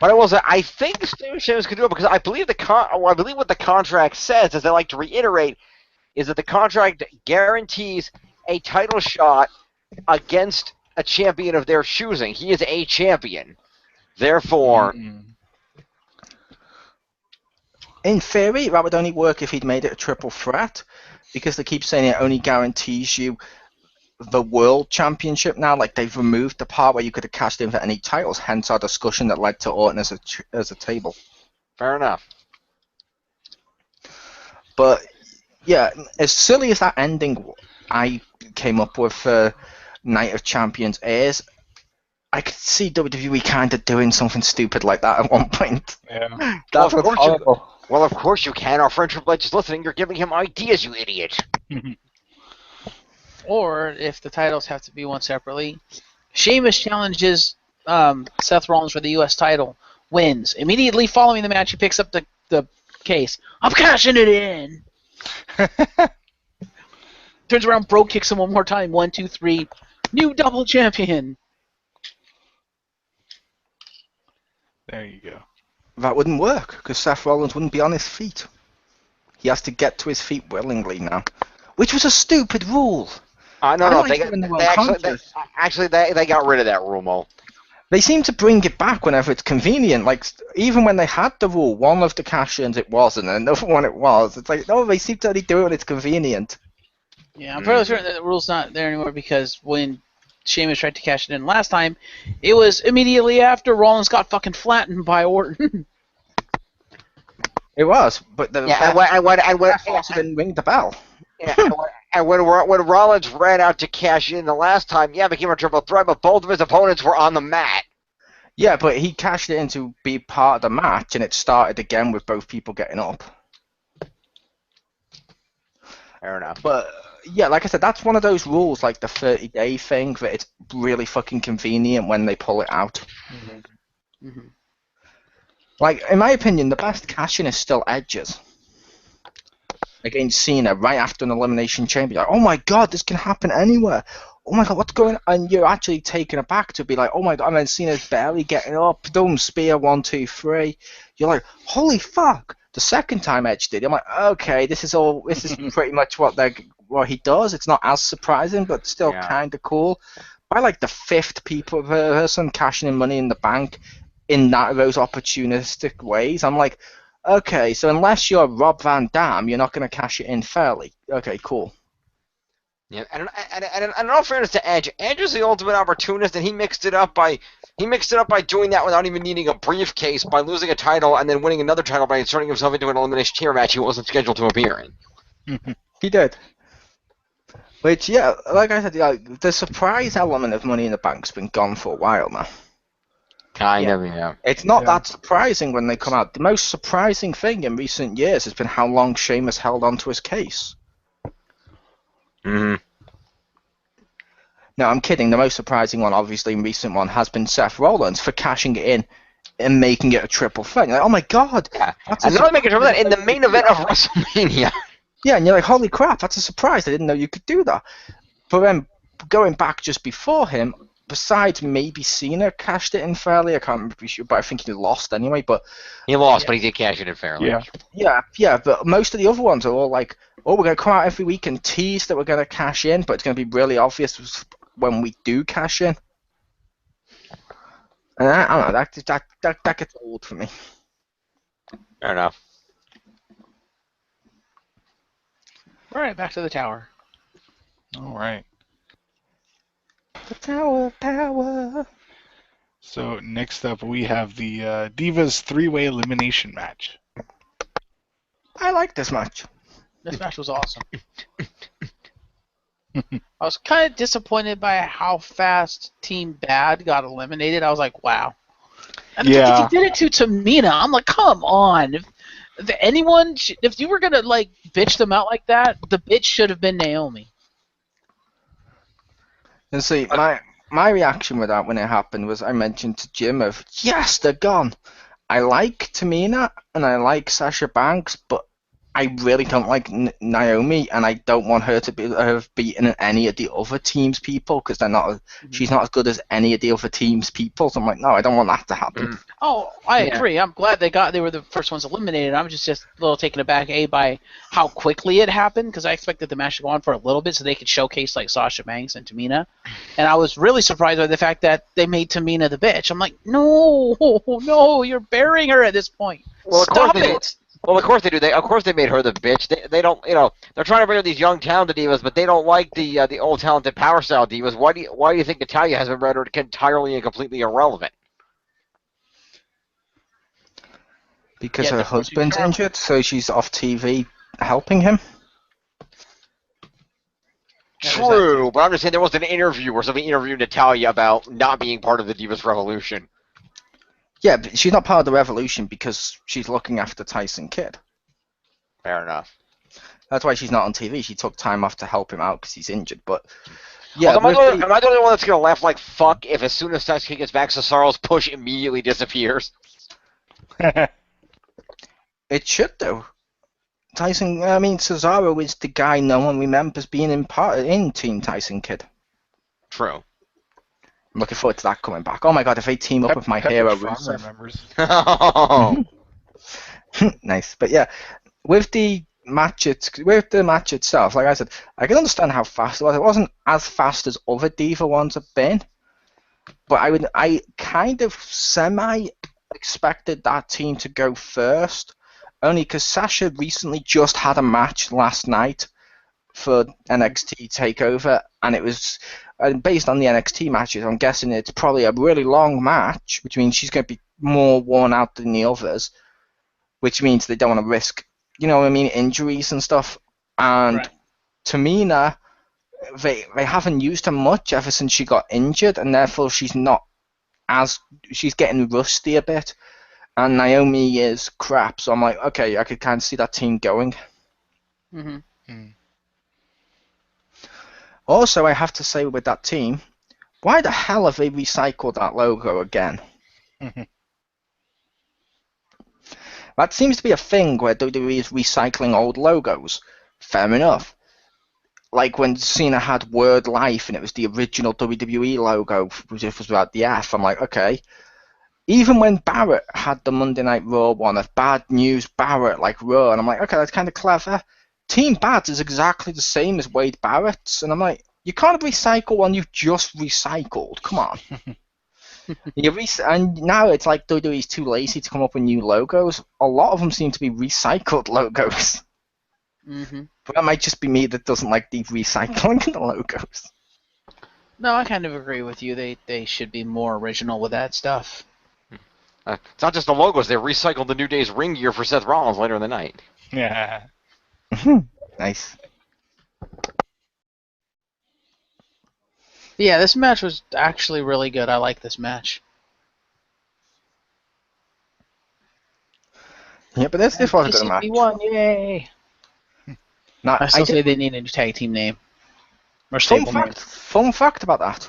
But I will say, I think Sheamus could do it because I believe what the contract says, as I like to reiterate, is that the contract guarantees a title shot against a champion of their choosing. He is a champion. Therefore, in theory, that would only work if he'd made it a triple threat, because they keep saying it only guarantees you the world championship now. Like, they've removed the part where you could have cashed in for any titles, hence our discussion that led to Orton as a table. fair enough. But yeah, as silly as that ending I came up with for Night of Champions is, I could see WWE kind of doing something stupid like that at one point. Yeah. That was horrible. Well, of course you can. Our friend Triple H is listening. You're giving him ideas, you idiot. Or if the titles have to be won separately, Sheamus challenges Seth Rollins for the U.S. title, wins. Immediately following the match, he picks up the case. I'm cashing it in. Turns around, bro kicks him one more time. 1, 2, 3. New double champion. There you go. That wouldn't work, because Seth Rollins wouldn't be on his feet. He has to get to his feet willingly now, which was a stupid rule. No, they got rid of that rule, Mo. They seem to bring it back whenever it's convenient. Like, even when they had the rule, one of the cash-ins it wasn't, and another one it was. It's like, no, they seem to only do it when it's convenient. Yeah, I'm fairly certain that the rule's not there anymore, because when Sheamus tried to cash it in last time, it was immediately after Rollins got fucking flattened by Orton. It was, but the ref also didn't ring the bell. Yeah, and when Rollins ran out to cash in the last time, yeah, it became a triple threat, but both of his opponents were on the mat. Yeah, but he cashed it in to be part of the match, and it started again with both people getting up. Fair enough. But yeah, like I said, that's one of those rules, like the 30-day thing, that it's really fucking convenient when they pull it out. Mm-hmm. Mm-hmm. Like, in my opinion, the best cash-in is still Edge's against Cena right after an elimination chamber. You're like, oh my god, this can happen anywhere. Oh my god, what's going on? And you're actually taken aback to be like, oh my god, and then Cena's barely getting up. Dumb spear, 1, 2, 3. You're like, holy fuck. The second time Edge did, I'm like, okay, this is pretty much what he does. It's not as surprising, but still kind of cool. By like the 5th person cashing in Money in the Bank in those opportunistic ways, I'm like, okay, so unless you're Rob Van Dam, you're not going to cash it in fairly. Okay, cool. Yeah, and in all fairness to Edge, Edge is the ultimate opportunist, and he mixed it up by doing that without even needing a briefcase, by losing a title and then winning another title by inserting himself into an elimination chamber match he wasn't scheduled to appear in. He did. Which, yeah, like I said, the surprise element of Money in the Bank's been gone for a while now. Kind of, yeah. It's not that surprising when they come out. The most surprising thing in recent years has been how long Sheamus held on to his case. Mm-hmm. No, I'm kidding. The most surprising one, obviously, in recent one, has been Seth Rollins for cashing it in and making it a triple threat. You're like, oh my god. Yeah. And not making a triple threat in the main event of WrestleMania. Yeah, and you're like, holy crap, that's a surprise. I didn't know you could do that. But then, going back just before him, besides maybe Cena cashed it in fairly, I can't remember, sure, but I think he lost anyway. But he lost, but he did cash it in fairly. Yeah, but most of the other ones are all like, oh, we're going to come out every week and tease that we're going to cash in, but it's going to be really obvious when we do cash in. And I don't know, that gets old for me. Fair enough. All right, back to the tower. All right. The Tower of Power. So next up we have the Divas 3-way elimination match. I like this match. This match was awesome. I was kind of disappointed by how fast Team Bad got eliminated. I was like, wow. And if Yeah. you did it to Tamina, I'm like, come on. If you were gonna like bitch them out like that, the bitch should have been Naomi. And see, my reaction with that when it happened was I mentioned to Jim of, yes, they're gone. I like Tamina and I like Sasha Banks, but I really don't like Naomi, and I don't want her to have beaten any of the other team's people because they're not. She's not as good as any of the other team's people. So I'm like, no, I don't want that to happen. Oh, I agree. I'm glad they were the first ones eliminated. I'm just a little taken aback by how quickly it happened because I expected the match to go on for a little bit so they could showcase like Sasha Banks and Tamina, and I was really surprised by the fact that they made Tamina the bitch. I'm like, no, you're burying her at this point. Well, Stop it. Well, of course they do. Of course they made her the bitch. They don't, they're trying to bring in these young talented divas, but they don't like the old talented power style divas. Why do you think Natalya has been rendered entirely and completely irrelevant? Because her husband's injured, so she's off TV helping him. True, but I'm just saying there was an interview where somebody interviewed Natalya about not being part of the Divas Revolution. Yeah, but she's not part of the Revolution because she's looking after Tyson Kidd. Fair enough. That's why she's not on TV. She took time off to help him out because he's injured. But yeah, am I the only one that's gonna laugh like fuck if as soon as Tyson Kidd gets back, Cesaro's push immediately disappears? It should do. Cesaro is the guy no one remembers being in Team Tyson Kidd. True. I'm looking forward to that coming back. Oh my god, if they team up with my hero Rusev. Nice. But yeah, with the match itself, like I said, I can understand how fast it was. It wasn't as fast as other Diva ones have been. But I kind of semi expected that team to go first. Only because Sasha recently just had a match last night for NXT TakeOver, and it was based on the NXT matches. I'm guessing it's probably a really long match, which means she's going to be more worn out than the others, which means they don't want to risk, injuries and stuff. And right. Tamina, they haven't used her much ever since she got injured, and therefore she's getting rusty a bit. And Naomi is crap, so I'm like, okay, I could kind of see that team going. Mm-hmm. Also, I have to say with that team, why the hell have they recycled that logo again? That seems to be a thing where WWE is recycling old logos. Fair enough. Like when Cena had Word Life and it was the original WWE logo, which was without the F, I'm like, okay. Even when Barrett had the Monday Night Raw one of Bad News Barrett, like Raw, and I'm like, okay, that's kind of clever. Team Bad is exactly the same as Wade Barrett's, and I'm like, you can't recycle one you've just recycled. Come on. And now it's like WWE's too lazy to come up with new logos. A lot of them seem to be recycled logos. Mm-hmm. But that might just be me that doesn't like the recycling the logos. No, I kind of agree with you. They should be more original with that stuff. It's not just the logos. They recycled the New Day's ring gear for Seth Rollins later in the night. Yeah. Nice. Yeah, this match was actually really good. I like this match. Yeah, but this was a good match. won, yay! Now, I still say they need a new tag team name. Or fun stable name. fact about that.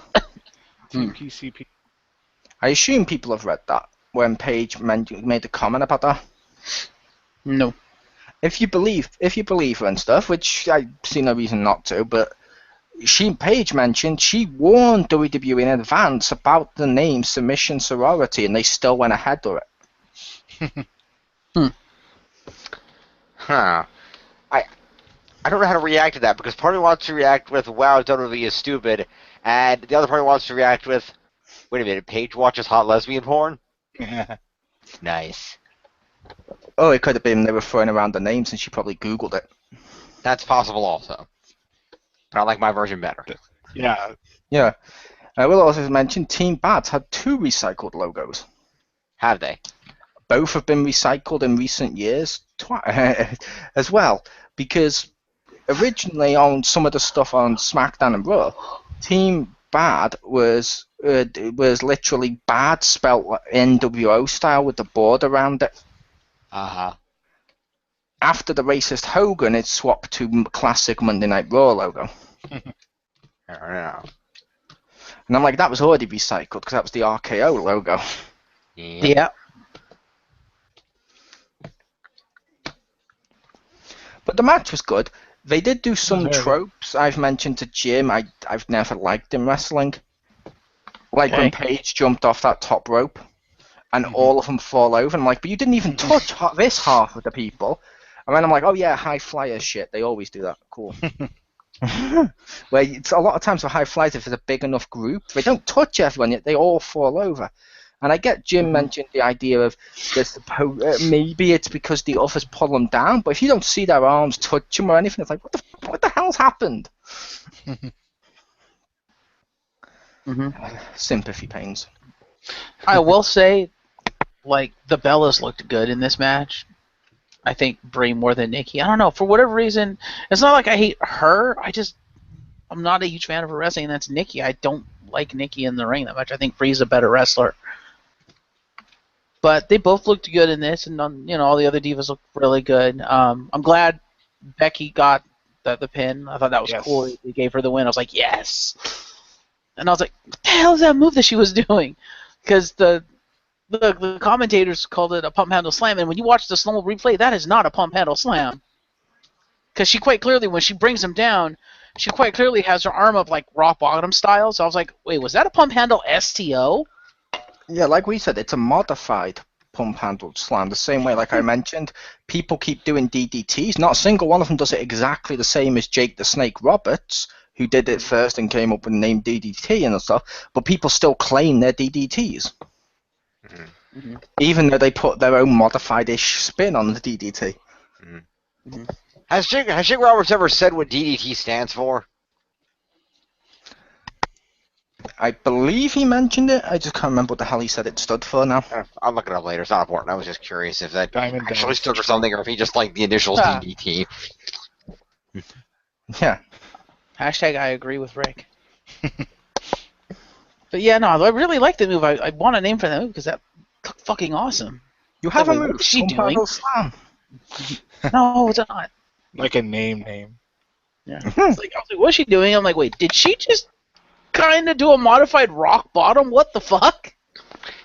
Team PCP. I assume people have read that when Paige made the comment about that. No. If you believe her and stuff, which I see no reason not to, but Paige mentioned she warned WWE in advance about the name Submission Sorority, and they still went ahead with it. Huh. I don't know how to react to that, because part of me wants to react with, wow, WWE is stupid, and the other part wants to react with, wait a minute, Paige watches hot lesbian porn? Nice. Oh, it could have been they were throwing around the names and she probably Googled it. That's possible also. But I like my version better. Yeah. Yeah. I will also mention Team Bad's had 2 recycled logos. Have they? Both have been recycled in recent years as well, because originally on some of the stuff on SmackDown and Raw, Team Bad was it was literally bad, spelt like NWO style with the board around it. Uh-huh. After the racist Hogan, it swapped to classic Monday Night Raw logo. Yeah. And I'm like, that was already recycled because that was the RKO logo. Yeah. But the match was good. They did do some Very good. tropes I've mentioned to Jim I've never liked in wrestling. Like when Paige jumped off that top rope and all of them fall over. And I'm like, but you didn't even touch this half of the people. And then I'm like, oh yeah, high flyer shit. They always do that. Cool. Where it's a lot of times for high flyers, if there's a big enough group, they don't touch everyone yet. They all fall over. And I get Jim mentioned the idea of maybe it's because the others pull them down, but if you don't see their arms touch them or anything, it's like, what the hell's happened? Sympathy pains. I will say, like, the Bellas looked good in this match. I think Brie more than Nikki. I don't know, for whatever reason, it's not like I hate her. I'm not a huge fan of her wrestling, and that's Nikki. I don't like Nikki in the ring that much. I think Brie's a better wrestler. But they both looked good in this, and all the other divas looked really good. I'm glad Becky got the pin. I thought that was cool. They gave her the win. I was like, yes. And I was like, what the hell is that move that she was doing? Because the commentators called it a pump handle slam, and when you watch the slow replay, that is not a pump handle slam. Because she quite clearly, when she brings him down, she quite clearly has her arm up like rock bottom style. So I was like, wait, was that a pump handle STO? Yeah, like we said, it's a modified pump handle slam. The same way, like I mentioned, people keep doing DDTs. Not a single one of them does it exactly the same as Jake the Snake Roberts, who did it first and came up with the name DDT and stuff. But people still claim they're DDTs. Even though they put their own modified-ish spin on the DDT. Has Jake Roberts ever said what DDT stands for? I believe he mentioned it. I just can't remember what the hell he said it stood for now. I'll look it up later. It's not important. I was just curious if that Diamond actually Dog. stood for something or if he just liked the initials DDT. Yeah. Hashtag I agree with Rick. But yeah, no, I really like the move. I want a name for that move because that looked fucking awesome. You have a Wait, move. what's she Pump doing? handle slam. No, it's not. Like a name. Yeah. I was like, what's she doing? I'm like, wait, did she just kind of do a modified rock bottom? What the fuck?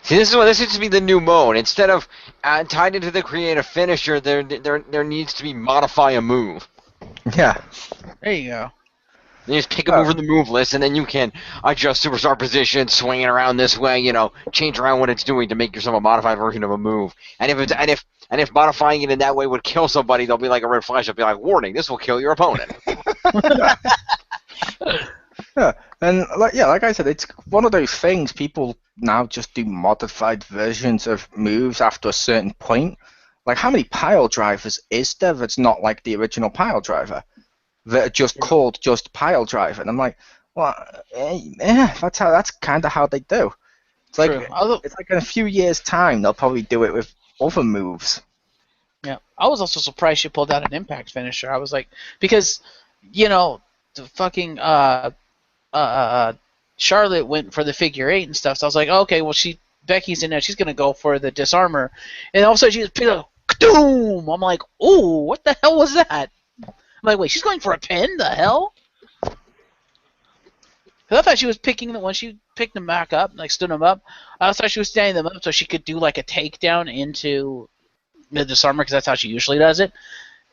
See, this needs to be the new mode. Instead of tied into the creative finisher, there needs to be modify a move. Yeah. There you go. You just pick a move from the move list, and then you can adjust superstar position, swing it around this way, change around what it's doing to make yourself a modified version of a move. And if modifying it in that way would kill somebody, they'll be like a red flash. They'll be like, warning, this will kill your opponent. Yeah, and like I said, it's one of those things. People now just do modified versions of moves after a certain point. Like, how many pile drivers is there that's not like the original pile driver? That are just called just pile driver, and I'm like, well, that's kind of how they do. It's like it's like in a few years' time they'll probably do it with other moves. Yeah, I was also surprised she pulled out an impact finisher. I was like, because the fucking Charlotte went for the figure 8 and stuff. So I was like, okay, well Becky's in there, she's gonna go for the disarmer, and all of a sudden she just picked up, doom. I'm like, ooh, what the hell was that? I'm like, wait, she's going for a pin? The hell? Because I thought she was picking them when she picked them back up, like stood them up. I thought she was standing them up so she could do like a takedown into the disarmer because that's how she usually does it.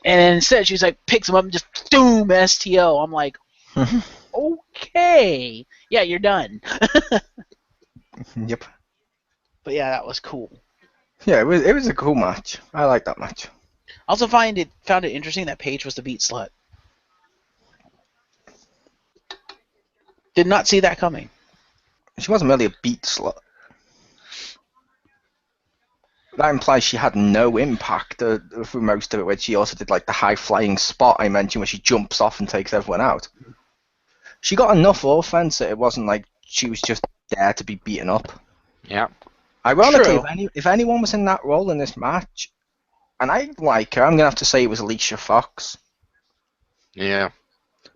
And instead, she's like picks them up and just doom STO. I'm like, okay, yeah, you're done. Yep. But yeah, that was cool. Yeah, it was a cool match. I like that match. I also found it interesting that Paige was the beat slut. Did not see that coming. She wasn't really a beat slut. That implies she had no impact through most of it, where she also did like the high-flying spot I mentioned where she jumps off and takes everyone out. She got enough offense that it wasn't like she was just there to be beaten up. Yeah. Ironically, if anyone was in that role in this match, and I like her, I'm going to have to say it was Alicia Fox. Yeah.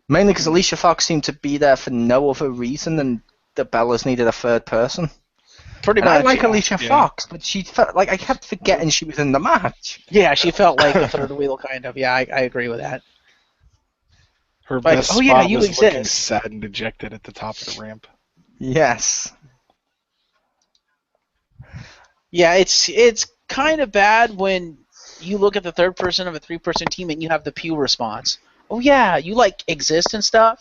Mainly because Alicia Fox seemed to be there for no other reason than the Bellas needed a third person. Pretty And I much. like yeah. Alicia Fox, but she felt like I kept forgetting she was in the match. Yeah, she felt like the third wheel, kind of. Yeah, I agree with that. Her Like, best oh, yeah, spot you was looking exist. sad and dejected at the top of the ramp. Yes. Yeah, it's kind of bad when you look at the third person of a three-person team and you have the pew response. Oh yeah, you like exist and stuff.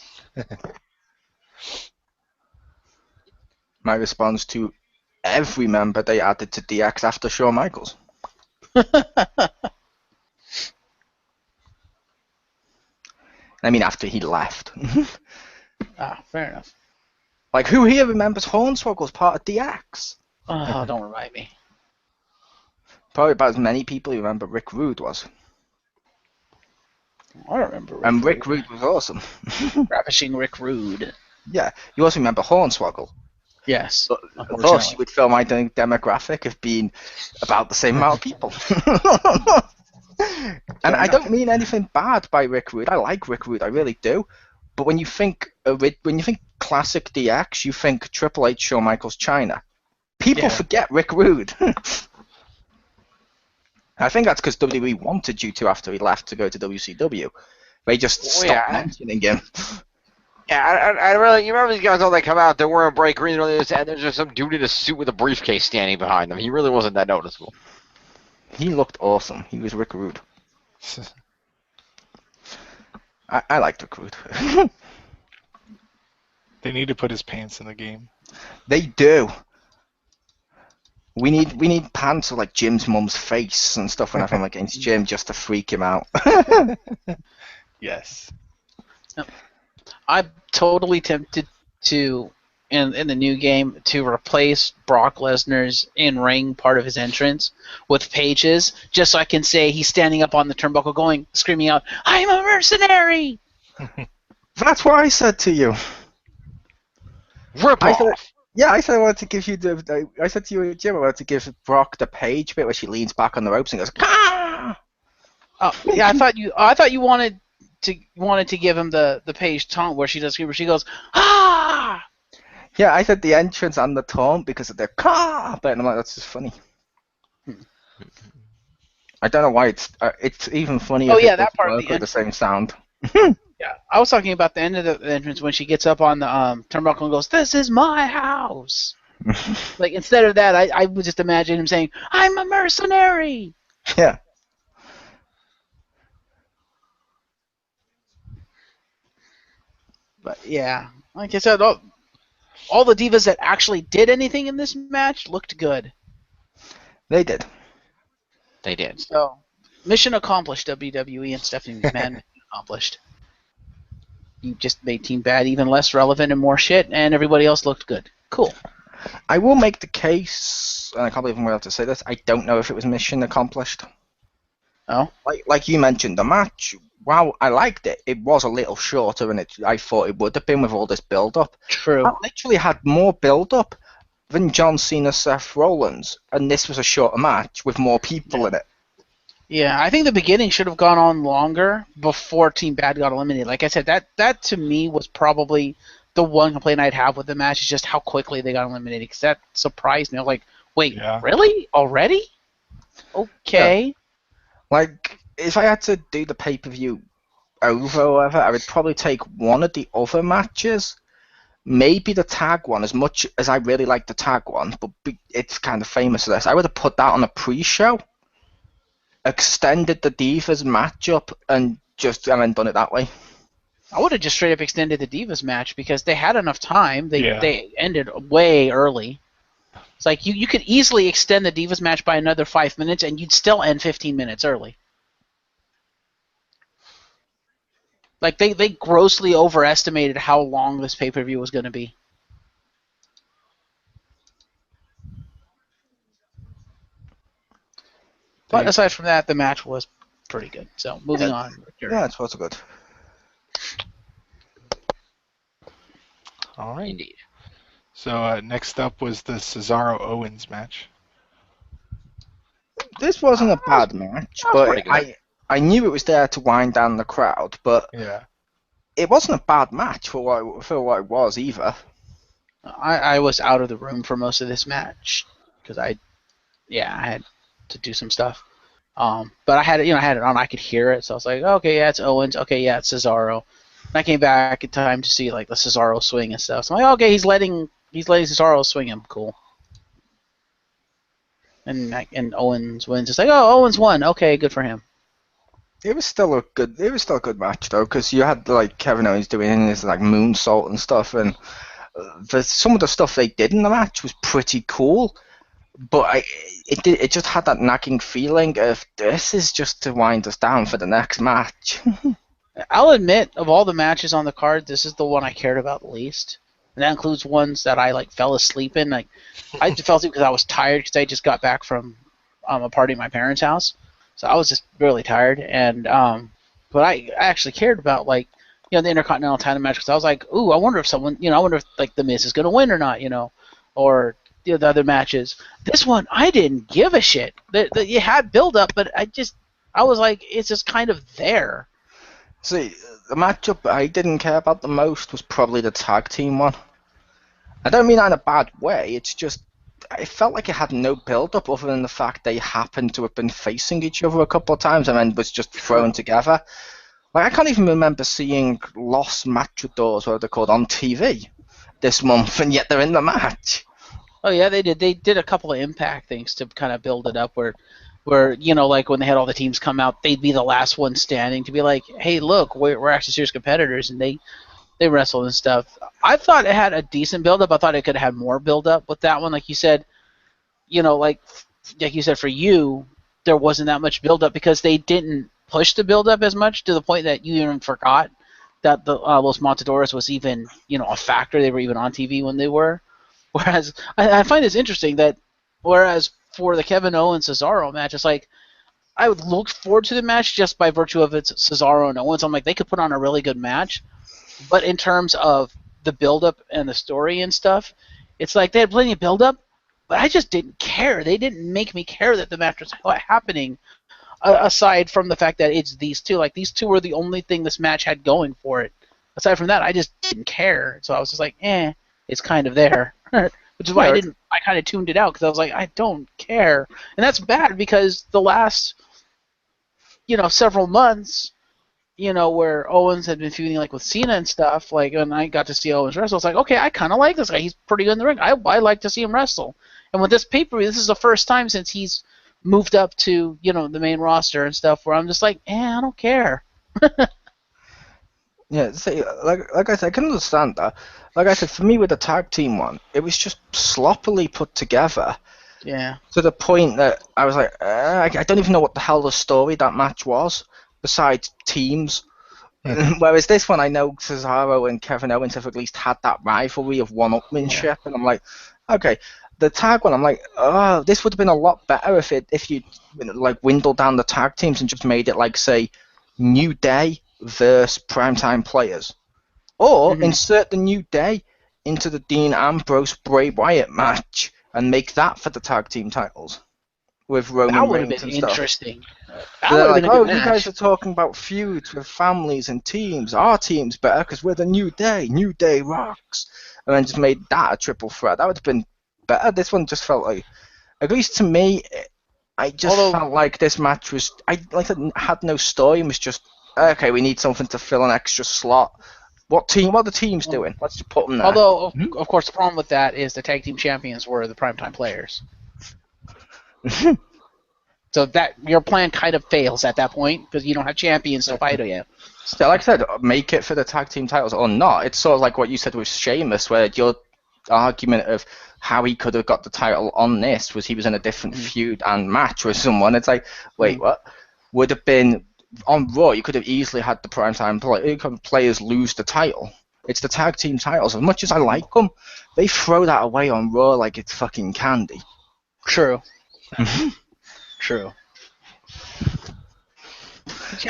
My response to every member they added to DX after Shawn Michaels. I mean, after he left. Fair enough. Like, who here remembers Hornswoggle's part of DX? Oh, don't remind me. Probably about as many people who remember Rick Rude was. I don't remember. Rick Rude was awesome. Ravishing Rick Rude. Yeah, you also remember Hornswoggle. Yes. Of course, you would fill my demographic of being about the same amount of people. And I don't mean anything bad by Rick Rude. I like Rick Rude, I really do. But when you think classic DX, you think Triple H, Shawn Michaels, China. People forget Rick Rude. I think that's because WWE wanted you to after he left to go to WCW. They just stopped mentioning him. Yeah, I really. You remember these guys all they come out, they're wearing bright green and there's just some dude in a suit with a briefcase standing behind them. He really wasn't that noticeable. He looked awesome. He was Rick Rude. I liked Rick Rude. They need to put his pants in the game. They do. We need pants of like Jim's mum's face and stuff whenever I'm against Jim just to freak him out. Yes. I'm totally tempted to, in the new game, to replace Brock Lesnar's in-ring part of his entrance with Paige's, just so I can say he's standing up on the turnbuckle screaming out, "I'm a mercenary!" That's what I said to you. Rip off! I said I wanted to give you I said to you, Jim, I wanted to give Brock the Paige bit where she leans back on the ropes and goes, "Ah!" Oh, yeah, I thought you wanted to give him the Paige taunt where she goes, "Ah!" Yeah, I said the entrance and the taunt because of the "car," but I'm like, that's just funny. I don't know why it's even funny. Oh if yeah, it that part of work the with the same sound. Yeah, I was talking about the end of the entrance when she gets up on the turnbuckle and goes, "This is my house." Like instead of that, I would just imagine him saying, "I'm a mercenary." Yeah. But yeah, like I said, all the divas that actually did anything in this match looked good. They did. They did. So, mission accomplished, WWE and Stephanie McMahon. Mission accomplished. You just made Team Bad even less relevant and more shit, and everybody else looked good. Cool. I will make the case, and I can't believe I'm going to say this, I don't know if it was mission accomplished. Oh? Like you mentioned, the match, wow, I liked it. It was a little shorter than I thought it would have been with all this build-up. True. I literally had more build-up than John Cena, Seth Rollins, and this was a shorter match with more people in it. Yeah, I think the beginning should have gone on longer before Team Bad got eliminated. Like I said, that to me was probably the one complaint I'd have with the match is just how quickly they got eliminated, because that surprised me. I was like, wait, really? Already? Okay. Yeah. Like, if I had to do the pay-per-view over or whatever, I would probably take one of the other matches, maybe the tag one, as much as I really like the tag one, but it's kind of famous for this. I would have put that on a pre-show, extended the Divas matchup, and then done it that way. I would have just straight up extended the Divas match because they had enough time. They ended way early. It's like you could easily extend the Divas match by another 5 minutes and you'd still end 15 minutes early. Like they grossly overestimated how long this pay-per-view was going to be. But aside from that, the match was pretty good. So moving on. Yeah, it's also good. All right. Indeed. So next up was the Cesaro-Owens match. This wasn't a bad match, but I knew it was there to wind down the crowd, but Yeah. it wasn't a bad match for what it was either. I was out of the room for most of this match because I had to do some stuff. But I had it on. I could hear it, so I was like, okay, yeah, it's Owens. Okay, yeah, it's Cesaro. And I came back in time to see like the Cesaro swing and stuff. So I'm like, okay, he's letting Cesaro swing him. Cool. And Owens wins. It's like, oh, Owens won. Okay, good for him. It was still a good match though, because you had like Kevin Owens doing his like moonsault and stuff, and some of the stuff they did in the match was pretty cool. But it just had that nagging feeling of this is just to wind us down for the next match. I'll admit, of all the matches on the card, this is the one I cared about the least. And that includes ones that I like fell asleep in. Like I fell asleep because I was tired because I just got back from a party at my parents' house. So I was just really tired, and but I actually cared about like the Intercontinental title match because I was like, ooh, I wonder if like the Miz is gonna win or not, or the other matches. This one, I didn't give a shit. You had build up, but I was like, it's just kind of there. See, the matchup I didn't care about the most was probably the tag team one. I don't mean that in a bad way. It's just it felt like it had no build-up other than the fact they happened to have been facing each other a couple of times and then was just thrown together. Like I can't even remember seeing Los Matadors, what they're called, on TV this month, and yet they're in the match. Oh yeah, they did. They did a couple of Impact things to kind of build it up where like when they had all the teams come out, they'd be the last one standing to be like, hey, look, we're actually serious competitors, and they wrestled and stuff. I thought it had a decent build-up. I thought it could have had more build-up with that one. Like you said, like you said, for you, there wasn't that much build-up because they didn't push the build-up as much to the point that you even forgot that the Los Matadores was even, a factor. They were even on TV when they were. Whereas I find this interesting that whereas for the Kevin Owens Cesaro match, it's like I would look forward to the match just by virtue of its Cesaro and Owens. I'm like, they could put on a really good match. But in terms of the build-up and the story and stuff, it's like they had plenty of build-up, but I just didn't care. They didn't make me care that the match was happening, aside from the fact that it's these two. Like, these two were the only thing this match had going for it. Aside from that, I just didn't care. So I was just like, it's kind of there. Which is why I kind of tuned it out, because I was like, I don't care. And that's bad because the last, several months, where Owens had been feuding like with Cena and stuff, like, and I got to see Owens wrestle, I was like, okay, I kind of like this guy. He's pretty good in the ring. I like to see him wrestle. And with this pay-per-view, this is the first time since he's moved up to, the main roster and stuff, where I'm just like, I don't care. Yeah, see, like I said, I can understand that. Like I said, for me with the tag team one, it was just sloppily put together. Yeah. To the point that I was like, I don't even know what the hell the story that match was, besides teams. Whereas this one, I know Cesaro and Kevin Owens have at least had that rivalry of one-upmanship, and I'm like, okay. The tag one, I'm like, oh, this would have been a lot better if you like dwindled down the tag teams and just made it like, say, New Day versus Primetime Players, or insert the New Day into the Dean Ambrose Bray Wyatt match and make that for the tag team titles with Roman Reigns and stuff. Interesting. They're like, oh, you guys are talking about feuds with families and teams. Our team's better because we're the New Day. New Day rocks. And then just made that a triple threat. That would have been better. This one just felt like, at least to me, I just felt like this match was, had no story and was just, okay, we need something to fill an extra slot. What are the teams doing? Let's just put them there. Although, of course, the problem with that is the tag team champions were the Primetime Players. So that your plan kind of fails at that point because you don't have champions to fight against. Still, like I said, make it for the tag team titles or not. It's sort of like what you said with Sheamus, where your argument of how he could have got the title on this was he was in a different feud and match with someone. It's like, wait, what? Would have been on Raw. You could have easily had the primetime players lose the title. It's the tag team titles. As much as I like them, they throw that away on Raw like it's fucking candy. True. True.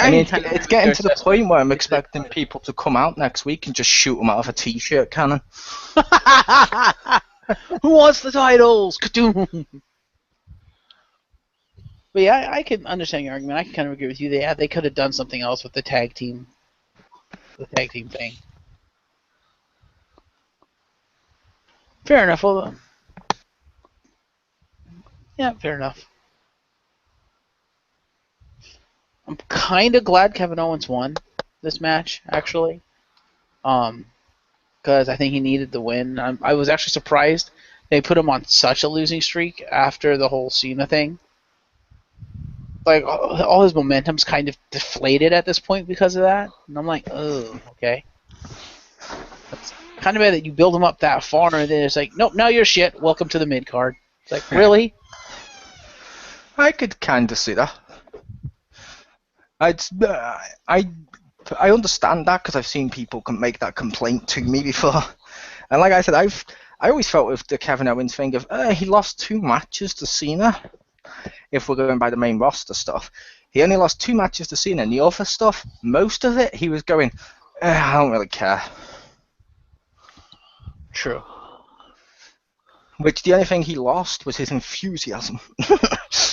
I mean, it's getting to the point where I'm expecting people to come out next week and just shoot them out of a t-shirt cannon. Who wants the titles? Ka-doom. But yeah, I can understand your argument. I can kind of agree with you. They could have done something else with the tag team thing. Fair enough. Well, yeah, fair enough. I'm kind of glad Kevin Owens won this match, actually. Because I think he needed the win. I was actually surprised they put him on such a losing streak after the whole Cena thing. Like, all his momentum's kind of deflated at this point because of that. And I'm like, oh, okay. It's kind of bad that you build him up that far, and then it's like, nope, now you're shit. Welcome to the mid-card. It's like, really? I could kind of see that. I understand that because I've seen people make that complaint to me before. And like I said, I always felt with the Kevin Owens thing of he lost 2 matches to Cena. If we're going by the main roster stuff, he only lost 2 matches to Cena, and the other stuff, most of it, he was going, I don't really care. True. Which the only thing he lost was his enthusiasm.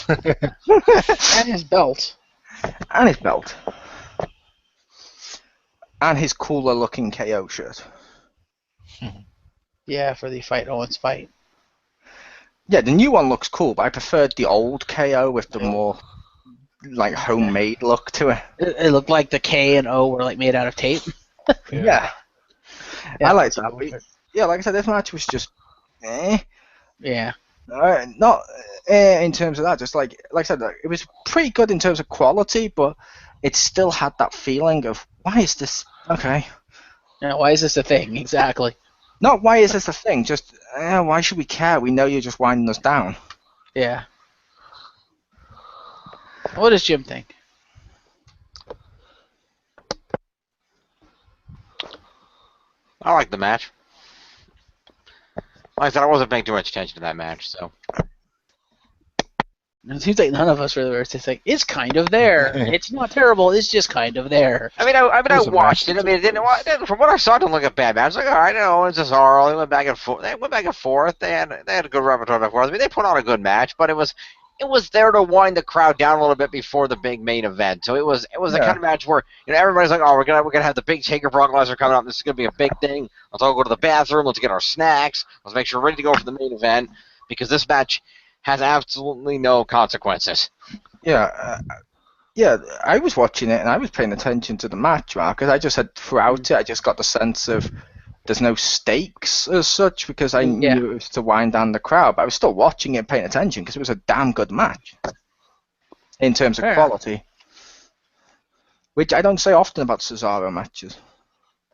And his belt. And his belt. And his cooler looking KO shirt. Yeah, for the Fight Owens fight. Yeah, the new one looks cool, but I preferred the old KO with the more like homemade look to it. It looked like the K and O were like made out of tape. Yeah. I liked that. Yeah, like I said, this match was just Yeah. Not in terms of that, just like I said, it was pretty good in terms of quality, but it still had that feeling of, why is this okay? Yeah, why is this a thing? Exactly. Not why is this a thing, just why should we care? We know you're just winding us down. Yeah. What does Jim think? I like the match. Like I said, I wasn't paying too much attention to that match, so. It seems like none of us really were. It's like, it's kind of there. It's not terrible. It's just kind of there. I mean, I watched it. I mean, from what I saw, it didn't look a bad match. Like, all right, Owens and Cesaro, they went back and forth. They had a good repertoire back and forth. I mean, they put on a good match, but it was there to wind the crowd down a little bit before the big main event. So it was the kind of match where everybody's like, oh, we're gonna have the big Taker Brock Lesnar coming up. This is gonna be a big thing. Let's all go to the bathroom. Let's get our snacks. Let's make sure we're ready to go for the main event, because this match has absolutely no consequences. Yeah, I was watching it and I was paying attention to the match, Mark, because I just had throughout it, I just got the sense of there's no stakes as such, because I knew it was to wind down the crowd, but I was still watching it and paying attention because it was a damn good match in terms of quality, which I don't say often about Cesaro matches.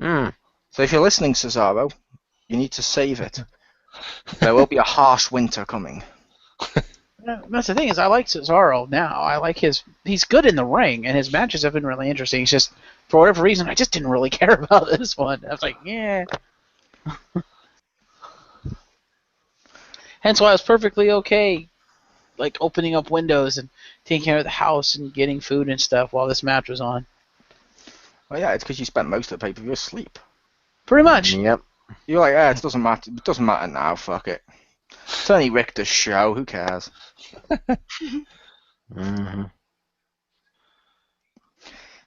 So if you're listening, Cesaro, you need to save it. There will be a harsh winter coming. That's the thing, is I like Cesaro now. I like he's good in the ring, and his matches have been really interesting. It's just, for whatever reason, I just didn't really care about this one. I was like, yeah. Hence why I was perfectly okay, like, opening up windows and taking care of the house and getting food and stuff while this match was on. Well, yeah, it's because you spent most of the pay-per-view asleep. Pretty much. Yep. You're like, it doesn't matter. It doesn't matter now, fuck it. It's only Richter's show, who cares?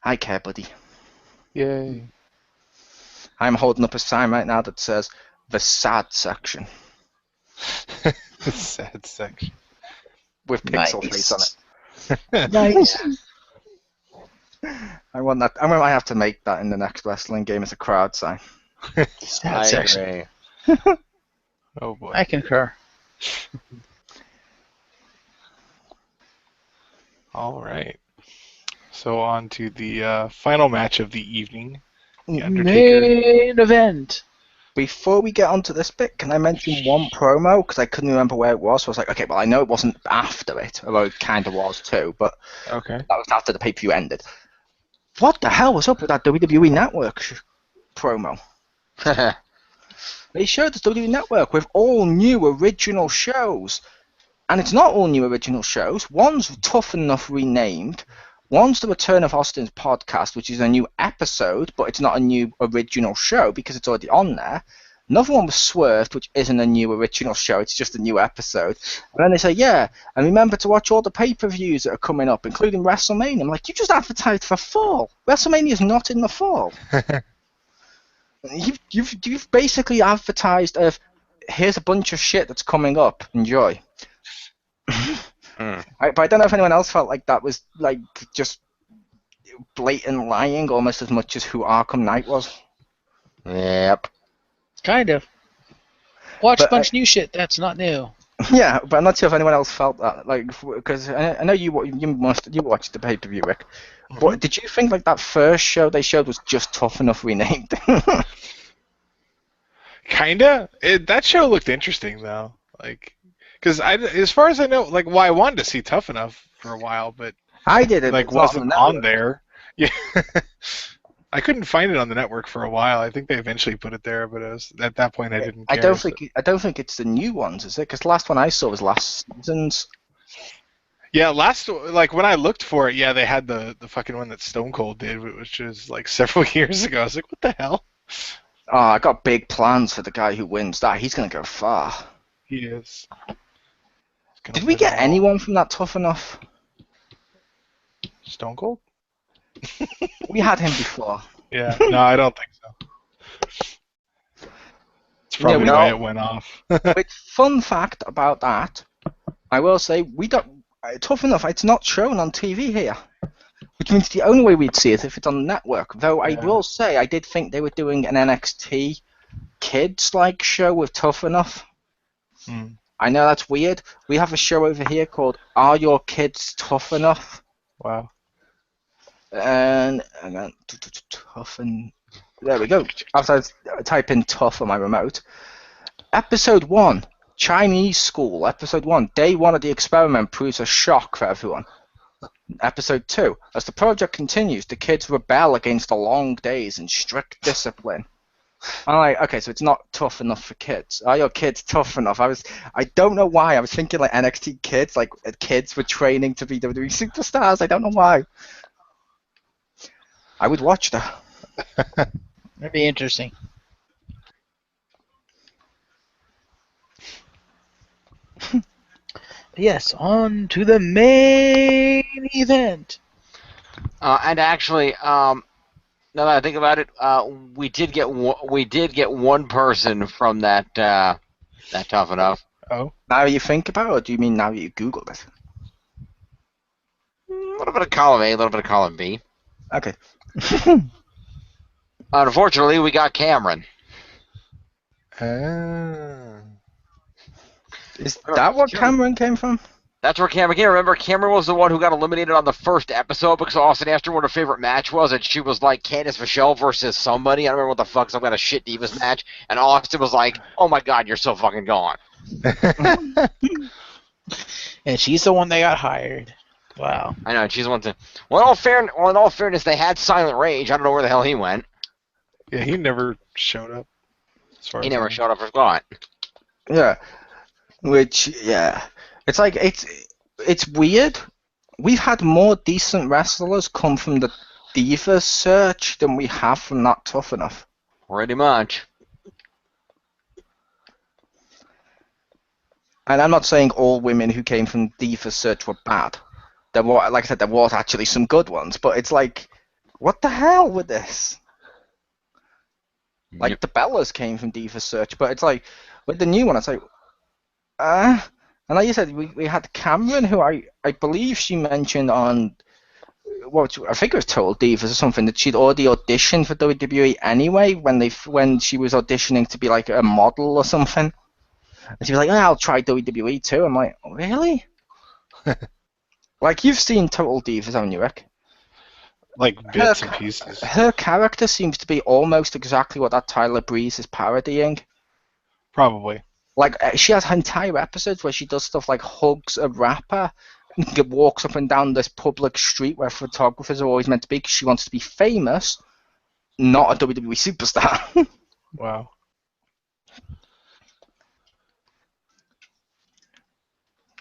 I care, buddy. Yay. I'm holding up a sign right now that says, the sad section. The sad section. With pixel face on it. Nice. I want that. I might have to make that in the next wrestling game as a crowd sign. Sad section. Agree. Oh boy. I concur. All right. So on to the final match of the evening. The Undertaker. Main event. Before we get onto this bit, can I mention one promo? Because I couldn't remember where it was. So I was like, okay, well, I know it wasn't after it, although it kind of was too, but Okay. that was after the pay-per-view ended. What the hell was up with that WWE Network promo? They showed us WWE Network with all new original shows. And it's not all new original shows. One's Tough Enough renamed. One's the Return of Austin's podcast, which is a new episode, but it's not a new original show because it's already on there. Another one was Swerved, which isn't a new original show. It's just a new episode. And then they say, yeah, and remember to watch all the pay-per-views that are coming up, including WrestleMania. I'm like, you just advertised for fall. WrestleMania is not in the fall. You've basically advertised of, here's a bunch of shit that's coming up. Enjoy. But I don't know if anyone else felt like that was like just blatant lying almost as much as who Arkham Knight was. Yep. Kind of. Watch But a bunch of new shit. That's not new. Yeah, but I'm not sure if anyone else felt that. Like, because I know you watched the pay-per-view, Rick. But did you think like that first show they showed was just Tough Enough renamed? Kinda. That show looked interesting though. Like, because as far as I know, like, I wanted to see Tough Enough for a while, but I did it. like wasn't on there. Yeah. I couldn't find it on the network for a while. I think they eventually put it there, but at that point I didn't care. I don't think it's the new ones, is it? Because the last one I saw was last season's. Yeah, like when I looked for it, yeah, they had the fucking one that Stone Cold did, which was like several years ago. I was like, what the hell? Oh, I got big plans for the guy who wins that. He's gonna go far. He is. Did we get anyone from that Tough Enough? Stone Cold? We had him before. Yeah, no, I don't think so. It's probably why it went off. But fun fact about that, I will say, Tough Enough, it's not shown on TV here. Which means the only way we'd see it if it's on the network. Though I will say, I did think they were doing an NXT kids-like show with Tough Enough. I know that's weird. We have a show over here called Are Your Kids Tough Enough? Wow. And then tough and there we go. After I type in tough on my remote. Episode 1, Chinese School. Episode 1, Day 1 of the experiment proves a shock for everyone. Episode 2, as the project continues, the kids rebel against the long days and strict discipline. I'm like, okay, so it's not tough enough for kids. Are your kids tough enough? I don't know why. I was thinking like NXT kids, like kids were training to be WWE superstars. I don't know why. I would watch that. That'd be interesting. Yes, on to the main event. And actually, now that I think about it, we did get one person from that Tough Enough. Oh. Now you think about it, or do you mean now you Googled it? A little bit of column A, a little bit of column B. Okay. Unfortunately, we got Cameron. Is that what Cameron came from? That's where Cameron came. Remember, Cameron was the one who got eliminated on the first episode because Austin asked her what her favorite match was, and she was like Candice Michelle versus somebody. I don't remember what the fuck, some kind of shit Divas match. And Austin was like, "Oh my god, you're so fucking gone." And she's the one that got hired. Wow. I know, she's the one to. Well, in all fairness, they had Silent Rage. I don't know where the hell he went. Yeah, he never showed up. He never showed up for Scott. Yeah. It's like it's weird. We've had more decent wrestlers come from the Divas search than we have from that Tough Enough. Pretty much. And I'm not saying all women who came from Divas search were bad. There were, like I said, there was actually some good ones, but it's like, what the hell with this? Like the Bellas came from Divas search, but it's like with the new one, it's like, and like you said, we had Cameron, who I believe she mentioned on, I think it was Total Divas or something, that she'd already auditioned for WWE anyway when she was auditioning to be like a model or something. And she was like, I'll try WWE too. I'm like, really? Like, you've seen Total Divas, haven't you, Rick? Like bits and pieces. Her character seems to be almost exactly what that Tyler Breeze is parodying. Probably. Like, she has entire episodes where she does stuff like hugs a rapper, and walks up and down this public street where photographers are always meant to be because she wants to be famous, not a WWE superstar. Wow.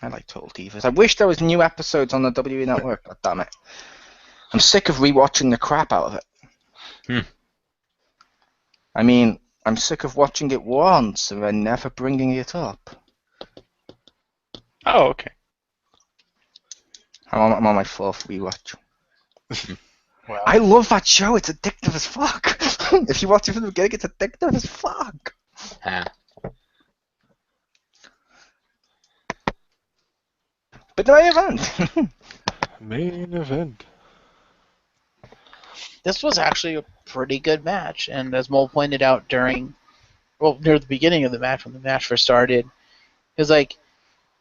I like Total Divas. I wish there was new episodes on the WWE Network. God damn it. I'm sick of rewatching the crap out of it. I mean, I'm sick of watching it once and then never bringing it up. Oh, okay. I'm on my fourth rewatch. Wow. I love that show. It's addictive as fuck. If you watch it from the beginning, it's addictive as fuck. the main event. Main event. This was actually a pretty good match, and as Mole pointed out near the beginning of the match, when the match first started, he was like,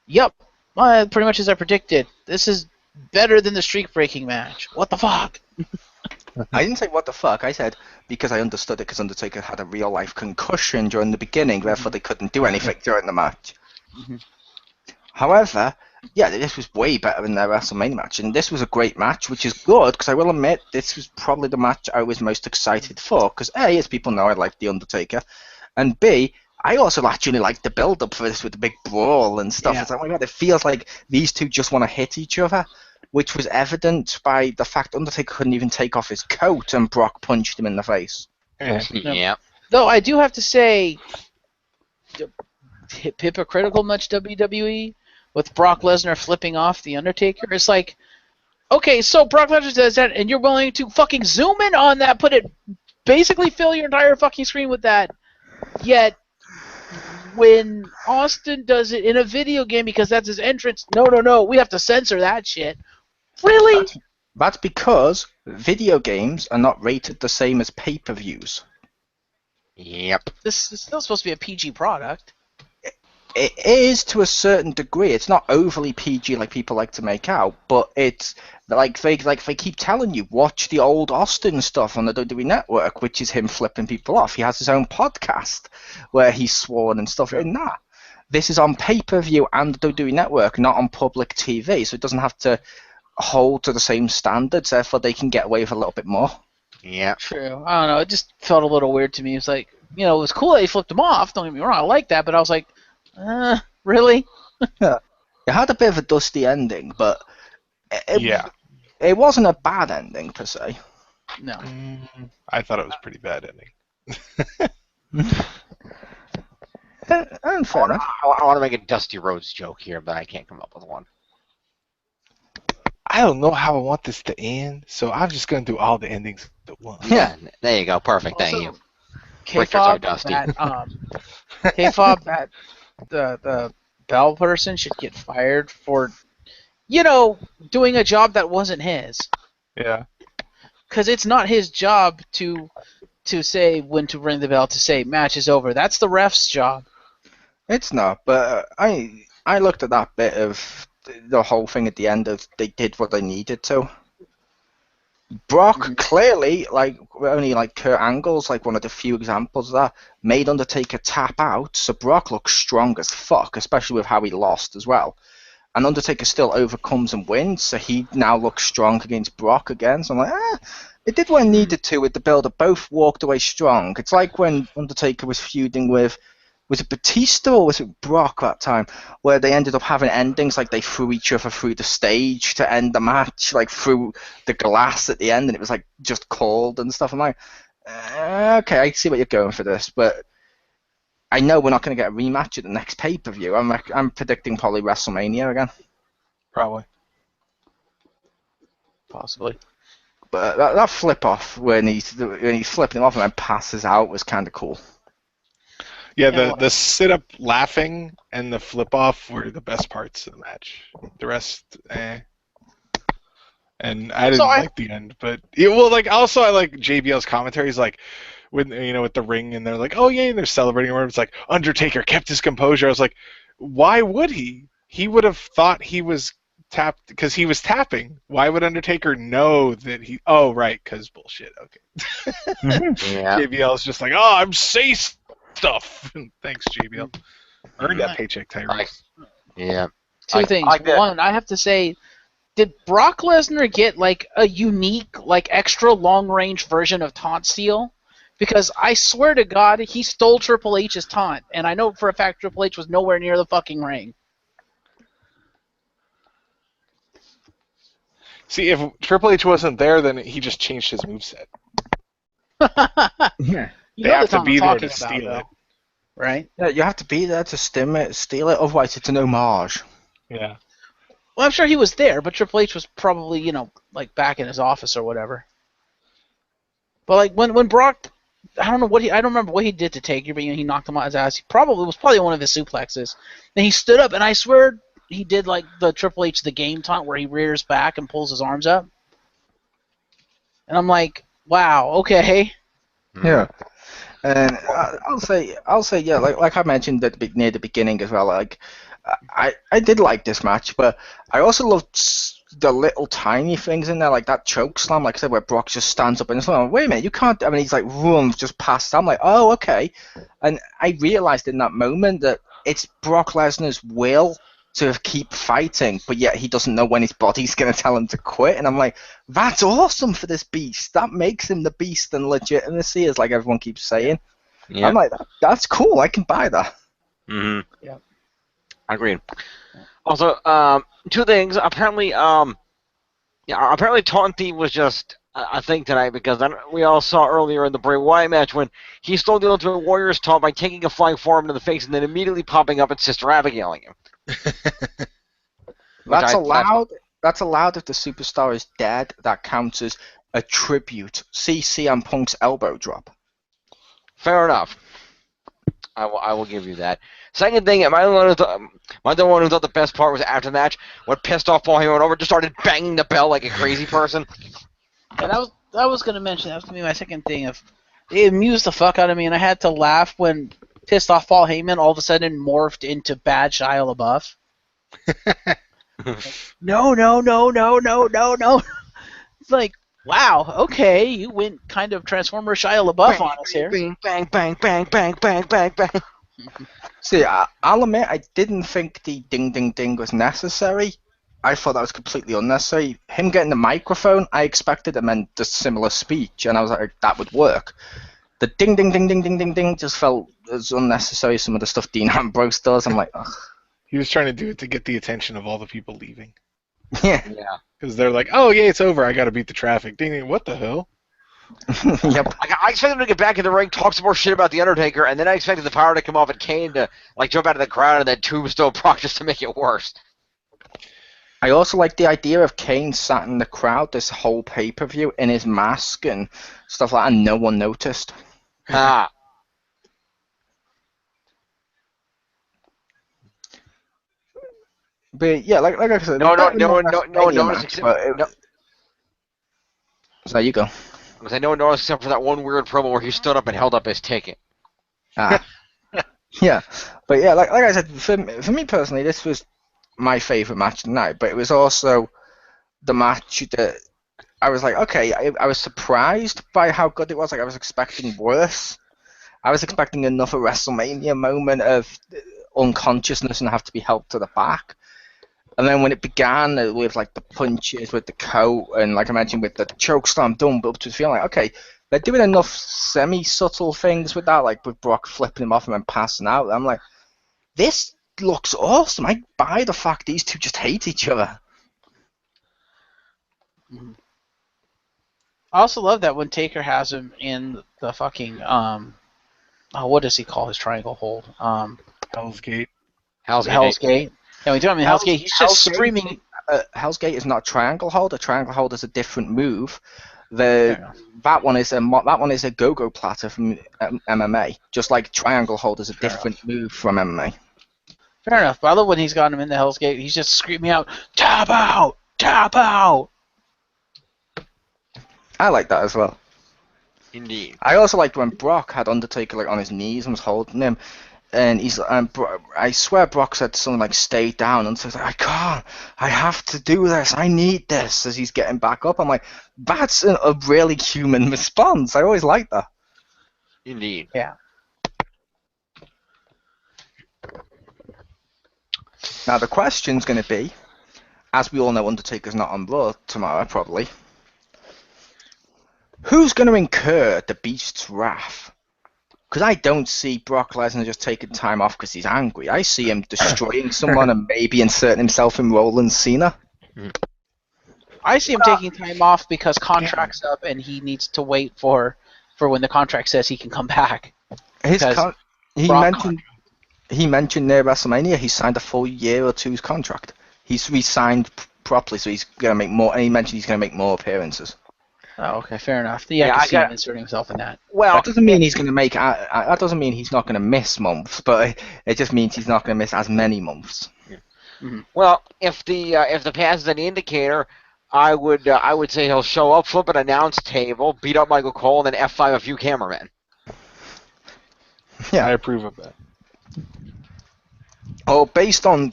yep, pretty much as I predicted. This is better than the streak-breaking match. What the fuck? I didn't say what the fuck. I said because I understood it because Undertaker had a real-life concussion during the beginning, therefore they couldn't do anything during the match. However, yeah, this was way better than their WrestleMania match, and this was a great match, which is good, because I will admit, this was probably the match I was most excited for, because A, as people know, I like The Undertaker, and B, I also actually like the build-up for this with the big brawl and stuff. Yeah. It's like, oh my god, it feels like these two just want to hit each other, which was evident by the fact Undertaker couldn't even take off his coat, and Brock punched him in the face. Yeah. Though I do have to say, hypocritical much WWE with Brock Lesnar flipping off The Undertaker. It's like, okay, so Brock Lesnar does that, and you're willing to fucking zoom in on that, basically fill your entire fucking screen with that. Yet, when Austin does it in a video game because that's his entrance, no, we have to censor that shit. Really? That's because video games are not rated the same as pay-per-views. Yep. This is still supposed to be a PG product. It is to a certain degree. It's not overly PG like people like to make out, but it's like they keep telling you, watch the old Austin stuff on the WWE Network, which is him flipping people off. He has his own podcast where he's sworn and stuff. And that this is on pay-per-view and the WWE Network, not on public TV, so it doesn't have to hold to the same standards. Therefore, they can get away with a little bit more. Yeah. True. I don't know. It just felt a little weird to me. It's like, it was cool that he flipped him off. Don't get me wrong. I like that, but I was like, really? Yeah. It had a bit of a dusty ending, but it wasn't a bad ending per se. No. I thought it was a pretty bad ending. And fair enough. I want to make a Dusty Rhodes joke here, but I can't come up with one. I don't know how I want this to end, so I'm just going to do all the endings at once. Yeah, there you go. Perfect. Thank you. Richter's our K-Fob Dusty. that the bell person should get fired for, doing a job that wasn't his. Yeah. Because it's not his job to say when to ring the bell to say match is over. That's the ref's job. It's not, but I looked at that bit of the whole thing at the end of they did what they needed to. Brock clearly, only Kurt Angle's one of the few examples of that, made Undertaker tap out, so Brock looks strong as fuck, especially with how he lost as well. And Undertaker still overcomes and wins, so he now looks strong against Brock again. So I'm like, it did what it needed to with the build-up. Both walked away strong. It's like when Undertaker was feuding with, was it Batista or was it Brock that time, where they ended up having endings they threw each other through the stage to end the match, through the glass at the end, and it was just cold and stuff. I'm like, okay, I see what you're going for this, but I know we're not going to get a rematch at the next pay-per-view. I'm predicting probably WrestleMania again. Probably. Possibly. But that flip-off when he's flipping him off and then passes out was kind of cool. Yeah, the sit-up laughing and the flip-off were the best parts of the match. The rest, And I didn't like the end, but also I like JBL's commentaries, with with the ring, and they're like, oh yeah, and they're celebrating, or it's like Undertaker kept his composure. I was like, why would he? He would have thought he was tapped because he was tapping. Why would Undertaker know that he? Oh right, because bullshit. Okay. Yeah. JBL's just like, oh, I'm safe. Stuff. Thanks, JBL. Earned that paycheck, Tyrese. Yeah. Two things. One, I have to say, did Brock Lesnar get a unique, extra long-range version of taunt steal? Because I swear to God, he stole Triple H's taunt, and I know for a fact Triple H was nowhere near the fucking ring. See, if Triple H wasn't there, then he just changed his moveset. Yeah. They have to be there to steal it. Right? Yeah, you have to be there to steal it, otherwise it's an homage. Yeah. Well, I'm sure he was there, but Triple H was probably, back in his office or whatever. But when Brock, I don't remember what he did to Taker, but he knocked him on his ass. It was probably one of his suplexes. Then he stood up, and I swear he did like the Triple H the game taunt where he rears back and pulls his arms up, and I'm like, wow, okay. Yeah. And I'll say, yeah, like I mentioned near the beginning as well. Like, I did like this match, but I also loved the little tiny things in there, like that choke slam, like I said, where Brock just stands up and it's like, wait a minute, you can't. I mean, he's like runs just past. I'm like, oh, okay. And I realized in that moment that it's Brock Lesnar's will to keep fighting, but yet he doesn't know when his body's going to tell him to quit. And I'm like, that's awesome for this beast. That makes him the beast and legitimacy, as like everyone keeps saying. Yeah. I'm like, that's cool. I can buy that. Mm-hmm. Yeah. Agreed. Also, two things. Apparently, apparently Taunt Thief was just a thing tonight because we all saw earlier in the Bray Wyatt match when he stole the Ultimate Warrior's taunt by taking a flying forearm to the face and then immediately popping up and Sister Abigail-ing him. That's allowed. That's allowed if the superstar is dead. That counts as a tribute. See CM Punk's elbow drop. Fair enough. I will give you that. Second thing, am I the one who thought the best part was after the match when pissed off Paul Heyman over just started banging the bell like a crazy person? And I was gonna mention that was gonna be my second thing. It amused the fuck out of me, and I had to laugh when pissed off Paul Heyman all of a sudden morphed into bad Shia LaBeouf. No. It's like, wow, okay, you went kind of Transformer Shia LaBeouf on us here. Bang, bang, bang, bang, bang, bang, bang. See, I'll admit I didn't think the ding ding ding was necessary. I thought that was completely unnecessary. Him getting the microphone, I expected it meant the similar speech, and I was like, that would work. The ding ding ding ding ding ding ding just felt as unnecessary as some of the stuff Dean Ambrose does. I'm like, ugh. He was trying to do it to get the attention of all the people leaving. Yeah. Because they're like, oh, yeah, it's over. I got to beat the traffic. Ding, ding, what the hell? Yep. I expected him to get back in the ring, talk some more shit about The Undertaker, and then I expected the power to come off and Kane to like jump out of the crowd and then tombstone Brock just to make it worse. I also like the idea of Kane sat in the crowd this whole pay-per-view in his mask and stuff like that, and no one noticed. Ah. But yeah, like I said, No, So you go. Because I know no one except for that one weird promo where he stood up and held up his ticket. Yeah, but yeah, like I said, for me personally, this was my favorite match tonight. But it was also the match that I was like, okay, I was surprised by how good it was. Like I was expecting worse. I was expecting another WrestleMania moment of unconsciousness and have to be helped to the back. And then when it began with like the punches, with the coat, and like I mentioned with the chokeslam done, but to feeling like, okay, they're doing enough semi-subtle things with that, like with Brock flipping him off and then passing out. I'm like, this looks awesome. I buy the fact these two just hate each other. I also love that when Taker has him in the fucking what does he call his triangle hold? Hell's Gate. Hell's Gate. Yeah, we do him in Hell's Gate. He's just screaming. Hell's Gate is not a triangle hold. A triangle hold is a different move. That one is a go-go platter from MMA. Just like triangle hold is a different move from MMA. Fair enough. But I love when he's got him in the Hell's Gate. He's just screaming out, "Tap out! Tap out!" I like that as well. Indeed. I also liked when Brock had Undertaker like on his knees and was holding him, and I swear Brock said something like "Stay down," and so he's like, "I can't. I have to do this. I need this." As he's getting back up, I'm like, that's a really human response. I always like that. Indeed. Yeah. Now the question's going to be, as we all know, Undertaker's not on Raw tomorrow, probably. Who's going to incur the Beast's wrath? Because I don't see Brock Lesnar just taking time off because he's angry. I see him destroying someone and maybe inserting himself in Roland Cena. I see him taking time off because contract's up and he needs to wait for when the contract says he can come back. He mentioned near WrestleMania he signed a full year or two's contract. He's re-signed properly, so he's going to make more. And he mentioned he's going to make more appearances. Oh, okay, fair enough. Yeah, I can see him inserting himself in that. Well, that doesn't mean he's going to make. That doesn't mean he's not going to miss months, but it just means he's not going to miss as many months. Yeah. Well, if the past is any indicator, I would say he'll show up, flip an announce table, beat up Michael Cole, and then F5 a few cameramen. Yeah. I approve of that. Well, based on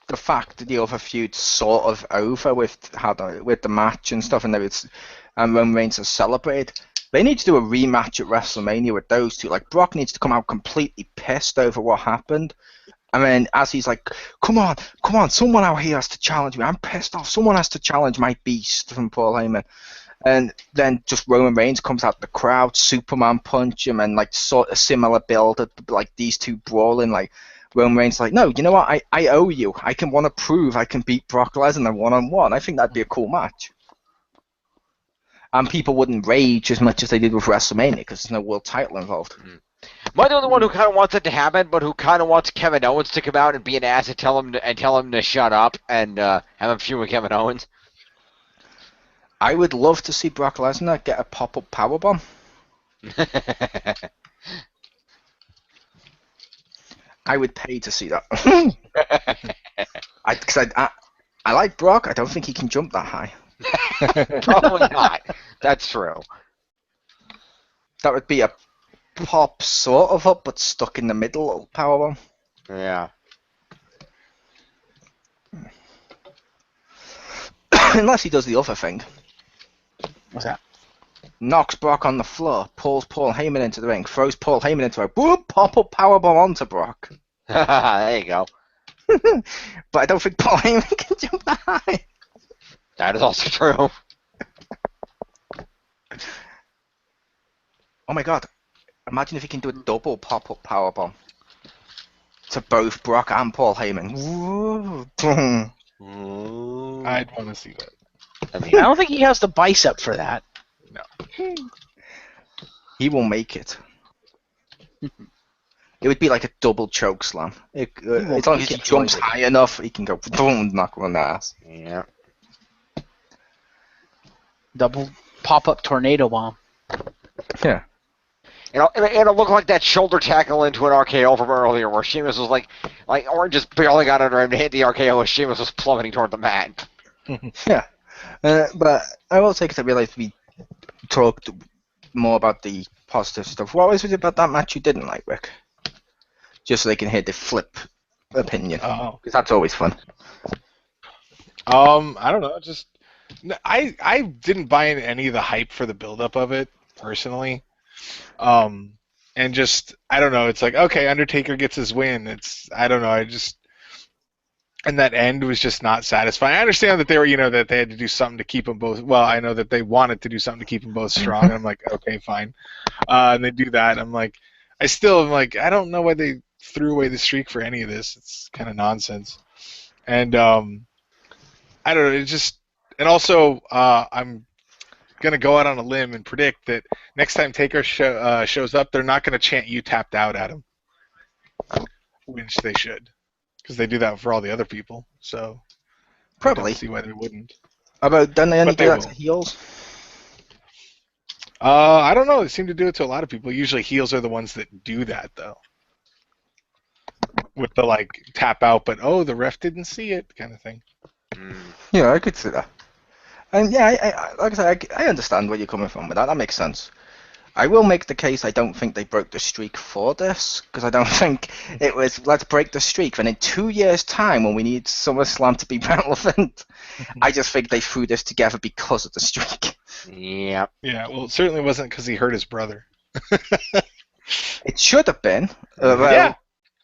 the fact that the other feud's sort of over with the match and stuff, and Roman Reigns has celebrated, they need to do a rematch at WrestleMania with those two. Like, Brock needs to come out completely pissed over what happened. I mean, as he's like, come on, someone out here has to challenge me. I'm pissed off. Someone has to challenge my beast from Paul Heyman. And then just Roman Reigns comes out the crowd, Superman punch him, and like sort of similar build, like these two brawling. Like Roman Reigns like, no, you know what? I owe you. I want to prove I can beat Brock Lesnar one-on-one. I think that'd be a cool match. And people wouldn't rage as much as they did with WrestleMania because there's no world title involved. Am I the only one who kind of wants it to happen, but who kind of wants Kevin Owens to come out and be an ass and tell him to shut up and have him feud with Kevin Owens? I would love to see Brock Lesnar get a pop-up powerbomb. I would pay to see that. I like Brock. I don't think he can jump that high. Probably not. That's true. That would be a pop sort of up, but stuck in the middle powerbomb. Yeah. Unless he does the other thing. What's that? Knocks Brock on the floor, pulls Paul Heyman into the ring, throws Paul Heyman into a whoop, pop-up powerbomb onto Brock. There you go. But I don't think Paul Heyman can jump that high. That is also true. Oh my god. Imagine if he can do a double pop-up powerbomb to both Brock and Paul Heyman. I'd want to see that. I don't think he has the bicep for that. No. He will make it. It would be like a double choke slam. As long as he jumps high enough, he can go boom, knock one in the ass. Yeah. Double pop-up tornado bomb. Yeah. It'll look like that shoulder tackle into an RKO from earlier, where Sheamus was like Orange just barely got under him to hit the RKO as Sheamus was plummeting toward the mat. Yeah. But I will say, because I realized we talked more about the positive stuff. What was it about that match you didn't like, Rick? Just so they can hear the flip opinion. Because that's always fun. I don't know. Just I didn't buy in any of the hype for the buildup of it personally. And just I don't know. It's like, okay, Undertaker gets his win. I don't know. And that end was just not satisfying. I understand that they were, that they had to do something to keep them both. Well, I know that they wanted to do something to keep them both strong. And I'm like, okay, fine. And they do that. I'm like, I don't know why they threw away the streak for any of this. It's kind of nonsense. And I don't know. It just, and also I'm gonna go out on a limb and predict that next time Taker shows up, they're not gonna chant "You tapped out" at him, which they should. Because they do that for all the other people, so Probably. I don't see why they wouldn't. Don't they only But they do that will. to heels? I don't know. They seem to do it to a lot of people. Usually heels are the ones that do that, though. With the, tap out, but, the ref didn't see it kind of thing. Yeah, I could see that. And yeah, I like I said, I understand where you're coming from with that. That makes sense. I will make the case I don't think they broke the streak for this, because I don't think it was, let's break the streak, and in 2 years' time, when we need SummerSlam to be relevant, I just think they threw this together because of the streak. Yeah. Yeah, well, it certainly wasn't because he hurt his brother. It should have been. Yeah,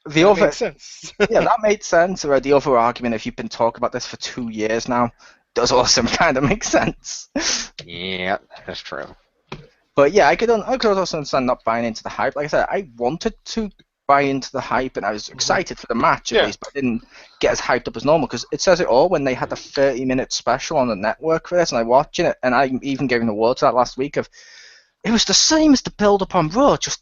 the that other, makes sense. yeah, that made sense. The other argument, if you've been talking about this for 2 years now, does also kind of make sense. Yeah, that's true. But yeah, I could also understand not buying into the hype. Like I said, I wanted to buy into the hype, and I was excited for the match at least, but I didn't get as hyped up as normal, because it says it all when they had a 30-minute special on the network for this, and I watching it, and I even gave an award to that last week of, it was the same as the build-up on Raw, just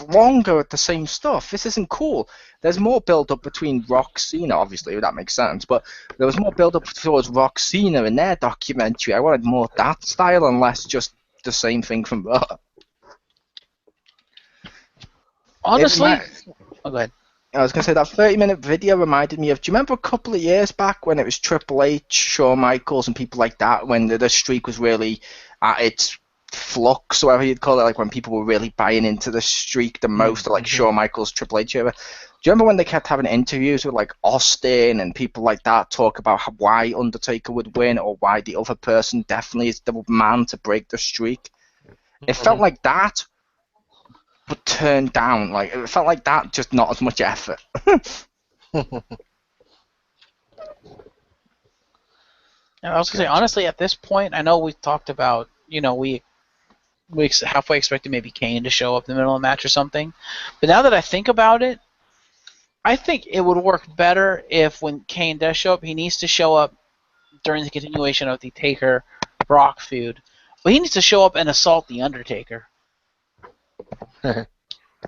longer at the same stuff. This isn't cool. There's more build-up between Rock Cena, obviously, that makes sense, but there was more build-up towards Rock Cena in their documentary. I wanted more that style and less just the same thing from Raw. Honestly, go ahead. I was going to say that 30-minute video reminded me of, do you remember a couple of years back when it was Triple H, Shawn Michaels, and people like that, when the streak was really at its flux, or whatever you'd call it, like when people were really buying into the streak the most, or like Shawn Michaels, Triple H era? Do you remember when they kept having interviews with like Austin and people like that talk about why Undertaker would win or why the other person definitely is the man to break the streak? It felt like that, but turned down. Like it felt like that, just not as much effort. And I was gonna say, honestly, at this point, I know we talked about, we halfway expected maybe Kane to show up in the middle of the match or something, but now that I think about it, I think it would work better if when Kane does show up, he needs to show up during the continuation of the Taker Brock feud, but he needs to show up and assault the Undertaker.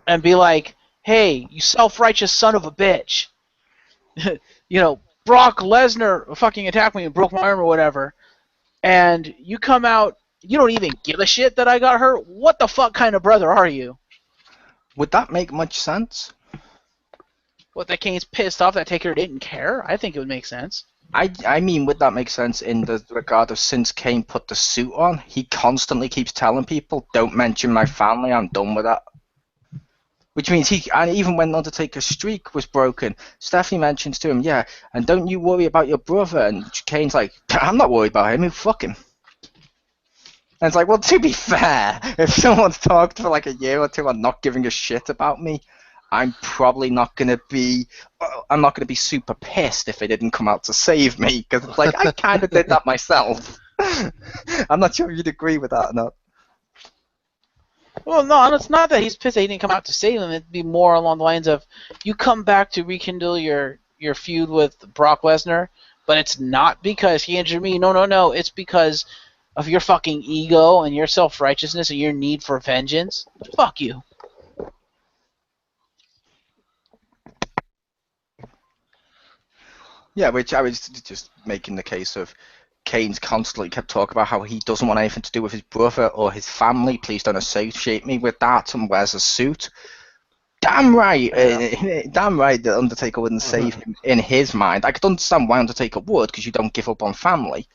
And be like, hey, you self-righteous son of a bitch. Brock Lesnar fucking attacked me and broke my arm or whatever. And you come out, you don't even give a shit that I got hurt? What the fuck kind of brother are you? Would that make much sense? What, that Kane's pissed off that Taker didn't care? I think it would make sense. I mean, would that make sense in the regard of since Kane put the suit on, he constantly keeps telling people, don't mention my family, I'm done with that. Which means and even when Undertaker's streak was broken, Stephanie mentions to him, yeah, and don't you worry about your brother. And Kane's like, I'm not worried about him, fuck him. And it's like, well, to be fair, if someone's talked for like a year or two and not giving a shit about me, I'm probably not going to be, I'm not going to be super pissed if they didn't come out to save me, because it's like, I kind of did that myself. I'm not sure if you'd agree with that or not. Well, no, it's not that he's pissed that he didn't come out to save him. It'd be more along the lines of, you come back to rekindle your feud with Brock Lesnar, but it's not because he injured me. No. It's because of your fucking ego and your self-righteousness and your need for vengeance. Fuck you. Yeah, which I was just making the case of Kane's constantly kept talking about how he doesn't want anything to do with his brother or his family. Please don't associate me with that, and wears a suit. Damn right, the Undertaker wouldn't save him in his mind. I could understand why Undertaker would, because you don't give up on family.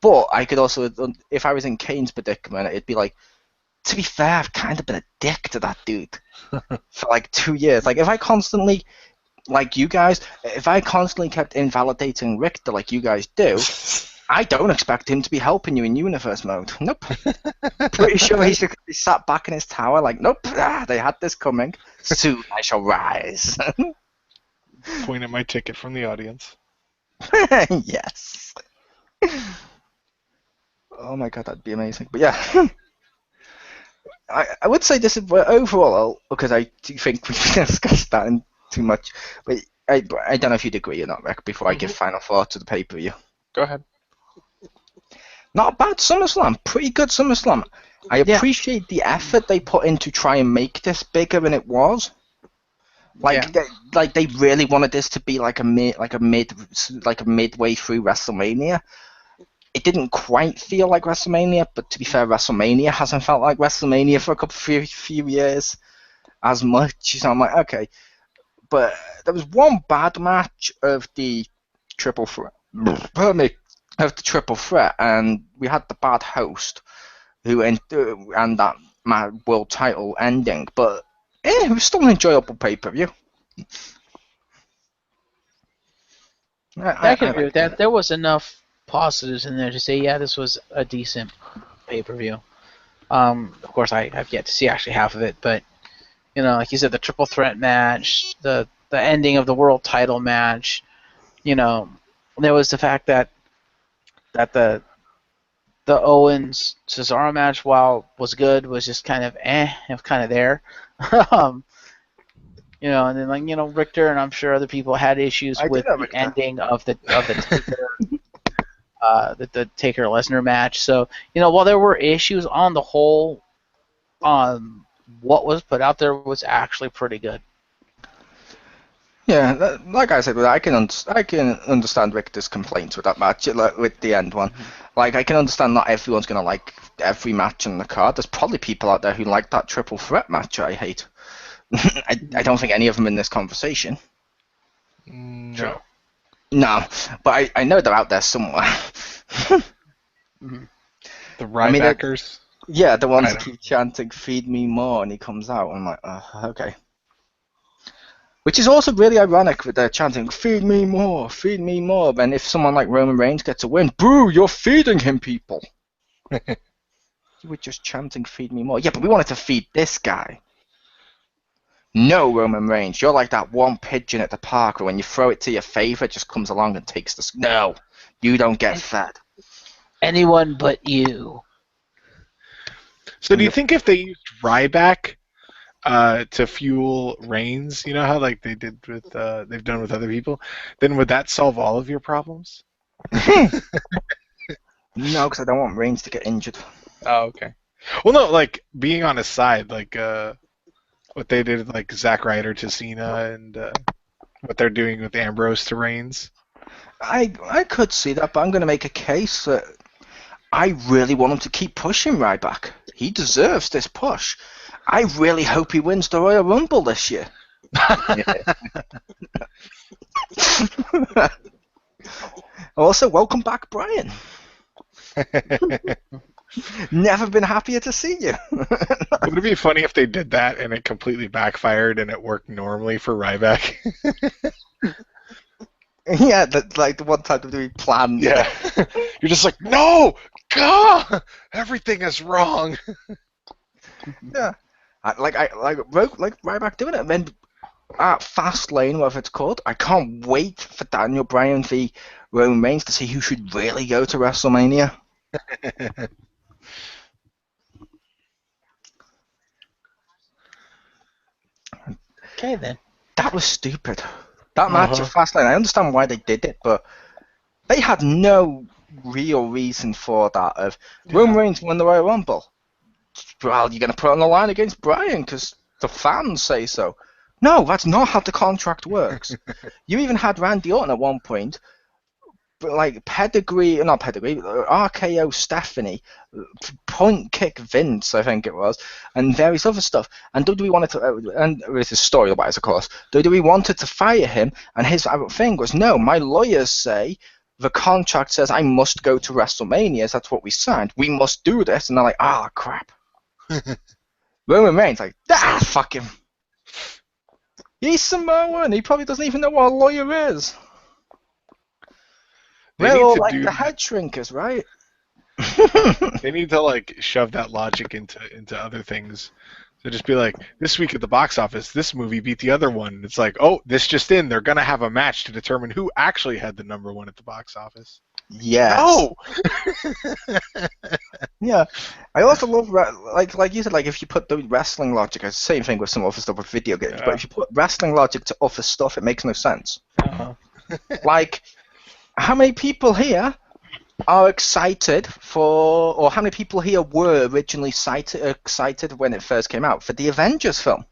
But I could also, if I was in Kane's predicament, it'd be like, to be fair, I've kind of been a dick to that dude for like 2 years. Like, if I constantly, like you guys, if I constantly kept invalidating Richter like you guys do, I don't expect him to be helping you in universe mode. Nope. Pretty sure he should be sat back in his tower like, nope, they had this coming. Soon I shall rise. Point at my ticket from the audience. Yes. Oh my god, that'd be amazing. But yeah. I would say this is overall, because I do think we've discussed that in too much, but I don't know if you'd agree or not, Rick, before I give final thought to the pay-per-view. Go ahead. Not a bad SummerSlam. Pretty good SummerSlam. I appreciate the effort they put in to try and make this bigger than it was. They really wanted this to be like a midway through WrestleMania. It didn't quite feel like WrestleMania, but to be fair, WrestleMania hasn't felt like WrestleMania for a few years as much. So I'm like, okay. But there was one bad match of the triple threat. And we had the bad host and that world title ending, but it was still an enjoyable pay-per-view. I can agree with that. There was enough positives in there to say, yeah, this was a decent pay-per-view. Of course, I have yet to see actually half of it, but like you said, the triple threat match, the ending of the world title match, there was the fact that the Owens Cesaro match, while was good, was just kind of it was kind of there. And then Richter and I'm sure other people had issues with the ending of the Taker, the Taker Lesnar match. So while there were issues on the whole, what was put out there was actually pretty good. Yeah, like I said, I can understand Richter's complaints with that match, with the end one. Like, I can understand not everyone's going to like every match on the card. There's probably people out there who like that triple threat match I hate. I don't think any of them in this conversation. No. No, but I know they're out there somewhere. Mhm. The I mean, Rybackers? Yeah, the ones I that know. keep chanting "Feed me more," and he comes out. I'm like, okay. Which is also really ironic with their chanting "Feed me more, feed me more." Then if someone like Roman Reigns gets a win, boo! You're feeding him, people. You were just chanting "Feed me more." Yeah, but we wanted to feed this guy. No, Roman Reigns, you're like that one pigeon at the park where when you throw it to your favourite, it just comes along and takes the. No, you don't get fed. Anyone but you. So do you think if they used Ryback to fuel Reigns, you know how like they did with they've done with other people, then would that solve all of your problems? No, because I don't want Reigns to get injured. Oh, okay. Well, no, like being on his side, like what they did with like Zack Ryder to Cena and what they're doing with Ambrose to Reigns. I could see that, but I'm going to make a case that I really want him to keep pushing Ryback. He deserves this push. I really hope he wins the Royal Rumble this year. Also, welcome back, Brian. Never been happier to see you. Would it be funny if they did that and it completely backfired and it worked normally for Ryback? Yeah, like the one time that we planned. Yeah. You're just like, no! God! Everything is wrong! Yeah. Like Ryback doing it, and then at Fastlane, whatever it's called, I can't wait for Daniel Bryan v Roman Reigns to see who should really go to WrestleMania. Okay then. That was stupid. That match at Fastlane, I understand why they did it, but they had no real reason for that. Of Roman Reigns won the Royal Rumble. Well, you're going to put it on the line against Bryan because the fans say so. No, that's not how the contract works. You even had Randy Orton at one point, but like RKO Stephanie, point kick Vince, I think it was, and various other stuff. And WWE wanted to, and this is story-wise, of course, WWE wanted to fire him, and his thing was, no, my lawyers say the contract says I must go to WrestleMania, that's what we signed. We must do this, and they're like, crap. Roman Reigns like, fuck him. He's Samoan. He probably doesn't even know what a lawyer is. We're all like the head shrinkers, right? They need to like shove that logic into other things. So just be like, this week at the box office, this movie beat the other one. It's like, oh, this just in, they're gonna have a match to determine who actually had the #1 at the box office. Yes. No. Yeah. I also love like you said, like if you put the wrestling logic, it's the same thing with some other stuff with video games. Yeah. But if you put wrestling logic to other stuff, it makes no sense. Uh-huh. Like, how many people here are excited for, or how many people here were originally excited when it first came out for the Avengers film?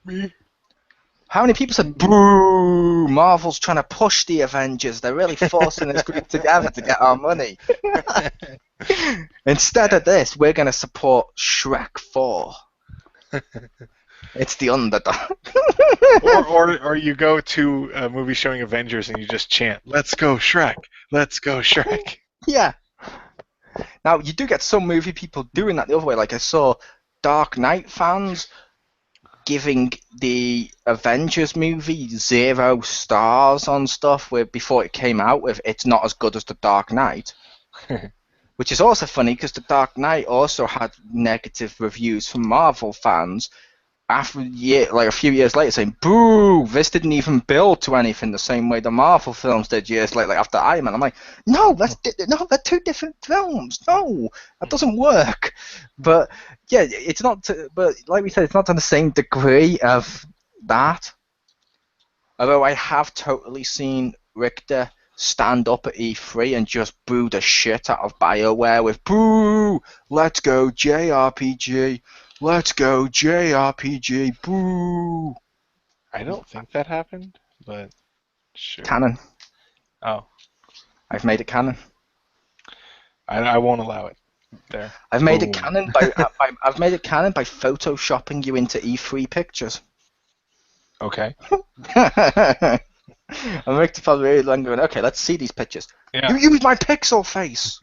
Me. How many people said, boo, Marvel's trying to push the Avengers, they're really forcing this group together to get our money. Instead of this, we're going to support Shrek 4. It's the underdog. or you go to a movie showing Avengers and you just chant, "Let's go Shrek, let's go Shrek." Yeah. Now, you do get some movie people doing that the other way. Like I saw Dark Knight fans giving the Avengers movie 0 stars on stuff where before it came out with it's not as good as The Dark Knight. Which is also funny because The Dark Knight also had negative reviews from Marvel fans after a few years later saying, boo, this didn't even build to anything the same way the Marvel films did years later, like after Iron Man. I'm like, no, they're two different films. No, that doesn't work. But yeah, it's not. But like we said, it's not to the same degree of that. Although I have totally seen Richter stand up at E3 and just boo the shit out of BioWare with boo, let's go JRPG. Let's go, JRPG, boo! I don't think that happened, but sure. Canon. Oh. I've made it canon. I won't allow it. There. I've made it Boom. canon by I've made it canon by photoshopping you into E3 pictures. Okay. And Richter felt really long going, okay, let's see these pictures. Yeah. You use my pixel face.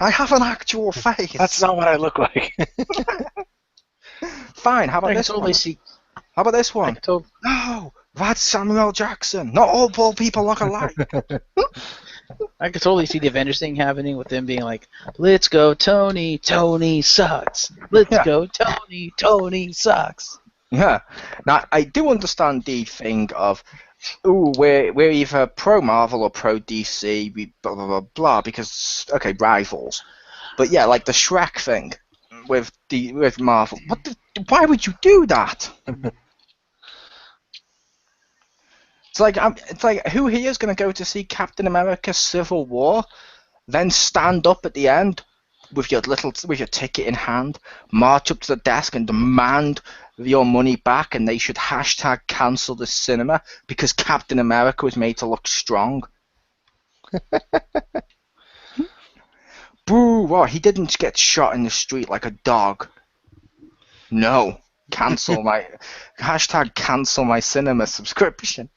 I have an actual face. That's not what I look like. Fine. How I about can this totally one? see. How about this I one? can totally. No, that's Samuel Jackson. Not all poor people look alike. I could totally see the Avengers thing happening with them being like, "Let's go, Tony. Tony sucks. Let's Yeah. go, Tony. Tony sucks." Yeah. Now I do understand the thing of, we're either pro Marvel or pro DC, blah blah blah blah, because okay, rivals. But yeah, like the Shrek thing with Marvel. Why would you do that? It's like who here is going to go to see Captain America: Civil War, then stand up at the end with your ticket in hand, march up to the desk and demand your money back, and they should hashtag cancel the cinema because Captain America was made to look strong. Boo! What? He didn't get shot in the street like a dog. No. Cancel my hashtag cancel my cinema subscription.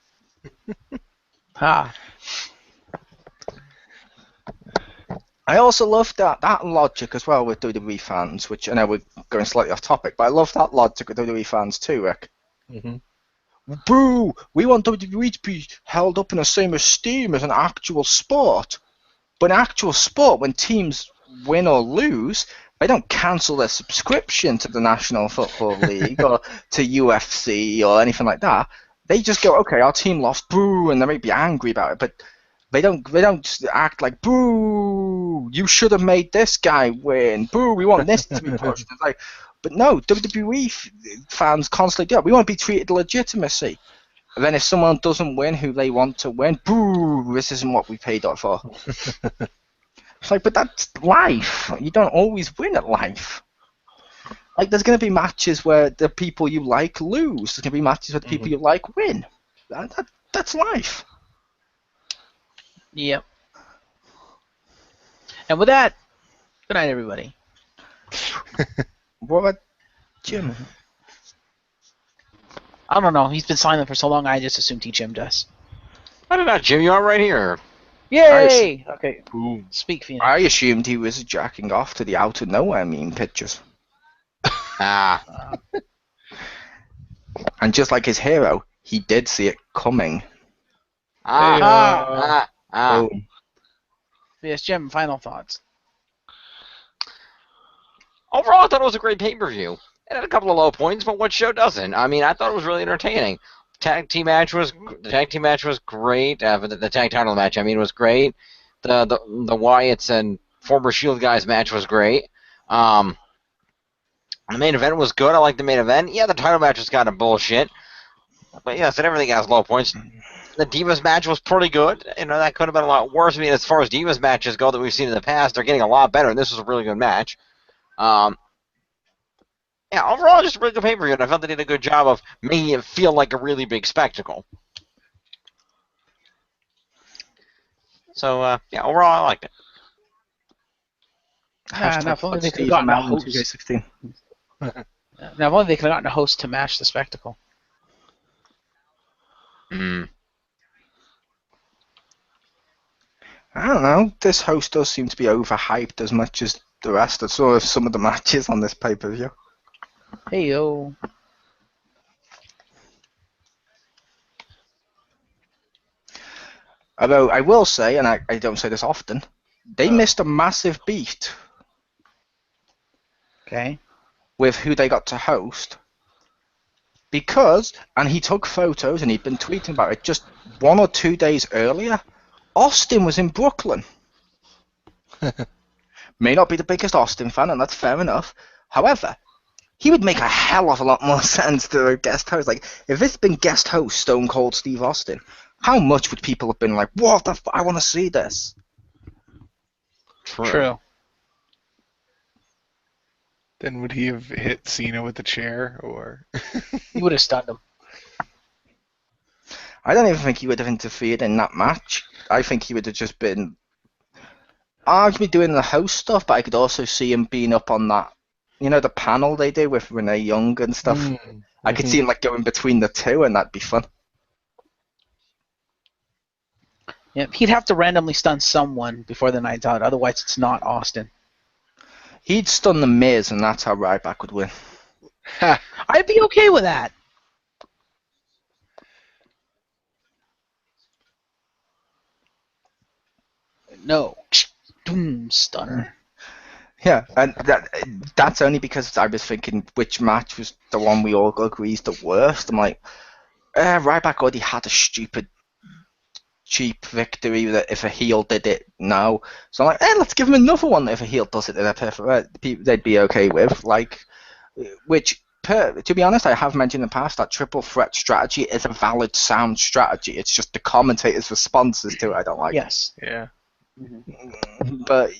Ha. I also love that logic as well with WWE fans, which I know we're going slightly off topic, but I love that logic with WWE fans too, Rick. Mm-hmm. Boo! We want WWE to be held up in the same esteem as an actual sport. But in actual sport, when teams win or lose, they don't cancel their subscription to the National Football League or to UFC or anything like that. They just go, okay, our team lost, boo, and they may be angry about it, but they don't act like, boo, you should have made this guy win, boo, we want this to be pushed. It's like, but no, WWE fans constantly do that. We want to be treated legitimacy. And then if someone doesn't win who they want to win, boo, this isn't what we paid up for. It's like, but that's life. You don't always win at life. Like, there's going to be matches where the people you like lose. There's going to be matches where the people you like win. That's life. Yep. And with that, good night, everybody. What about Jim? I don't know. He's been silent for so long. I just assumed he Jimmed us. I don't know, Jim. You are right here. Yay! Okay. Boom. Speak, Phoenix. I assumed he was jacking off to the Out of Nowhere meme pictures. Ah. And just like his hero, he did see it coming. Ah. Boom. Yes, Jim, final thoughts. Overall, I thought it was a great pay-per-view. It had a couple of low points, but what show doesn't? I mean, I thought it was really entertaining. The tag team match was great. The tag title match, I mean, was great. The Wyatts and former Shield guys match was great. The main event was good. I like the main event. Yeah, the title match was kind of bullshit. But yeah, so everything has low points. The Divas match was pretty good. You know, that could have been a lot worse. I mean, as far as Divas matches go that we've seen in the past, they're getting a lot better, and this was a really good match. Yeah, overall, just a really good pay-per-view, and I felt they did a good job of making it feel like a really big spectacle. So, yeah, overall, I liked it. Now, if only they could Steve have gotten a Amell in host. 2K16. Now, if only they could have gotten a host to match the spectacle. Mm. I don't know. This host does seem to be overhyped as much as the rest of some of the matches on this pay-per-view. Hey, yo. Although I will say, and I don't say this often, they missed a massive beat Okay. with who they got to host. Because, and he took photos and he'd been tweeting about it just 1 or 2 days earlier, Austin was in Brooklyn. May not be the biggest Austin fan, and that's fair enough. However, he would make a hell of a lot more sense to a guest host. Like, if this had been guest host Stone Cold Steve Austin, how much would people have been like, what the I want to see this? True. Then would he have hit Cena with the chair, or? You would have stunned him. I don't even think he would have interfered in that match. I think he would have just been arguably doing the host stuff, but I could also see him being up on that, the panel they do with Renee Young and stuff. Mm-hmm. I could see him like going between the two, and that'd be fun. Yeah, he'd have to randomly stun someone before the night's out. Otherwise, it's not Austin. He'd stun the Miz, and that's how Ryback would win. I'd be okay with that. No. Doom stunner. Yeah, and that's only because I was thinking which match was the one we all agree is the worst. I'm like, Ryback already had a stupid, cheap victory that if a heel did it now. So I'm like, let's give him another one that if a heel does it, they'd be okay with. Like, to be honest, I have mentioned in the past that triple threat strategy is a valid, sound strategy. It's just the commentators' responses to it I don't like. Yes. Yeah. But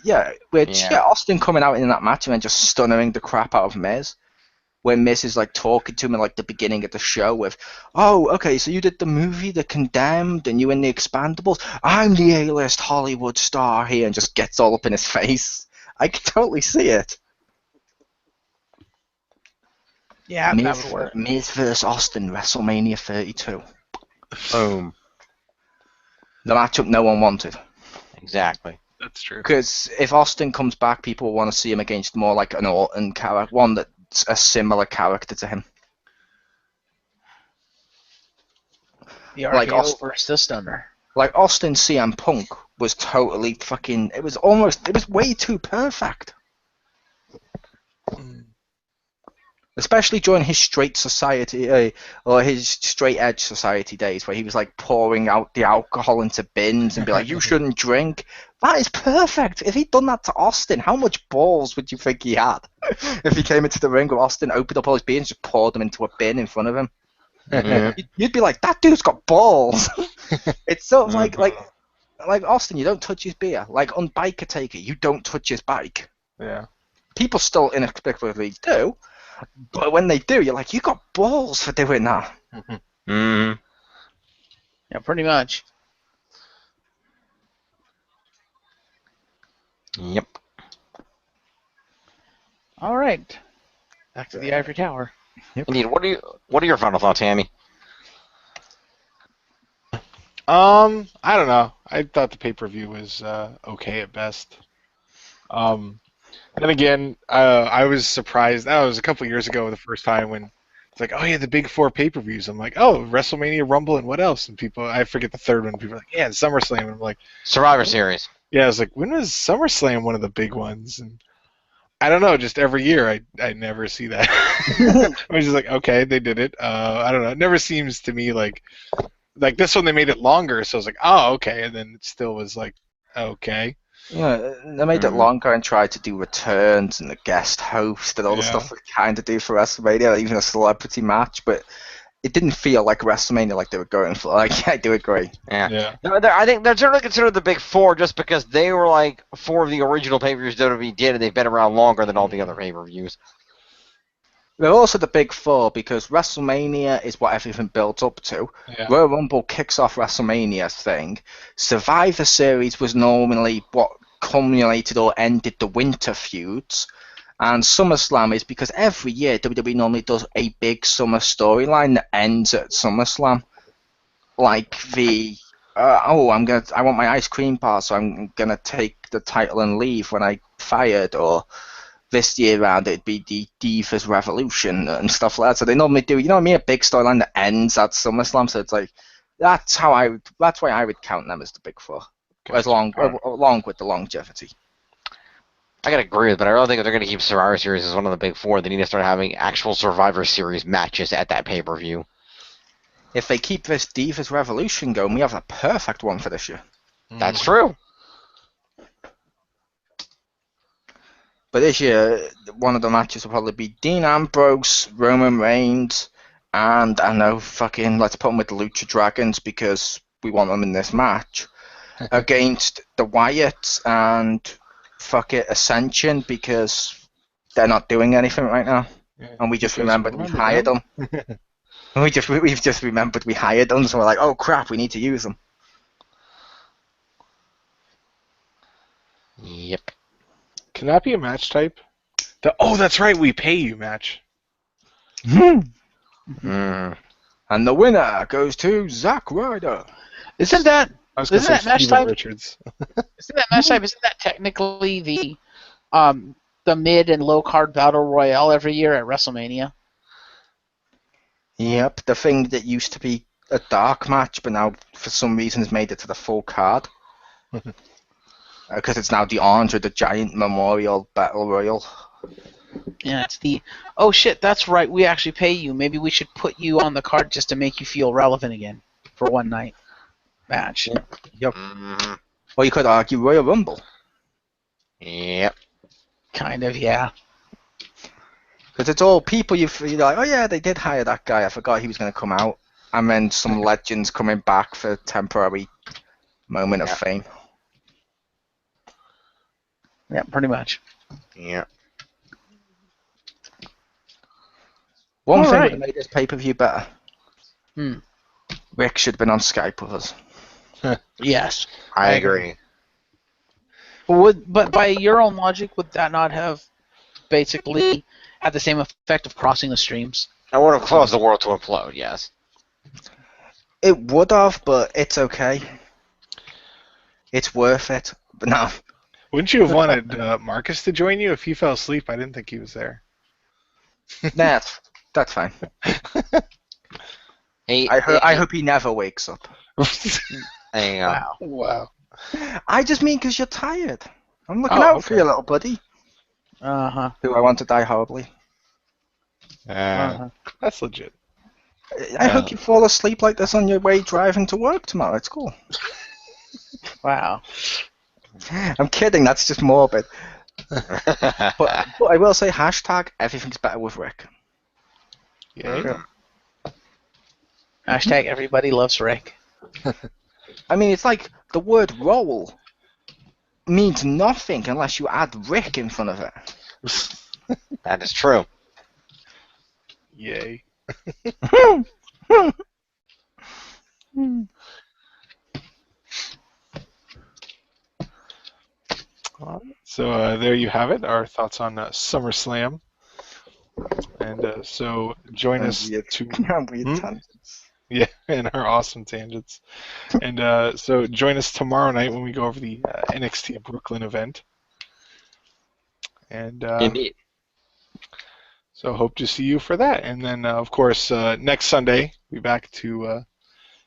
Austin coming out in that match and then just stunning the crap out of Miz. When Miz is like talking to him in like the beginning of the show with, oh, okay, so you did the movie The Condemned and you in The Expandables. I'm the A-list Hollywood star here, and just gets all up in his face. I can totally see it. Yeah, that would work. Miz vs. Austin, WrestleMania 32. Boom. The matchup no one wanted. Exactly. That's true. Because if Austin comes back, people want to see him against more like an Orton character, one that's a similar character to him. The RKO Like versus the stunner. Like Austin CM Punk was totally fucking. It was way too perfect. Especially during his straight society or his straight edge society days, where he was like pouring out the alcohol into bins and be like, "You shouldn't drink." That is perfect. If he'd done that to Austin, how much balls would you think he had? If he came into the ring with Austin, opened up all his beers, and just poured them into a bin in front of him, you'd be like, "That dude's got balls." It's sort of like Austin, you don't touch his beer. Like on Biker Taker, you don't touch his bike. Yeah. People still inexplicably do. But when they do, you're like, you got balls for doing that. Mm-hmm. Yeah, pretty much. Yep. All right. Back to the Ivory Tower. Indeed. What are your final thoughts, Tammy? I don't know. I thought the pay-per-view was okay at best. And again, I was surprised. That was a couple years ago, the first time when it's like, oh yeah, the big four pay-per-views. I'm like, oh, WrestleMania, Rumble, and what else? And people, I forget the third one. People are like, yeah, SummerSlam. And I'm like, Survivor Series. Yeah, I was like, when was SummerSlam one of the big ones? And I don't know, just every year I never see that. I was just like, okay, they did it. I don't know. It never seems to me like this one they made it longer, so I was like, oh, okay. And then it still was like, okay. Yeah, they made it longer and tried to do returns and the guest host and all the stuff they kind of do for WrestleMania, even a celebrity match, but it didn't feel like WrestleMania like they were going for. Like, I do agree. Yeah. I think they're certainly considered the big four just because they were like four of the original pay-per-views WWE did, and they've been around longer than all the other pay-per-views. They're also the big four because WrestleMania is what everything built up to. Yeah. Royal Rumble kicks off WrestleMania thing. Survivor Series was normally what culminated or ended the winter feuds. And SummerSlam is because every year WWE normally does a big summer storyline that ends at SummerSlam. Like the, I want my ice cream bar, so I'm going to take the title and leave when I fired, or this year round it'd be the Divas Revolution and stuff like that. So they normally do, you know what I mean, a big storyline that ends at SummerSlam. So it's like that's why I would count them as the big four, along with the longevity. I gotta agree with, but I really think if they're gonna keep Survivor Series as one of the big four, they need to start having actual Survivor Series matches at that pay-per-view. If they keep this Divas Revolution going, we have a perfect one for this year. That's true. But this year, one of the matches will probably be Dean Ambrose, Roman Reigns, and I know let's put them with the Lucha Dragons because we want them in this match, against the Wyatts and Ascension because they're not doing anything right now. Yeah, and we just remembered we hired them. We've just remembered we hired them, so we're like, oh crap, we need to use them. Yep. Can that be a match type? That's right. We pay you match. Mm. And the winner goes to Zack Ryder. Isn't that I was going Isn't to say that match Steven type? Richards. Isn't that technically the mid and low card battle royale every year at WrestleMania? Yep, the thing that used to be a dark match, but now for some reason has made it to the full card. Because it's now the Andre the Giant Memorial Battle Royal. Yeah, it's the oh shit, that's right. We actually pay you. Maybe we should put you on the card just to make you feel relevant again for one night match. Yep. Mm-hmm. Or you could argue Royal Rumble. Yep. Kind of, yeah. Because it's all people you're like, oh yeah, they did hire that guy. I forgot he was going to come out. And then some legends coming back for a temporary moment of fame. Yeah, pretty much. Yeah. One All thing right. that made this pay-per-view better. Rick should have been on Skype with us. Yes. I agree. But by your own logic, would that not have basically had the same effect of crossing the streams? I would have caused the world to implode, yes. It would have, but it's okay. It's worth it. But no. Wouldn't you have wanted Marcus to join you if he fell asleep? I didn't think he was there. Nah, that's fine. Hey, I hope he never wakes up. Hang on. Wow. I just mean because you're tired. I'm looking Oh, out okay. for you, little buddy. Uh-huh. Who I want to die horribly. That's legit. I hope you fall asleep like this on your way driving to work tomorrow. It's cool. Wow. I'm kidding. That's just morbid. But I will say hashtag everything's better with Rick. Yay. Hashtag everybody loves Rick. I mean, it's like the word roll means nothing unless you add Rick in front of it. That is true. Yay. So there you have it, our thoughts on SummerSlam. And so join us to Weird tangents. yeah, and our awesome tangents. And so join us tomorrow night when we go over the NXT Brooklyn event. And Indeed. so hope to see you for that. And then of course next Sunday we'll be back to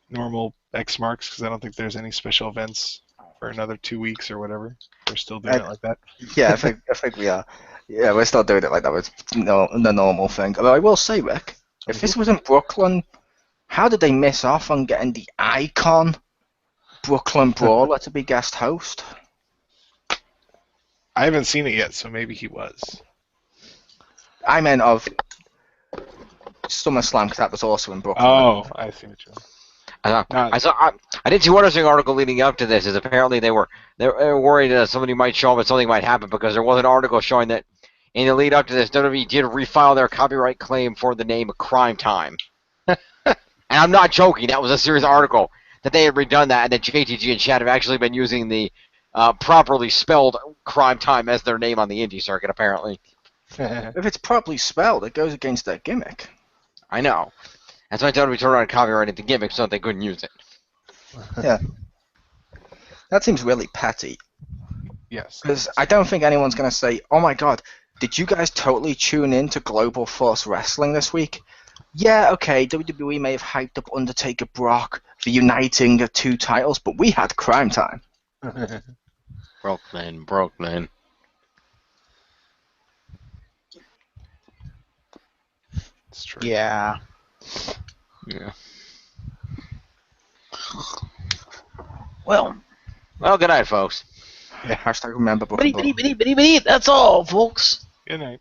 normal X-Marks because I don't think there's any special events for another 2 weeks or whatever. We're still doing it like that. Yeah, I think we are. Yeah, we're still doing it like that. It's the normal thing. Although I will say, Rick, if this was in Brooklyn, how did they miss off on getting the icon Brooklyn Brawler to be guest host? I haven't seen it yet, so maybe he was. I meant of SummerSlam because that was also in Brooklyn. Oh, I see what you mean. I did see one interesting article leading up to this. Is apparently they were worried that somebody might show up and something might happen because there was an article showing that in the lead up to this, WWE did refile their copyright claim for the name Crime Time. And I'm not joking. That was a serious article that they had redone that, and that JTG and Chad have actually been using the properly spelled Crime Time as their name on the indie circuit. Apparently, If it's properly spelled, it goes against their gimmick. I know. That's why WWE turned around and copyrighted the gimmick so that they couldn't use it. Yeah. That seems really petty. Yes. Because I don't think anyone's going to say, oh my god, did you guys totally tune in to Global Force Wrestling this week? Yeah, okay, WWE may have hyped up Undertaker Brock for uniting of two titles, but we had Crime Time. Brooklyn. It's true. Yeah. Yeah. Well, Well, good night, folks. Hashtag remember Brooklyn. that's all, folks. Good night.